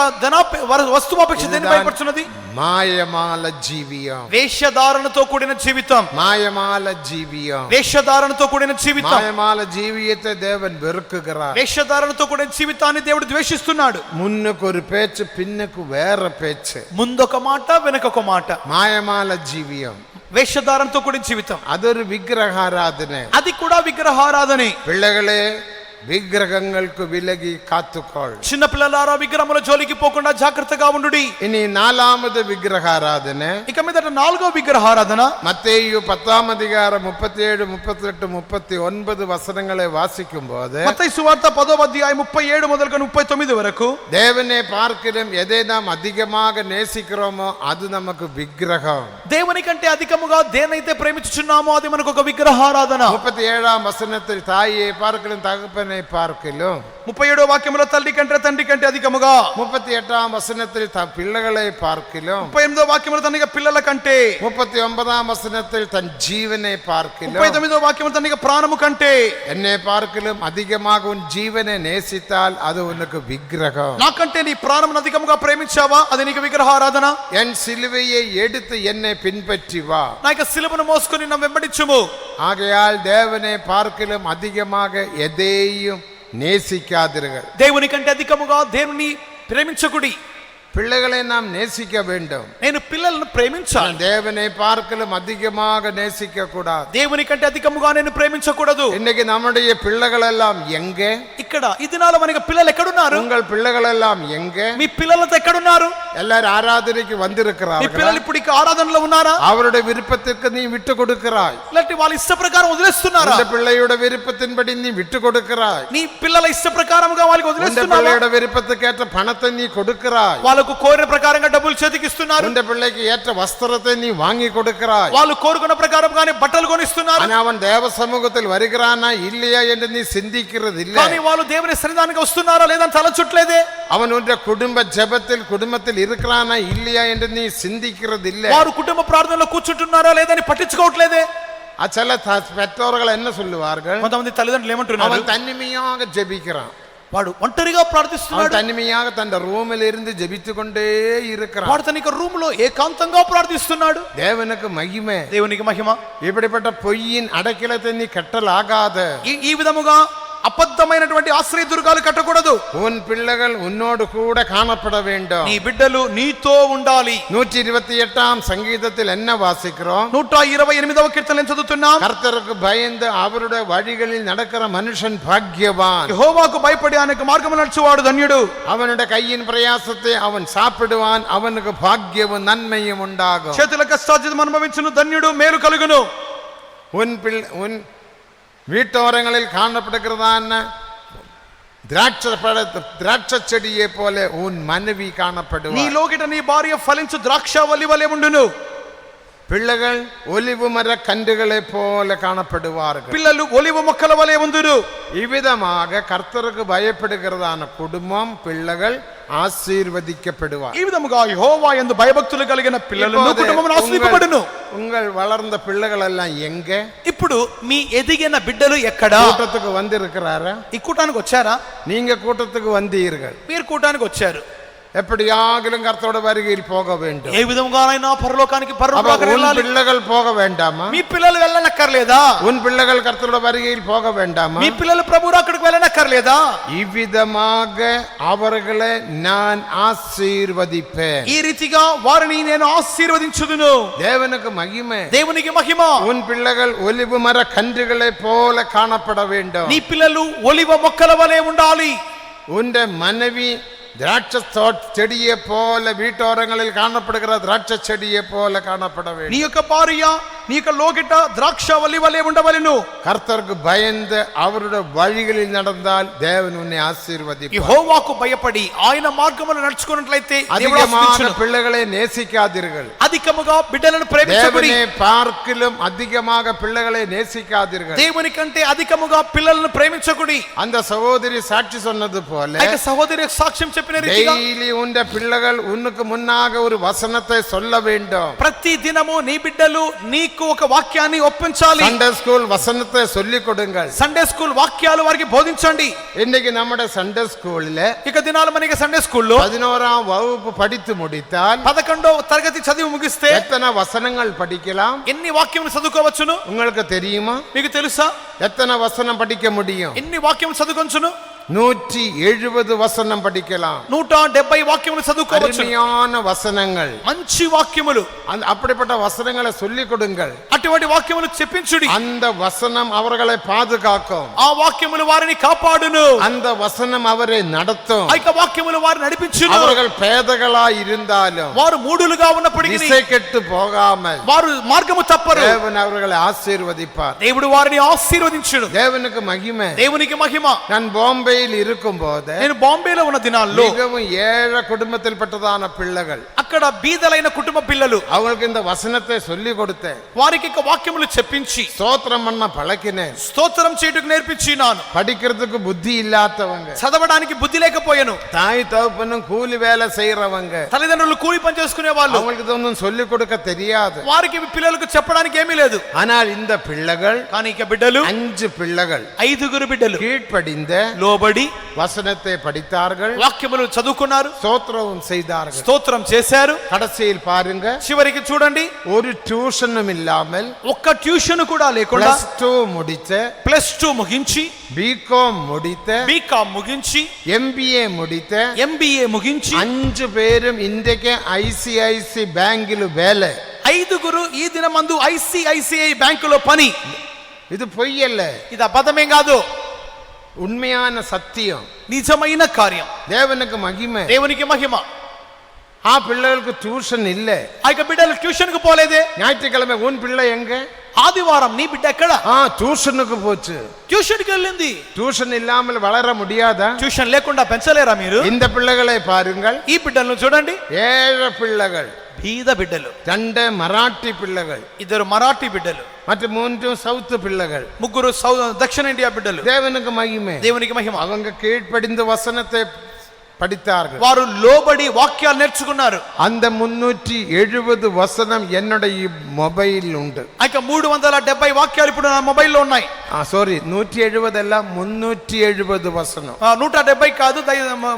వస్తువాపేక్ష దేని బయలుపరుచున్నది? మాయమాల జీవియం. వేషధారణతో కూడిన జీవితం. మాయమాల జీవియం. వేషధారణతో కూడిన జీవితం. మాయమాల జీవియத்தை தேவன் வெறுக்குகிறார். వేషధారణతో కూడిన జీవితాన్ని దేవుడు ద్వేషిస్తున్నాడు. முன்னுக்கு ஒரு பேச்சு, பின்னுக்கு வேற பேச்சு. ముందొక మాట వెనకొక మాట. మాయమాల జీవియం. వేషధారణతో కూడిన జీవితం. అదొரு విగ్రహారాధనే. అది కూడా విగ్రహారాధనే. పిల్లகளே, విగ్రహங்களுக்கு విలగి కాத்துకోள். చిన్న పిల్లలారా విగ్రహముల జోలికి పోకుండా జాగ్రత్తగా ఉండుడి. ఇని నాలామది విగ్రహారాధన. ఇక మీదట నాలుగో విగ్రహారాధన. మత్తయి 10వ అధికారం 37, 38, 39 వచనங்களை వాసిக்கும்போது మత్తయి సువార్త 10వ అధ్యాయం 37 మొదలుకొని 39 వరకు தேவனை பார்க்கிலும் எதை நாம் அதிகமாக நேசிக்கிறோமோ அது நமக்கு விக்கிரகம். దేవుని కంటే అధికముగా దేనైతే ప్రేమించుచున్నామో అది మనకు ఒక విగ్రహారాధన. 37వ వచనத்தில் தாயை பார்க்கிலும் தகப்பனை பார்க்கிலும் 37వ వాక్యములో తల్లి కంటే తండ్రి కంటే అధికముగా 38వ వచనத்தில் பிள்ளைகளை பார்க்கிலும் 38వ వాక్యములో తనగా పిల్లల కంటే 39వ వచనத்தில் தன் ஜீவனை பார்க்கிலும் 39వ వాక్యములో తనగా ప్రాణము కంటే என்னை பார்க்கிலும் அதிகமாக உன் ஜீவனை நேசித்தால் அது உனக்கு விக்கிரகம். నాకంటే నీ ప్రాణమును అధికముగా ప్రేమించావా అది నీకు విగ్రహారాధన. என் சிலுவையை எடுத்து என்னை பின்பற்றி வா. నా యొక్క సిలువను మోసుకొని నన్ను వెంబడించుము. ஆகையால் தேவனை பார்க்கிலும் அதிகமாக எதையும் நேசிக்காதீர்கள். దేవుని కంటే అధికముగా దేవుని ప్రేమించకుడి. பிள்ளைகளை நாம் நேசிக்க வேண்டும். నేను పిల్లలను ప్రేమించాలి. தேவனை பார்க்கிலும் அதிகமாக நேசிக்க கூடாது. దేవుని కంటే అధికముగా నేను ప్రేమించకూడదు. இன்னைக்கு நம்முடைய பிள்ளைகள் எல்லாம் எங்கே? ఇక్కడ ఈ దినాల మనకి పిల్లలు ఎక్కడున్నారు? உங்கள் பிள்ளைகள் எல்லாம் எங்கே? మీ పిల్లలతో ఎక్కడున్నారు? எல்லாரும் ஆராதனைக்கு మీ வந்திருக்கிறார்கள். పిల్లలు ఇప్పుడు ఇక ఆరాధనలో ఉన్నారా? அவருடைய விருப்பத்திற்கு நீ விட்டு கொடுக்கிறாய். లేదంటే వాళ్ళ ఇష్ట ప్రకారం వదిలేస్తున్నారా? இந்த பிள்ளையோட விருப்பத்தின்படி நீ விட்டு கொடுக்கிறாய். నీ పిల్లల ఇష్ట ప్రకారముగా వాళ్ళకి இந்த వదిలేస్తున్నారా? பிள்ளையோட விருப்பத்துக்கு ஏற்ற பணத்தை நீ கொடுக்கிறாய். వాళ్ళకు కోరిన ప్రకారంగా డబ్బులు చేతికి ఇస్తున్నారు. இந்த பிள்ளைக்கு ஏற்ற வஸ்திரத்தை நீ வாங்கி கொடுக்கிறாய். వాళ్ళు కోరుకున్న ప్రకారంగానే బట్టలు కొనిస్తున్నారు. ஆனா அவன் தேவ சமூகத்தில் வருகிறானா இல்லையா என்று நீ சிந்திக்கிறது இல்லை. కానీ వాళ్ళు దేవుని సన్నిధానానికి వస్తున్నారా లేదా అని తలచుట్లేదే. அவன் உன்னுடைய குடும்ப ஜெபத்தில் குடும்பத்தில் இருக்கிறானா இல்லையா என்று நீ சிந்திக்கிறது இல்லை. వారు కుటుంబ ప్రార్థనలో కూర్చుంటున్నారా లేదని పట్టించుకోవట్లేదే. சில பெற்றோர்கள் என்ன சொல்லுவார்கள்? కొంతమంది తల్లిదండ్రులు ఏమంటున్నారు? அவன் தனிமையாக ஜெபிக்கிறான். వాడు ఒంటరిగా ప్రార్థిస్తున్నాడు. தனிமையாக தன் ரூமில் இருந்து ஜெபித்து கொண்டே இருக்கிறான். వాడు తన రూమ్ లో ఏకాంతంగా ప్రార్థిస్తున్నాడు. தேவனுக்கு மகிமை. దేవునికి మహిమ. இப்படிப்பட்ட பொய்யின் அடைக்கலத்தை நீ கட்டலாகாத. ఈ విధముగా అబద్ధమైనటువంటి ఆశ్రయ దుర్గాలు కట్టకూడదు. உன் பிள்ளைகள் உன்னோடு கூட காணப்பட வேண்டும். నీ బిడ్డలు నీతో ఉండాలి. 128ஆம் சங்கீதத்தில் என்ன வாசிக்கிறோம்? 128వ కీర్తనలో చదువుతున్నాం. கர்த்தருக்கு பயந்து அவருடைய வழிகளில் நடக்கிற மனுஷன் பாக்கியவான். యెహోవాకు భయపడి ఆయనకు మార్గము నడుచువాడు ధన్యుడు. அவனுடைய கையின் பிரயாசத்தை அவன் சாப்பிடுவான். அவனுக்கு பாக்கியமும் நன்மையும் உண்டாகும். చేతుల కష్టార్జితం అనుభవించును ధన్యుడు మేలు కలుగును. உன் வீட்டோரங்களில் காணப்படுகிறதான திராட்சை செடியை போல உன் மனைவி காணப்படுவார். నీ లోగిట నీ భార్య ఫలించు ద్రాక్షవల్లి వలె ఉండును. பிள்ளைகள் ஒலிவு மர கன்றுகளை போல காணப்படுவார்கள். పిల్లలు ఒలివ మొక్కల వలె ఉందురు. இவ்விதமாக கர்த்தருக்கு பயப்படுகிறதான குடும்பம் பிள்ளைகள் ஆசீர்வதிக்கப்படுவார். ఈ విధముగా యెహోవా యందు భయభక్తులు కలిగిన పిల్లలను కుటుంబం ఆశీర్వదింపబడును. உங்கள் வளர்ந்த பிள்ளைகள் எல்லாம் எங்கே? ఇప్పుడు మీ ఎదిగిన బిడ్డలు ఎక్కడ? கூட்டத்துக்கு வந்திருக்கிறாரா? ఈ కూటానికి వచ్చారా? நீங்க கூட்டத்துக்கு வந்தீர்கள். మీరు కూటానికి వచ్చారు. எப்படியாகிலும் கர்த்தரோட வருகையில் போக வேண்டும். ఏ విధంగానైనా పరలోకానికి உன் பிள்ளைகள் போக வேண்டாமா? మీ పిల్లలు వెళ్ళనక్కర్లేదా? உன் பிள்ளைகள் கர்த்தரோட வருகையில் போக வேண்டாமா? మీ పిల్లలు ప్రభు రాకడకు వెళ్ళనక్కర్లేదా? இவ்விதமாக அவர்களை நான் ஆசீர்வதிப்பேன். ఈ రీతిగా వారిని నేను ఆశీర్వదించుదును. தேவனுக்கு மகிமை. దేవునికి మహిమ. உன் பிள்ளைகள் ஒலிவு மர கன்றுகளை போல காணப்பட வேண்டும். నీ పిల్లలు ఒలివ మొక్కల వలె ఉండాలి. உன் மனைவி திராட்சை செடியை போல வீட்டோரங்களில் காணப்படுகிற திராட்சை செடியை போல காணப்பட வேண்டும். నీ యొక్క భార్య నీ యొక్క లోగిట ద్రాక్షవల్లి వలె ఉండవలెను. கர்த்தருக்கு பயந்து அவருடைய வழிகளில் நடந்தால் தேவன் உன்னை ஆசீர்வதிப்பார். యెహోవాకు భయపడి ఆయన మార్గములో నడుచుకున్నట్లయితే దేవుడు அதிகமாக ఆశీర్వదించును. பிள்ளைகளை நேசிக்காதீர்கள். అధికముగా బిడ్డలను ప్రేమించకుడి. தேவனை பார்க்கிலும் அதிகமாக பிள்ளைகளை நேசிக்காதீர்கள். దేవుని కంటే అధికముగా పిల్లలను ప్రేమించకుడి. அந்த சகோதரி சாட்சி சொன்னது போல అయితే సహోదరి సాక్ష్యం చెప్పిన రీతిగా டெய்லி உண்ட பிள்ளைகள் உனக்கு முன்னாக ஒரு வசனத்தை சொல்ல வேண்டும். ప్రతి దినము నీ బిడ్డలు నీకు ఒక వాక్యాన్ని ఒప్పించాలి. சண்டே ஸ்கூல் வசனத்தை சொல்லி கொடுங்கள். సండే స్కూల్ వాక్యాలు వారికి బోధించండి. இன்னைக்கு நம்முடைய சண்டே ஸ்கூல்ல ఇక దినాలు మనకి సండే స్కూల్లో 11ஆம் வகுப்பு படித்து முடித்தால் 11వ తరగతి చదివి ముగిస్తే எத்தனை வசனங்கள் படிக்கலாம்? ఎన్ని వాక్యములు చదువుకోవచ్చును? உங்களுக்கு தெரியுமா? మీకు తెలుసా எத்தனை வசனம் படிக்க முடியும்? ఎన్ని వాక్యములు చదువుకొంచును? 170 வசனம் படிக்கலாம். 170 వాక్యములు చదువుకోవచ్చు. அருமையான வசனங்கள். మంచి వాక్యములు. அப்படிப்பட்ட வசனங்களை சொல்லி கொடுங்கள். అటువంటి వాక్యములు చెప్పించుడి. அந்த வசனம் அவர்களை பாதுகாக்கும். ఆ వాక్యములు వారిని కాపాడును. அந்த வசனம் அவரை நடத்தும். ఆ వాక్యములు వారిని నడిపించును. அவர்கள் பேதகளாய் இருந்தாலும் వారు మూడులుగా ఉన్నప్పటికీ திசை கெட்டு போகாமல் వారు మార్గము తప్పరు. தேவன் அவர்களை ஆசீர்வதிப்பார். దేవుడు వారిని ఆశీర్వదించును. தேவனுக்கு மகிமை. దేవునికి మహిమ. நான் பாம்பேயில் இருக்கும் போது నేను బాంబేలో ఉన్న దినాల్లో மிகவும் ஏழை குடும்பத்தில் பட்டதான பிள்ளைகள், అక్కడ బీదలైన కుటుంబ పిల్లలు, அவங்களுக்கு இந்த வசனத்தை சொல்லி கொடுத்தேன். వారికి వాక్యములు చెప్పించి ஸ்தோத்திரம் பண்ண பழக்கினேன். స్తోత్రం చేయుటకు నేర్పించినాను. படிக்கிறதுக்கு புத்தி இல்லாதவங்க, చదవడానికి బుద్ధి లేకపోయాను, தாய் தகப்பனும் கூலி வேலை செய்யறவங்க, తల్లిదండ్రులు కూలి పని చేసుకునే వాళ్ళు, அவங்களுக்கு ஒன்றும் சொல்லிக் கொடுக்க தெரியாது. వారికి పిల్లలకు చెప్పడానికి ఏమీ లేదు. ஆனால் இந்த பிள்ளைகள், కానీ ఇక బిడ్డలు 5 பிள்ளைகள் 5 బిడ్డలు கீழ்ப்படிந்த లోబడి வசனத்தை படித்தார்கள், వాక్యములు చదువుకున్నారు, ஸ்தோத்திரம் செய்தார்கள். స్తోత్రం చేశారు. கடைசியில் பாருங்க, చివరికి చూడండి, ஒரு டியூஷனும் இல்லாமல் ఒక్క ట్యూషన్ కూడా లేకుండా +2 முடித்த, +2 ముగించి, பிகாம் முடித்த, బీకామ్ ముగించి, MBA முடித்த MBA ముగించి 5 பேரும் இன்றைக்கு ICICI பேங்கில் வேலை. 5 ఈ దినమందు ICICI బ్యాంకులో పని. இது பொய்யல்ல, ఇది అబద్ధమేం కాదు, உண்மையான சத்தியம். నిజమైన కార్యం. தேவனுக்கு மகிமை. దేవునికి మహిమ. ஆ பிள்ளைகளுக்கு டியூஷன் இல்ல. ఆ బిడ్డలు ట్యూషన్ కు పోలేదే. ஞாயிற்றுக்கிழமை உன் பிள்ளை எங்க? ఆదివారం నీ బిడ్డ ఎక్కడ? டியூஷனுக்கு போச்சு. ట్యూషన్ కి వెళ్ళింది. டியூஷன் இல்லாமல் வளர முடியாதா? ట్యూషన్ లేకుండా పెంచలేరా మీరు? இந்த பிள்ளைகளை பாருங்கள், ఈ బిడ్డలను చూడండి, 7 பிள்ளைகள், బీద బిడ్డలు, 2 మరాఠీ పిల్లகள், 2 మరాఠీ బిడ్డలు, மற்றும் 3 సౌత్ పిల్లகள், 3 దక్షిణ ఇండియా బిడ్డలు. தேவனுக்கு மகிமை. దేవునికి మహిమ. அவங்க கீழ்ப்படிந்த வசனத்தை படித்தார்கள். వారు లోబడి వాక్యాలు నేర్చుకున్నారు. அந்த 370 వசనం என்னுடைய మొబైల్ உண்டு. ఇక 370 వాక్యాలు ఇప్పుడు నా మొబైల్లో ఉన్నాయి. సారీ, 170 அல்ல, 370 వசனம். 170 కాదు,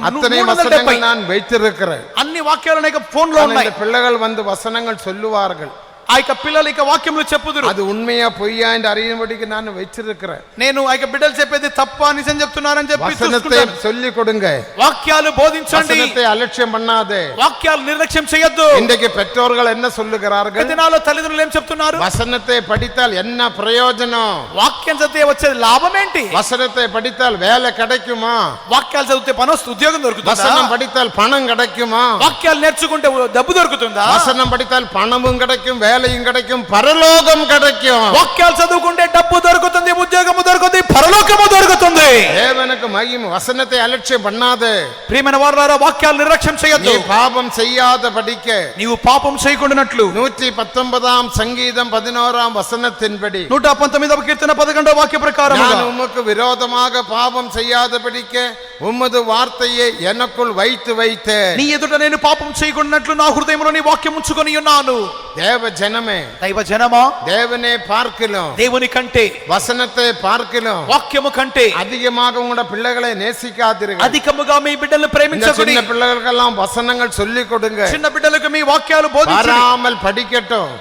அத்தனை வசனங்கள் நான் வைத்திருக்கிறேன். అన్ని వాక్యాలు నా ఫోన్ లో ఉన్నాయి. பிள்ளைகள் வந்து வசனங்கள் சொல்லுவார்கள். ఆ యొక్క పిల్లలు ఇక వాక్యములు చెప్పుదురు. அது உண்மையா பொய்யா என்று அறியும்படிக்கு நான் வச்சிருக்கிறேன். నేను ఆ యొక్క బిడ్డలు చెప్పేది తప్ప నిజం చెప్తున్నారని చెప్పి வசனத்தை சொல்லி கொடுங்க. వాక్యాలు బోధించండి. வசனத்தை అలక్ష్యం பண்ணாதே. వాక్యాలు నిర్లక్ష్యం చేయొద్దు. இன்றைக்கு பெற்றோர்கள் என்ன சொல்லுகிறார்கள்? దినాల్లో తల్లిదండ్రులు ఏం చెప్తున్నారు? வசனத்தை படித்தால் என்ன பிரயோஜனம்? వాక్యం చదివితే వచ్చే లాభం ఏంటి? வசனத்தை படித்தால் வேலை கிடைக்குமா? వాక్యాలు చదివితే ఉద్యోగం దొరుకుతుందా? வசனம் படித்தால் பணம் கிடைக்குமா? వాక్యాలు నేర్చుకుంటే డబ్బు దొరుకుతుందా? வசனம் படித்தால் பணமும் கிடைக்கும், வேலையும் கிடைக்கும், பரலோகம் கிடைக்கும். వాక్యాలు చదువుకుంటే డబ్బు దొరుకుతుంది, ఉద్యోగము దొరుకుతుంది, పరలోకము దొరుకుతుంది. தேவனுக்கு மகிமை. வசனத்தை அலட்சியம் பண்ணாதே. ప్రియమైన వారలారా, వాక్యాలు నిర్లక్ష్యం చేయొద్దు. நீ பாபம் செய்யாத படிக்க, నీవు పాపం చేయకుండానట్లు 119 சங்கீதம் 11 வசனத்தின்படி 119వ కీర్తన 11వ వాక్య ప్రకారం நான் உமக்கு விரோதமாக பாபம் செய்யாத படிக்க உமது வார்த்தையை எனக்குள் வைத்து வைத்தேன். నీ ఎదుట నేను పాపం చేయకుండానట్లు నా హృదయంలో నీ వాక్యం ఉంచుకొని ఉన్నాను. தேவ ஜனமே, దైవ జనమా, தேவனை பார்க்கலாம், దేవుని కంటే, வசனத்தை பார்க்கலாம், వాక్యము కంటే அதிகமாக உங்களோட பிள்ளைகளை நேசிக்காதீர்கள். అధికముగా మీ బిడ్డలను இந்த ప్రేమించండి. சின்ன பிள்ளைகளுக்கெல்லாம் வசனங்கள் சொல்லி கொடுங்க. చిన్న బిడ్డలకు మీ వాక్యాలు బోధించండి. வராமல் படிக்கட்டும்.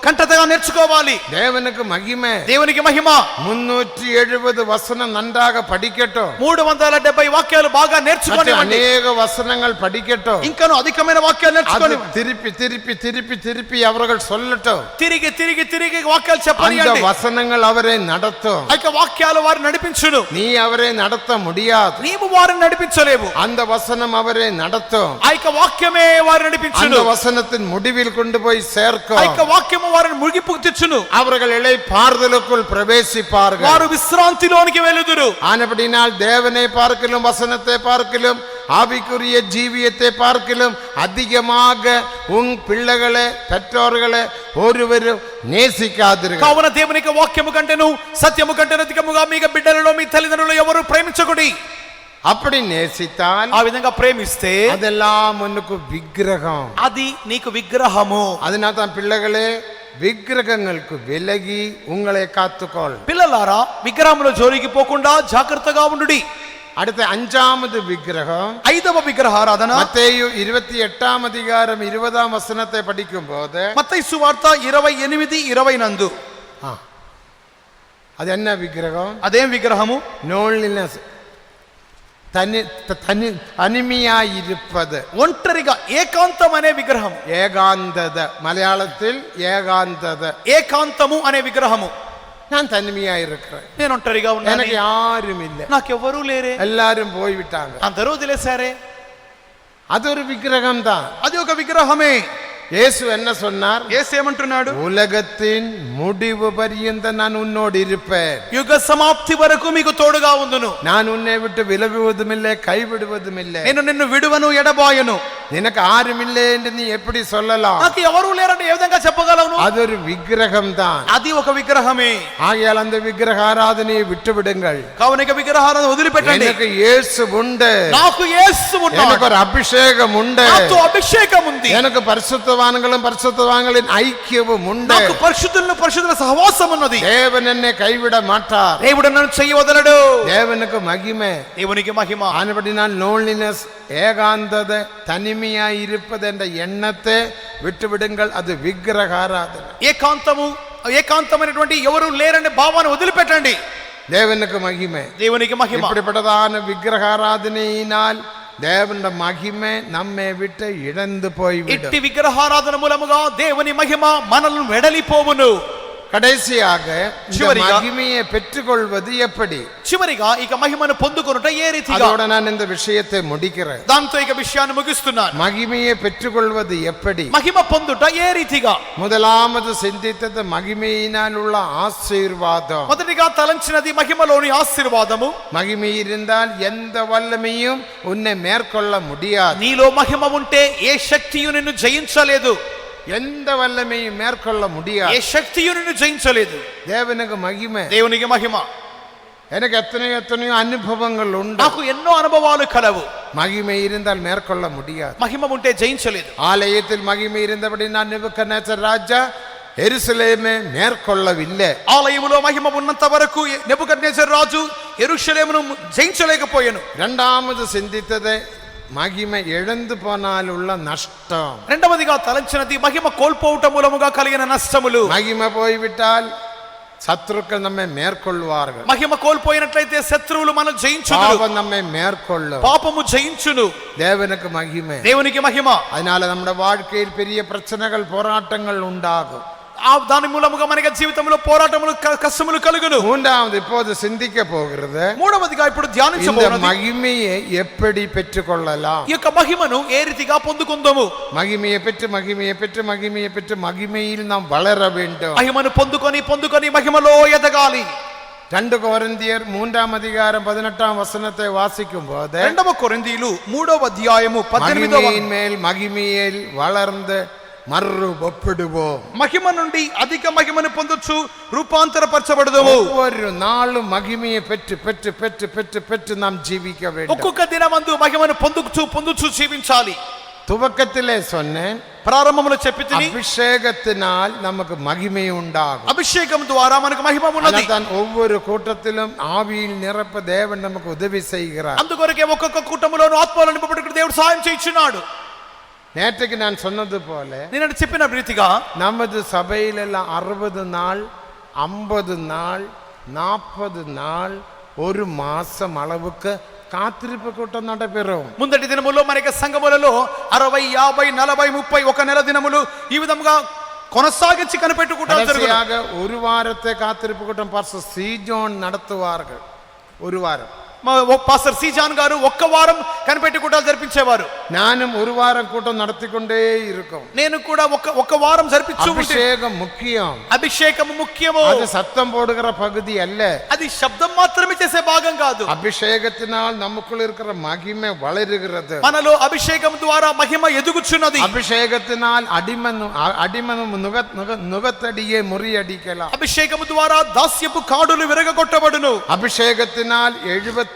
కంటతగా నేర్చుకోవాలి. தேவனுக்கு மகிமை. దేవునికి మహిమ. 370 வசனம் நன்றாக படிக்கட்டும். 370 వాక్యాలు బాగా నేర్చుకొని அநேக வசனங்கள் படிக்கட்டும். ఇంకను అధికమైన వాక్యాలు నేర్చుకొని திருப்பி திருப்பி திருப்பி திருப்பி அவர்கள் சொல்லட்டும். తిరిగి తిరిగి తిరిగి వాక్యాలు చెప్పండి. அந்த வசனங்கள் அவரை நடத்தும். ఆ వాక్యాలు వారు నడిపించును. நீ அவரை நடத்த முடியாது. నీవు వారిని నడిపించలేవు. அந்த வசனம் அவரை நடத்தும். ఆ వాక్యమే వారిని నడిపించును. அந்த வசனத்தின் முடிவில் கொண்டு போய் சேர்க்கும். ఆ వాక్యము వారిని ముగింపుకు తెచ్చును. அவர்கள் இளைப்பாறுதலுக்குள் பிரவேசிப்பார்கள். వారు విశ్రాంతిలోనికి వెలుదురు. ஆனபடினால் தேவனை பார்க்கிலும் வசனத்தை பார்க்கிலும் ஆவிக்குரிய ஜீவியத்தை பார்க்கிலும் அதிகமாக உன் பிள்ளைகளை பெற்றோர்களை ஒருவரும் நேசிக்காதீர்கள். కావున దేవుని యొక్క వాక్యము కంటేను సత్యము కంటే అధికముగా మీ బిడ్డలలో మీ తల్లిదండ్రులు ఎవరు ప్రేమించకుడి. அப்படி நேசித்தால், ఆ విధంగా ప్రేమిస్తే அதெல்லாம் உனக்கு விக்கிரகம். అది నీకు విగ్రహము. அதனால தான் பிள்ளைகளே, విగ్రహங்களுக்கு విలగి உங்களை காத்துக்கொள். పిల్లలారా, విగ్రహముల జోలికి పోకుండా జాగ్రత్తగా ఉండుడి. அடுத்த 5வது விக்கிரகம், 5వ విగ్రహారాధన. மத்தேயு 28 அதிகாரம் 20 வசனத்தை படிக்கும் போது, మత్తయి సువార్త 28:20 నందు அது என்ன விக்கிரகம்? అదేం విగ్రహము? లోన్లీనెస్. തനിമയായിരിപ്പത്. ఒంటరిగా ఏకాంతం అనే విగ్రహం. ഏകാന്തത, മലയാളത്തിൽ ഏകാന്തത. ఏకాంతము అనే విగ్రహము. ഞാൻ തനിമയായിരിக்கிறேன், నేను ఒంటరిగా ఉన్నాను, எனக்கு யாரும் இல்லை, నాకెవ్వరూ లేరే, எல்லாரும் போய் விட்டாங்க. అందరూ వదిలేశారే. అదొரு విగ్రహం தான். అది ఒక విగ్రహమే. యేసు என்ன சொன்னார்? యేసు ఏమంటున్నాడు? உலகத்தின் முடிவு பரியந்தம் நான் உன்னோடு இருப்பேன், యుగ సమాప్తి వరకు మీకు తోడుగా ఉందును, நான் உன்னை விட்டு விலகுவதும் இல்லை கைவிடுவதும் இல்லை, నేను నిన్ను విడువను ఎడబాయను. నినకు ఆరుమిల్లే என்று நீ எப்படி சொல்லலாம்? నాకు ఎవరు లేరని ఏ విధంగా చెప్పగలను? అదొரு విగ్రహం தான். అది ఒక విగ్రహమే. ஆகையால் அந்த விக்கிரக ஆராதனையை விட்டு விடுங்கள். కావున ఇక విగ్రహాలను వదిలిపెట్టండి. எனக்கு இயேசு உண்டு, నాకు యేసు ఉన్నాడు, எனக்கு ஒரு அபிஷேகம் உண்டு, నాకు అభిషేకం ఉంది, எனக்கு பரிசுத்தவான்களும் பரிசுத்தவான்களின் ஐக்கியமும் உண்டு, నాకు పరిశుద్ధులను పరిశుద్ధుల సహవాసం ఉన్నది. தேவன் என்னை கைவிட மாட்டார், దేవుడు నన్ను చెయ్యి వదలడు. தேவனுக்கு மகிமை. దేవునికి మహిమ. ஆனபடினால் லோன்லினஸ், ஏகாந்தத, தனிமையாய் இருப்பது என்ற எண்ணத்தை விட்டு விடுங்கள். அது விக்கிரக ஆராதனை. ఏకాంతమైనటువంటి ఎవరు లేరనే భావాన్ని వదిలిపెట్టండి. தேவனுக்கு மகிமை. దేవునికి మహిమ. இப்படிப்பட்டதான விக்கிரக ஆராதனையினால் தேவனுடைய மகிமை நம்மை விட்டு இழந்து போய்விடும். ఇట్టి విగ్రహారాధన మూలముగా దేవుని మహిమ మనల్ని వెడలిపోవును. கடைசியாக இந்த மகிமையை பெற்றுக்கொள்வது எப்படி? చివరిగా ఇక మహిమను పొందుకొనుట ఏ రీతిగా? அதோட நான் இந்த விஷயத்தை முடிக்கிறேன். దాంతో ఇక విషయాన్ని ముగిస్తున్నాను. மகிமையை பெற்றுக்கொள்வது எப்படி? మహిమ పొందుట ఏ రీతిగా? முதலாவது சிந்தித்தது மகிமையினால் உள்ள ஆசீர்வாதம். మొదటిగా తలంచినది మహిమలోని ఆశీర్వాదము. மகிமை இருந்தால் எந்த வல்லமையும் உன்னை மேற்கொள்ள முடியாது. నీలో మహిమ ఉంటే ఏ శక్తియు నిన్ను జయించలేదు. எந்த வல்லமையும் மேற்கொள்ள முடியாது. ఏ శక్తియు నిన్ను జయించలేదు. தேவனுக்கு மகிமை. దేవునికి మహిమ. எனக்கு எத்தனையோ அனுபவங்கள் உண்டு. నాకు ఎన్నో అనుభవాలు కలవు. மகிமை இருந்தால் மேற்கொள்ள முடியாது. మహిమ ఉంటే జయించలేదు. ஆலயத்தில் மகிமை இருந்தபடி நான் నెబుకద్నెజర్ రాజా ఎరుసలేమే మేర్కొల్లవిల్లే. ఆలయములో మహిమ ఉన్నంత వరకు నెబుకద్నెజర్ రాజు యెరూషలేమును జయించలేకపోయాను. இரண்டாவது சிந்தித்தது మహిమ ఎడందు పోనాలుள்ள నష్టం. రెండవదిగా తలంచినది మహిమ కోల్పోవటం మూలముగా కలిగిన నష్టములు. మహిమ పోయివిட்டால் சத்துருக்கள் நம்மை மேற்கொள்வார்கள். మహిమ కోల్పోయినట్లయితే శత్రువులు మనం జయించును. பாவம் நம்மை மேற்கொள்ளும். పాపము జయించును. தேவனுக்கு மகிமை. దేవునికి మహిమ. அதனால நம்முடைய வாழ்க்கையில் பெரிய பிரச்சனைகள் போராட்டங்கள் உண்டாகும். దాని మూలముగా మనకి జీవితంలో పోరాటములు కష్టములు కలుగును. மூன்றாவது இப்போது சிந்திக்க போகிறது, మూడవదిగా ఇప్పుడు ధ్యానించబోతున్నది இந்த மகிமையை எப்படி பெற்றுக்கொள்ளலாம்? ఈ యొక్క మహిమను ఏ రీతిగా పొందుకుందాము? மகிமையை பெற்று மகிமையை பெற்று மகிமையை பெற்று மகிமையில் நாம் வளர வேண்டும். మహిమను పొందుకొని మహిమలో ఎదగాలి. 2 కొరింథీయర్ 3వ అధికారం 18వ వచనத்தை వాసిக்கும் போது 2వ కొరింథీయులు 3వ అధ్యాయము 18వ மேல் மகிமையில் வளர்ந்து மறு ஒப்பிடுவோம். మహిమ నుండి అధిక మహిమను పొందొచ్చు, రూపాంతరపరచబడదుము. ஒவ்வொரு நாளும் மகிமையை பெற்று பெற்று பெற்று பெற்று பெற்று நாம் ஜீவிக்க வேண்டும். ఒక్కొక్క దినమందు మహిమను పొందుచు జీవించాలి. துவக்கத்திலே சொன்னேன், ప్రారంభములో చెప్పితిని, அபிஷேகத்தினால் நமக்கு மகிமை உண்டாகும். అభిషేకం ద్వారా మనకు మహిమ ఉన్నది. தான் ஒவ்வொரு கூட்டத்திலும் ஆவியில் நிரப்ப தேவன் நமக்கு உதவி செய்கிறார். అందుకొరకే ఒక్కొక్క కూటములోను ఆత్మలో నింపబడుటకు దేవుడు సహాయం చేయుచున్నాడు. நேற்றுக்கு நான் சொன்னது போல నేను చెప్పిన రీతిగా நமது சபையிலெல்லாம் 60 நாள் 50 நாள் 40 நாள் ஒரு மாசம் அளவுக்கு காத்திருப்பு கூட்டம் நடைபெறும். ముందటి దినములో మనకి సంఘములలో 60 50 40 30 ఒక నెల దినములు ఈ విధంగా కొనసాగించి కనిపెట్టు కూటాలు జరుగుతాయి. ஒரு வாரத்தை காத்திருப்பு கூட்டம் பாஸ்டர் சீஜோன் நடத்துவார்கள். ஒரு வாரம் పాస్టర్ సీజాన్ గారు ఒక్క వారం కనిపెట్టి కూటాలు జరిపించేవారు. நானும் ஒரு வாரம் கூட்டம் நடத்திக்கொண்டே இருக்கும். నేను కూడా ఒక్క వారం జరిపించు. அபிஷேகம் முக்கியம். అభిషేకం ముఖ్యము. அது சத்தம் போடுகிற பகுதி அல்ல. అది శబ్దం మాత్రమే చేసే భాగం కాదు. அபிஷேகத்தினால் நமக்குள்ள இருக்கிற மகிமை வளருகிறது. మనలో అభిషేకం ద్వారా మహిమ ఎదుగుచున్నది. அபிஷேகத்தினால் அடிமனும் நுகத்தடியே முறியடிக்கலாம். అభిషేకం ద్వారా దాస్యపు కాడులు విరగొట్టబడును. அபிஷேகத்தினால் 75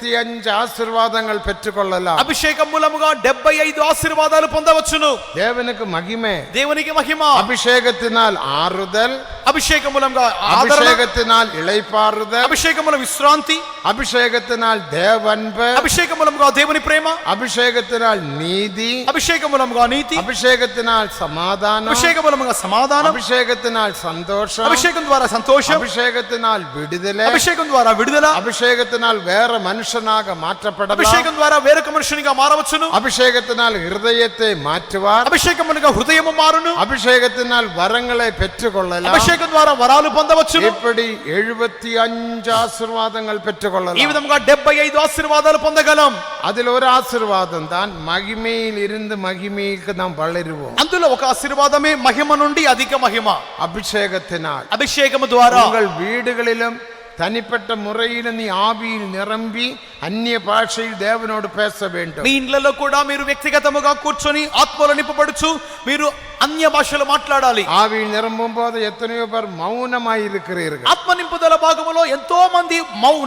ஆசீர்வாதங்கள் பெற்றுக்கொள்ளலாம். అభిషేకం మూలముగా 75 ఆశీర్వాదాలు పొందవచ్చును. தேவனுக்கு மகிமை. దేవునికి మహిమ. அபிஷேகத்தினால் ஆறுதல். అభిషేకం మూలంగా அபிஷேகத்தினால் இளைப்பாறுதல். అభిషేకం మూలం విశ్రాంతి. அபிஷேகத்தினால் தேவன்பு. అభిషేకం మూలంగా దేవుని ప్రేమ. அபிஷேகத்தினால் நீதி. అభిషేకం మూలంగా నీతి. அபிஷேகத்தினால் சமாதானம். అభిషేకం మూలంగా సమాధానం. அபிஷேகத்தினால் சந்தோஷம். అభిషేకం ద్వారా సంతోషం. அபிஷேகத்தினால் விடுதலை. అభిషేకం ద్వారా విడుదల. அபிஷேகத்தினால் வேற மனுஷ மனுஷனாக மாற்றப்படலாம். అభిషేకం ద్వారా వేరొక మనుషునిగా మారవచ్చును. அபிஷேகத்தினால் இருதயத்தை மாற்றுவார். అభిషేకం వలన హృదయము మారును. அபிஷேகத்தினால் வரங்களை பெற்றுக்கொள்ளலாம். అభిషేకం ద్వారా వరాలు పొందవచ్చును. இப்படி 75 ஆசீர்வாதங்கள் பெற்றுக்கொள்ளலாம். ఈ విధంగా 75 ఆశీర్వాదాలు పొందగలం. அதில் ஒரு ஆசீர்வாதம் தான் மகிமையில் இருந்து மகிமைக்கு நாம் வளருவோம். అందులో ఒక ఆశీర్వాదమే మహిమ నుండి అధిక మహిమ. அபிஷேகத்தினால் అభిషేకము ద్వారా உங்கள் வீடுகளிலும் தனிப்பட்ட முறையில் நீ ஆவியில் நிரம்பி அந்நிய பாஷையில் தேவனோடு பேச வேண்டும். మీ ఇండ్లలో కూడా మీరు వ్యక్తిగతముగా కూర్చొని ఆత్మలో నింపబడుచు మీరు అన్య భాషలు మాట్లాడాలి. ஆவியில் நிரம்பும் போது எத்தனையோ பேர் மௌனமாய் இருக்கிறீர்கள். ఆత్మ నింపుదల భాగములో ఎంతో మంది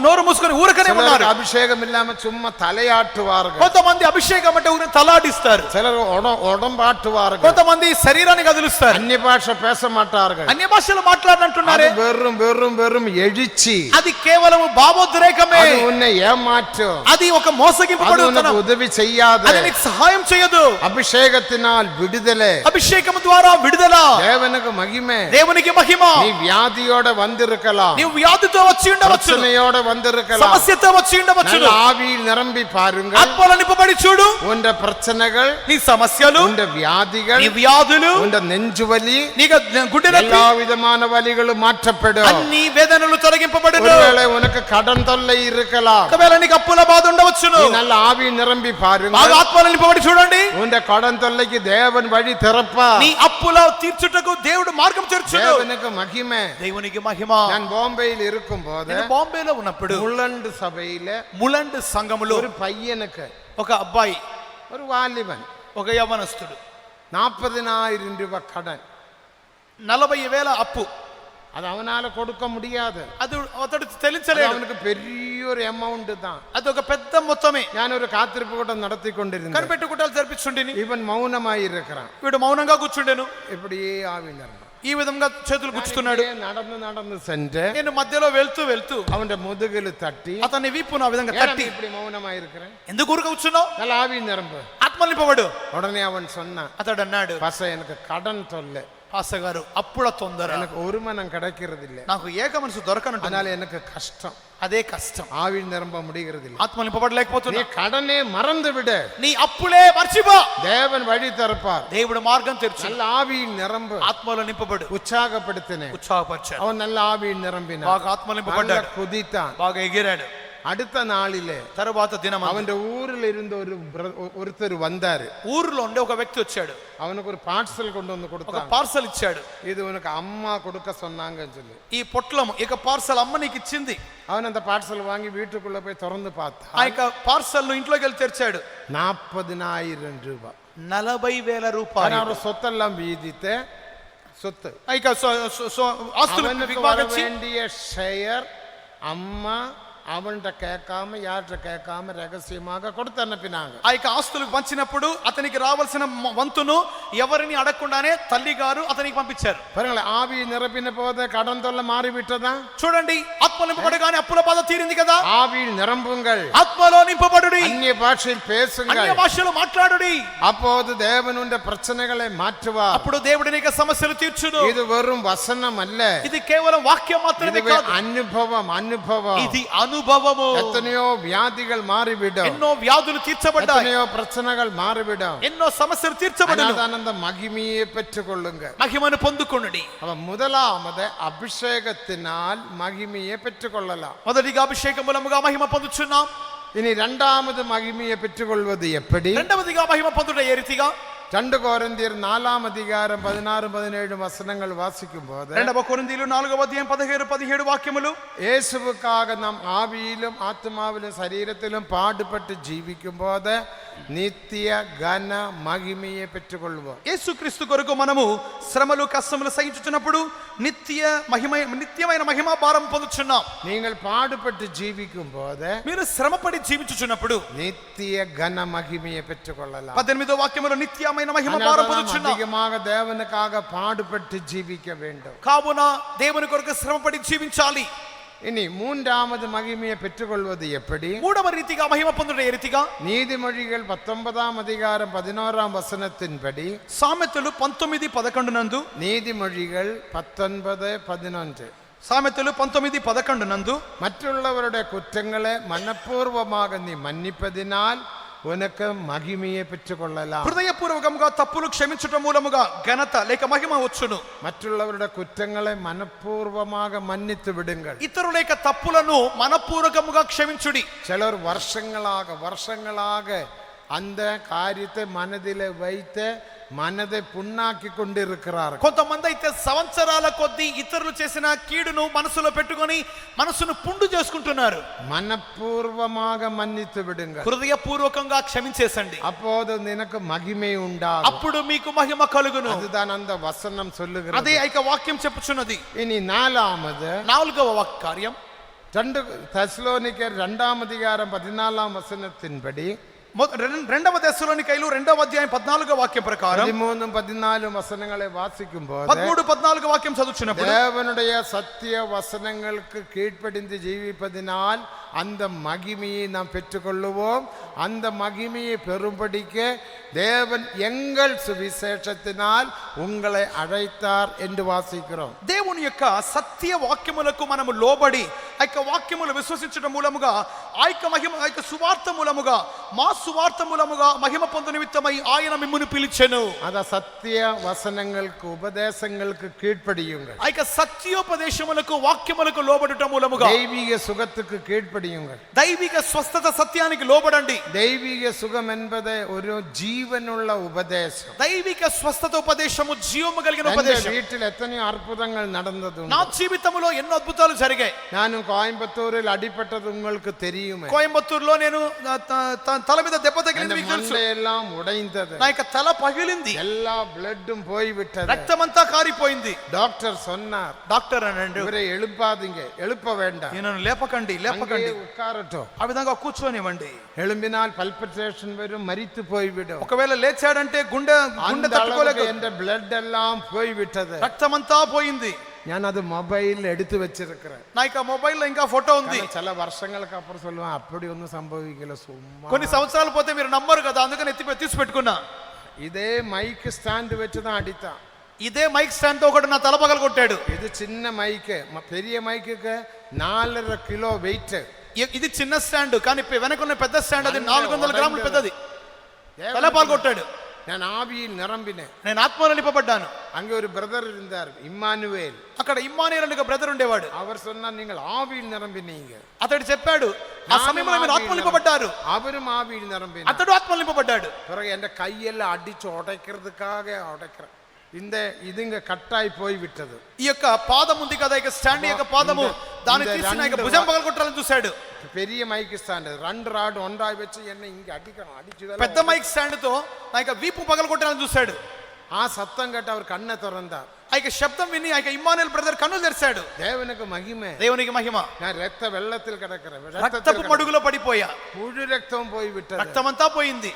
నోరు మూసుకొని ఊరకనే ఉన్నారు. அபிஷேகம் இல்லாம சும்மா தலையாட்டுவார்கள். కొంతమంది అభిషేకం అంటే ఊరిని తలాడిస్తారు. சிலர் உடம்பாட்டுவார்கள். కొంతమంది శరీరాన్ని కదిలిస్తారు. அந்நிய பாஷை பேச மாட்டார்கள். అన్య భాషలు మాట్లాడనంటున్నారే. வெறும் வெறும் வெறும் எழுச்சி. అది కేవలం భావోద్రేకమే. அது உன்னை ஏமாற்றும். అది ఒక మోసగింపబడుతున్న உதவி செய்யாது. అది నీకు సహాయం చేయదు. అభిషేకத்தினால் విడుదலை. అభిషేకం ద్వారా విడుదల. தேவனுக்கு மகிமை. దేవునికి మహిమ. நீ வியாதியோட வந்திருக்கலாம். నీవు వ్యాధితో వచ్చి ఉండవచ్చు. பிரச்சனையோட வந்திருக்கலாம். సమస్యతో వచ్చి ఉండవచ్చు. ஆவியில் நிரம்பி பாருங்க. ఆత్మలో నింపబడి చూడు. உண்ட பிரச்சனைகள், నీ సమస్యలు, உண்ட வியாதிகள், నీ వ్యాధులు, உண்ட நெஞ்சு வலி, నీ గుండె నొప్పి, எல்லா விதமான வலிகளும் மாற்றப்படும். అన్ని వేదనలు తొలగింపబడును. ஒருவேளை உனக்கு கடன் தொல்லை இருக்கலாம். ఒకవేళ నీకు అప్పుల బాధ ఉండవచ్చును. நீ நல்ல ஆவியில் நிரம்பி பாருங்க. బాగా ఆత్మలో నింపబడి చూడండి. உண்ட கடன் தொல்லைக்கு தேவன் வழி திறப்பார். నీ అప్పుల తీర్చుటకు దేవుడు మార్గం తెరుచును. தேவனுக்கு மகிமை. దేవునికి మహిమ. நான் బాంబేயில் இருக்கும்போது నేను బాంబేలో ఉన్నప్పుడు முள்ளண்டு சபையில ములండ్ సంఘములో ஒரு பையனுக்கு, ఒక అబ్బాయి, ஒரு வாலிபன், ఒక యవనస్తుడు 40,000 ரூபாய் கடன். 40,000 అప్పు. அது அவனால கொடுக்க முடியாது. అది అతడు அது చెల్లించలేడు. அவனுக்கு பெரிய ஒரு அமௌண்ட் தான். అది ఒక పెద్ద మొత్తమే. நான் ஒரு காத்திருப்பு கூட்டம் நடத்தி கொண்டிருந்தேன். కనిపెట్టుకుంటాలు జరిపించుండిని. இவன் மௌனமாய் இருக்கிறான். వీడు మౌనంగా కూర్చుండెను. இப்படியே ஆவினர் ఈ విధంగా చేతులు గుచ్చుతున్నాడు. நடந்து நடந்து சென்று నేను మధ్యలో వెళ్తూ వెళ్తూ அவன் முதுகில் தட்டி, అతని వీపును ఆ విధంగా తట్టి, இப்படி மௌனமாய் இருக்கிறேன், ఎందుకు ఊరుకు కూర్చున్నావు? நல்ல ஆவி நிரம்பு. ఆత్మ నింపబడు. உடனே அவன் சொன்னான், అతడు అన్నాడు, பாச எனக்கு கடன் தொல்லை, పాస్టర్ గారు అప్పుల తొందర, எனக்கு ஒரு மனம் கிடைக்கிறது இல்லை, నాకు ఏక మనసు దొరకనంటున్నా, அதனால எனக்கு கஷ்டம், అదే కష్టం, ஆவி நிரம்ப முடிகிறது இல்லை, ఆత్మ నింపబడలేకపోతున్నా, நீ கடனே மறந்து விடு, నీ అప్పులే మర్చిపో, தேவன் வழி திறப்பார், దేవుడు మార్గం తెరుచు, நல்ல ஆவியில் நிரம்பு, ఆత్మలో నింపబడు, உற்சாகப்படுத்தினேன், ఉత్సాహపరిచాడు, அவன் நல்ல ஆவியில் நிரம்பினான், బాగా ఆత్మ నింపబడ్డాడు, குதித்தான், బాగా ఎగిరాడు. அடுத்த நாளிலே తరువాత దినం அவன் ஊரில் இருந்து ஒருத்தர் வந்தாரு, ఊర్లో ఉండే ఒక వ్యక్తి వచ్చాడు, அவனுக்கு ஒரு பார்சல் கொண்டு வந்து ఒక கொடுத்தான், పార్సల్ ఇచ్చాడు, இது உனக்கு அம்மா கொடுக்க சொன்னாங்கன்னு சொல்லி, ఈ పొట్లము ఇక పార్సల్ అమ్మ నీకు ఇచ్చింది. அவன் அந்த பார்சல் வாங்கி வீட்டுக்குள்ள போய் திறந்து ఆ பார்த்தான், యొక్క పార్సల్ ను ఇంట్లోకి వెళ్ళి తెరిచాడు. 40,000 ரூபாய், 40,000 రూపాయలు. அவனோட சொத்தெல்லாம் வீதித்து சொத்து, ఇక ఆస్తులు அவனுக்கு வர విభాగించి வேண்டிய ஷேர் அம்மா அவன்கிட்ட கேட்காம யார்கிட்ட கேட்காம ரகசியமாக கொடுத்து அனுப்பினாங்க. ఆ యొక్క ఆస్తులు పంచినప్పుడు అతనికి రావాల్సిన వంతును ఎవరిని అడగకుండానే తల్లి గారు అతనికి పంపించారు. பாருங்களேன், ஆவி நிரப்பின போது கடன் தொல்லை மாறிவிட்டதா? చూడండి, ఆత్మ నింపబడగానే అప్పుల బాధ తీరింది కదా. ஆவியில் நிரம்புங்கள், ఆత్మలో నింపబడుడి, அந்நிய பாஷையில் అన్య பேசுங்கள், భాషలో మాట్లాడుడి, அப்போது தேவன் உண்ட பிரச்சனைகளை மாற்றுவார். అప్పుడు దేవుడి నీకు సమస్యలు తీర్చును. இது வெறும் வசனம் அல்ல, ఇది కేవలం వాక్యం మాత్రమే இதுவே కాదు, அனுபவம். ఇది అనుభవము. எத்தனையோ வியாதிகள் மாறிவிடும், ఎన్నో వ్యాధులు తీర్చబడ్డాయి, எத்தனையோ பிரச்சனைகள் மாறிவிடும், ఎన్నో సమస్యలు తీర్చబడ్డాయి. அந்த மகிமையை பெற்றுக் கொள்ளுங்க. మహిమను పొందుకొనుడి. முதலாவது அபிஷேகத்தினால் மகிமையை பெற்றுக் கொள்ளலாம். మొదటిగా అభిషేకం మూలముగా మహిమ పొందుచున్నాం. இனி இரண்டாவது மகிமையை பெற்றுக்கொள்வது எப்படி? రెండవదిగా మహిమ పొందుట ఏ రీతిగా? 2 கொரிந்தியர் 4 அதிகாரம் 16-17 வசனங்கள் வாசிக்கும் போது, 2 కొరింథీయులు 4వ అధ్యాయం 16-17 వాక్యములు, இயேசுவுக்காக நாம் ஆவியிலும் ஆத்மாவிலும் சரீரத்திலும் பாடுபட்டு ஜீவிக்கும் போது நித்திய கன மகிமையை பெற்றுக்கொள்வோம். యేసుక్రీస్తు కొరకు మనము శ్రమలు కష్టములు సహించుచున్నప్పుడు నిత్యమైన మహిమ భారం పొందుచున్నాం. நீங்கள் பாடுபட்டு ஜீவிக்கும் போது మీరు శ్రమపడి జీవించుచున్నప్పుడు நித்திய கன மகிமையை பெற்றுக்கொள்ளலாம். 18వ వాక్యములో నిత్యమైన మహిమ భారం పొందుచున్నాం. அதிகமாக தேவனுக்காக பாடுபட்டு ஜீவிக்க வேண்டும். కావున దేవుని కొరకు శ్రమపడి జీవించాలి. இனி மூன்றாவது மகிமையை பெற்றுக்கொள்வது எப்படி? మూడవ రీతిగా మహిమ పొందుట ఏ రీతిగా? நீதிமொழிகள் 19 அதிகாரம் 11 வசனத்தின்படி, సామెతలు 19:11 నందు, நீதிமொழிகள் 19:11, సామెతలు 19:11 నందు மற்றவருடைய குற்றங்களை மனப்பூர்வமாக நீ மன்னிப்பதினால் உனக்கு மகிமையை பெற்றுக்கொள்ளலாம். హృదయపూర్వకంగా తప్పులు క్షమించటం మూలముగా ఘనత లేక మహిమ వచ్చును. மற்றவருடைய குற்றங்களை மனப்பூர்வமாக மன்னித்து விடுங்கள். ఇతరుల యొక్క తప్పులను మనపూర్వకముగా క్షమించుడి. சிலர் வருஷங்களாக அந்த காரியத்தை மனதிலே வைத்து மனதை புண்ணாக்கி கொண்டிருக்கிறார்கள். కొంతమంది అయితే సంవత్సరాల కొద్దీ ఇతరులు చేసిన కీడును మనసులో పెట్టుకొని మనసును పుండు చేసుకుంటున్నారు. மனப்பூர்வமாக மன்னித்து விடுங்கள். హృదయపూర్వకంగా క్షమించేసండి. அப்போது நினக்கு மகிமை உண்டாகும். అప్పుడు మీకు మహిమ కలుగును. அதுதான் அந்த வசனம் சொல்லுகிறது. అదే ఐక వాక్యం చెప్పుచున్నది. இனி நாலாவது 4వ కార్యం 2 தெசலோனிக்கர் 2ஆம் அதிகாரம் 14ஆம் வசனத்தின்படி 2వ తెస్సలోనికైలు 2వ అధ్యాయం 14వ వాక్యం ప్రకారం 13 14 వచనங்களை வாசிக்கும்போது 13 14 వాక్యం చదువుచున్నప్పుడు தேவனுடைய சத்திய வசனங்களுக்கு கீழ்ப்படிந்து ஜீவிப்பதினால் அந்த மகிமையை நாம் பெற்றுக்கொள்ளுவோம். அந்த மகிமையை பெறும்படிக்கு தேவன் எங்கள் சுவிசேஷத்தினால் உங்களை அழைத்தார் என்று வாசிக்கிறோம். దేవుని యొక్క సత్య వాక్యములకు మనము లోబడి ఆ యొక్క వాక్యములు విశ్వసించడం మూలముగా ఆ యొక్క మహిమ ఆ యొక్క సువార్త మూలముగా మా సువార్త మూలముగా మహిమ పొందు నిమిత్తమై ఆయన మిమ్మును పిలిచెను. அந்த சத்திய வசனங்களுக்கு உபதேசங்களுக்கு கீழ்ப்படியுங்கள். ఆ యొక్క సత్యోపదేశములకు వాక్యములకు లోబడుట మూలముగా தெய்வீக சுகத்துக்கு கீழ்ப்படியுங்கள். దైవిక స్వస్థత సత్యానికి లోబడండి. தெய்வீக சுகம் என்பது ஒரு ஜீவனுள்ள உபதேசம். దైవిక స్వస్థత ఉపదేశము జీవము కలిగిన என் ఉపదేశం. வீட்டில் எத்தனையோ அற்புதங்கள் நடந்தது. నా జీవితంలో ఎన్నో అద్భుతాలు జరిగాయి. நானும் கோயம்புத்தூரில் அடிபட்டது உங்களுக்கு தெரியுமே. కోయంబత్తూరులో నేను తల మీద దెబ్బ తగిలింది మీకు తెలుసు. எல்லாம் உடைந்தது. నా యొక్క తల పగిలింది. எல்லா பிளட்டும் போய்விட்டது. రక్తమంతా కారిపోయింది. டாக்டர் சொன்னார், డాక్టర్ అనండి, இவரை எழுப்பாதீங்க, எழுப்ப வேண்டாம், ఈయనను లేపకండి அங்கேயே உட்காரட்டும். ఆ విధంగా కూర్చోనివ్వండి. எழும்பினால் பல்பிட்டேஷன் வரும், மரித்து போய்விடும். ఒకవేళ లేచాడంటే గుండె తట్టుకోలేక என்ற பிளட் எல்லாம் போய்விட்டது. రక్తమంతా పోయింది. ഞാൻ അത് മൊബൈലിൽ എടുത്തു വെച്ചിരിக்கிறேன். నా యొక్క మొబైల్లో ఇంకా ఫోటో ఉంది. சில வருஷங்களுக்கு அப்புறம் சொல்லுவேன், அப்படி ஒன்றும் சம்பவிக்கல, சும்மா. కొన్ని సంవత్సరాలు పోతే మీరు నమ్మరు కదా, అందుకని తీసి పెట్టుకున్నా. இதே மைக் ஸ்டாண்ட் வச்சு தான் அடித்தான். ఇదే మైక్ స్టాండ్ తో ఒకటి నా తల పగల కొట్టాడు. இது சின்ன மைக்கு, பெரிய மைக்குக்கு 4.5 கிலோ வெயிட். ఇది చిన్న స్టాండ్, కానీ వెనకున్న పెద్ద స్టాండ్ అది 400 గ్రాములు పెద్దది. తల పగల కొట్టాడు. நான் ஆவியில் நிரம்பினேன். నేను ఆత్మలో నింపబడ్డాను. அங்கே ஒரு பிரதர் இருந்தார், இம்மானுவேல். అక్కడ ఇమ్మానుయేల్ అనే ఒక బ్రదర్ ఉండేవాడు. அவர் சொன்னார், நீங்கள் ஆவியில் நிரம்பினீங்க. అతడు చెప్పాడు, ఆ సమయంలో మీరు ఆత్మలో నింపబడ్డారు. அவரும் ஆவியில் நிரம்பினார். అతడు ఆత్మలో నింపబడ్డాడు. பிறகு என் கையெல்லாம் அடிச்சு உடைக்கிறதுக்காக உடைக்கிறேன். இந்த இதுங்க கட்டாய் போய் விட்டது. ఈ యొక్క పాదం ఉంది కదా, ఈ స్టాండ్ యొక్క పాదము దాన్ని తీసి నా యొక్క భుజం పగల కొట్టాలని చూశాడు. பெரிய மைக் ஸ்டாண்ட் 2 ராட் ஒன்றாய் வச்சு என்ன இங்க அடிக்கணும், அடிச்சுதான். పెద్ద మైక్ స్టాండ్ తో నా యొక్క వీపు పగల కొట్టాలని చూశాడు. ఆ சத்தம் கேட்டு அவர் கண்ணை திறந்தார். ఆ యొక్క శబ్దం విని ఆ యొక్క ఇమ్మానుయేల్ బ్రదర్ కన్నులు తెరిచాడు. தேவனுக்கு மகிமை. దేవునికి మహిమ. நான் ரத்த வெள்ளத்தில் கிடக்கிறேன், రక్తపు మడుగులో పడిపోయా. முழு ரத்தம் போய் விட்டது. రక్తమంతా పోయింది.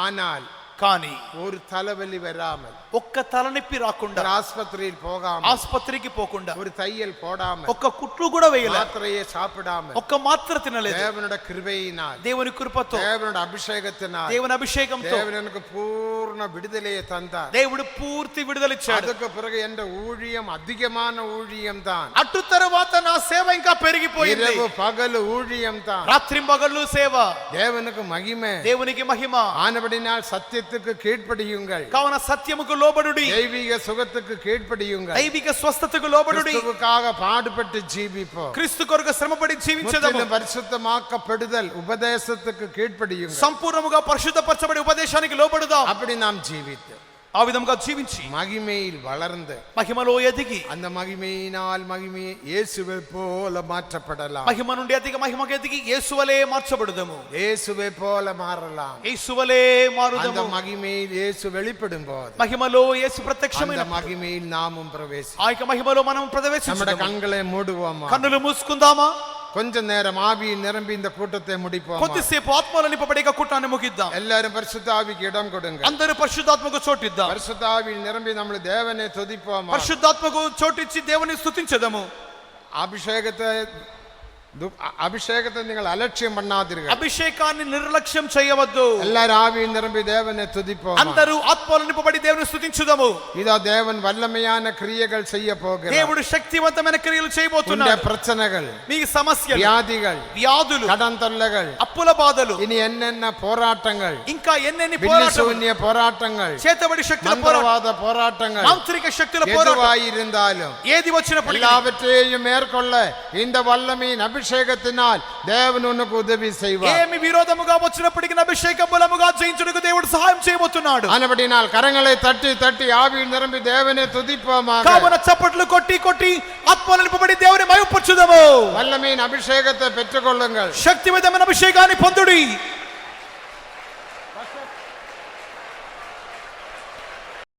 ஆனால் కానీ ஒரு தலைவலி வராமல், ఒక్క తలనొప్పి రాకుండా, ஆஸ்பத்திரியில் போகாமல், ఆసుపత్రికి పోకుండా, ஒரு தையல் போடாமல், ఒక్క కుట్లు కూడా వేయలేదు, மாத்திரையை சாப்பிடாமல், ఒక్క మాత్ర తినలేదు. தேவனுடைய கிருபையினால், దేవుని కృపతో, தேவனுடைய அபிஷேகத்தினால், దేవుని అభిషేకంతో தேவன் எனக்கு பூர்ண விடுதலையை தந்தார். దేవుడు పూర్తి విడుదల ఇచ్చాడు. அதுக்கு பிறகு என் ஊழியம் அதிகமான ஊழியம் தான். అటు తరువాత నా సేవ ఇంకా పెరిగిపోయింది. இரவு பகல் ஊழியம் தான். రాత్రింబగళ్ళు సేవ. தேவனுக்கு மகிமை. దేవునికి మహిమ. ஆனபடினால் சத்தியத்துக்கு கீழ்ப்படியுங்கள். కావున సత్యముకు లోబడుడి. தெய்வீக சுகத்துக்கு கீழ்ப்படியுங்கள். దైవిక స్వస్థతకు లోబడుడి. கிறிஸ்துவுக்காக பாடுபட்டு ஜீவிப்போம். క్రీస్తు కొరకు శ్రమపడి జీవించదము. முற்றிலும் பரிசுத்தமாக்கப்படுதல் உபதேசத்துக்கு கீழ்ப்படியுங்கள். సంపూర్ణముగా పరిశుద్ధపరచబడి ఉపదేశానికి లోబడుదాం. அப்படி நாம் ஜீவித்து ఆ విధంగా జీవించి மகிமையில் வளர்ந்து మహిమలో ఎదిగి அந்த மகிமையினால் மகிமையை இயேசுவை போல மாற்றப்படலாம். మహిమ నుండి అధిక మహిమకు ఎదిగి యేసువలే మార్చబడుదము. இயேசுவை போல மாறலாம். యేసువలే அந்த మారుదము. மகிமையில் இயேசு வெளிப்படும் போது మహిమలో యేసు அந்த ప్రత్యక్షమైన மகிமையில் நாமும் பிரவேசி. ఆ యొక్క మహిమలో మనం நம்முடைய ప్రవేశించుదాము. கண்களை மூடுவோமா? కన్నులు మూసుకుందామా? கொஞ்ச நேரம் ஆவியில் நிரம்பி இந்த கூட்டத்தை முடிப்போம். కొద్దిసేపు ఆత్మలో నింపబడి ఇక కూటాన్ని ముగిద్దాం. எல்லாரும் பரிசுத்த ஆவிக்கு இடம் கொடுங்க. అందరూ పరిశుద్ధాత్మకు చోటిద్దాం. பரிசுத்த ஆவியில் நிரம்பி நம்ம தேவனை துதிப்போமா? పరిశుద్ధాత్మకు చోటిచ్చి దేవుని స్తుతించదము. அபிஷேகத்தை అభిషేకத்தை நீங்கள் అలక్ష్యం பண்ணாதீர்கள். అభిషేకాన్ని నిర్లక్ష్యం చేయవద్దు. எல்லாரும் ஆவியின் நிரம்பி தேவனை துதிப்போம். అందరూ ఆత్మలో నింపబడి దేవుని స్తుతించుదాము. இதோ தேவன் வல்லமையான கிரியைகள் செய்ய போகிறார். దేవుడు శక్తివంతమైన క్రియలు చేయబోతున్నాడు. உங்களுடைய பிரச்சனைகள், మీ సమస్యలు, వ్యాధిகள், వ్యాధులు, கடன் தொல்லைகள், అప్పుల బాధలు, இனி என்னென்ன போராட்டங்கள், ఇంకా ఎన్నెన్ని பில்லி சூன்ய போராட்டங்கள், చేతబడి శక్తుల மந்திரவாத போராட்டங்கள், మాంత్రిక శక్తుల పోరాటం எதுவாயிருந்தாலும் ఏది వచ్చినప్పటికీ எல்லாவற்றையும் மேற்கொள்ள இந்த வல்லமையின் அபிஷேகத்தினால் தேவன் உனக்கு உதவி செய்வார். ఏమి విరోధముగా వచ్చినప్పటికీ అభిషేక బలముగా జయించుటకు దేవుడు సహాయం చేయబోతున్నాడు. ஆனபடினால் கரங்களை தட்டி தட்டி ஆவியில் நிரம்பி தேவனை துதிப்போமாக. కావున చప్పట్లు కొట్టి కొట్టి ఆత్మలో నింపబడి దేవుని మహిమపరచుదాము. வல்லமையின் அபிஷேகத்தை பெற்றுக்கொள்ளுங்கள். శక్తివంతమైన అభిషేకాన్ని పొందుడి.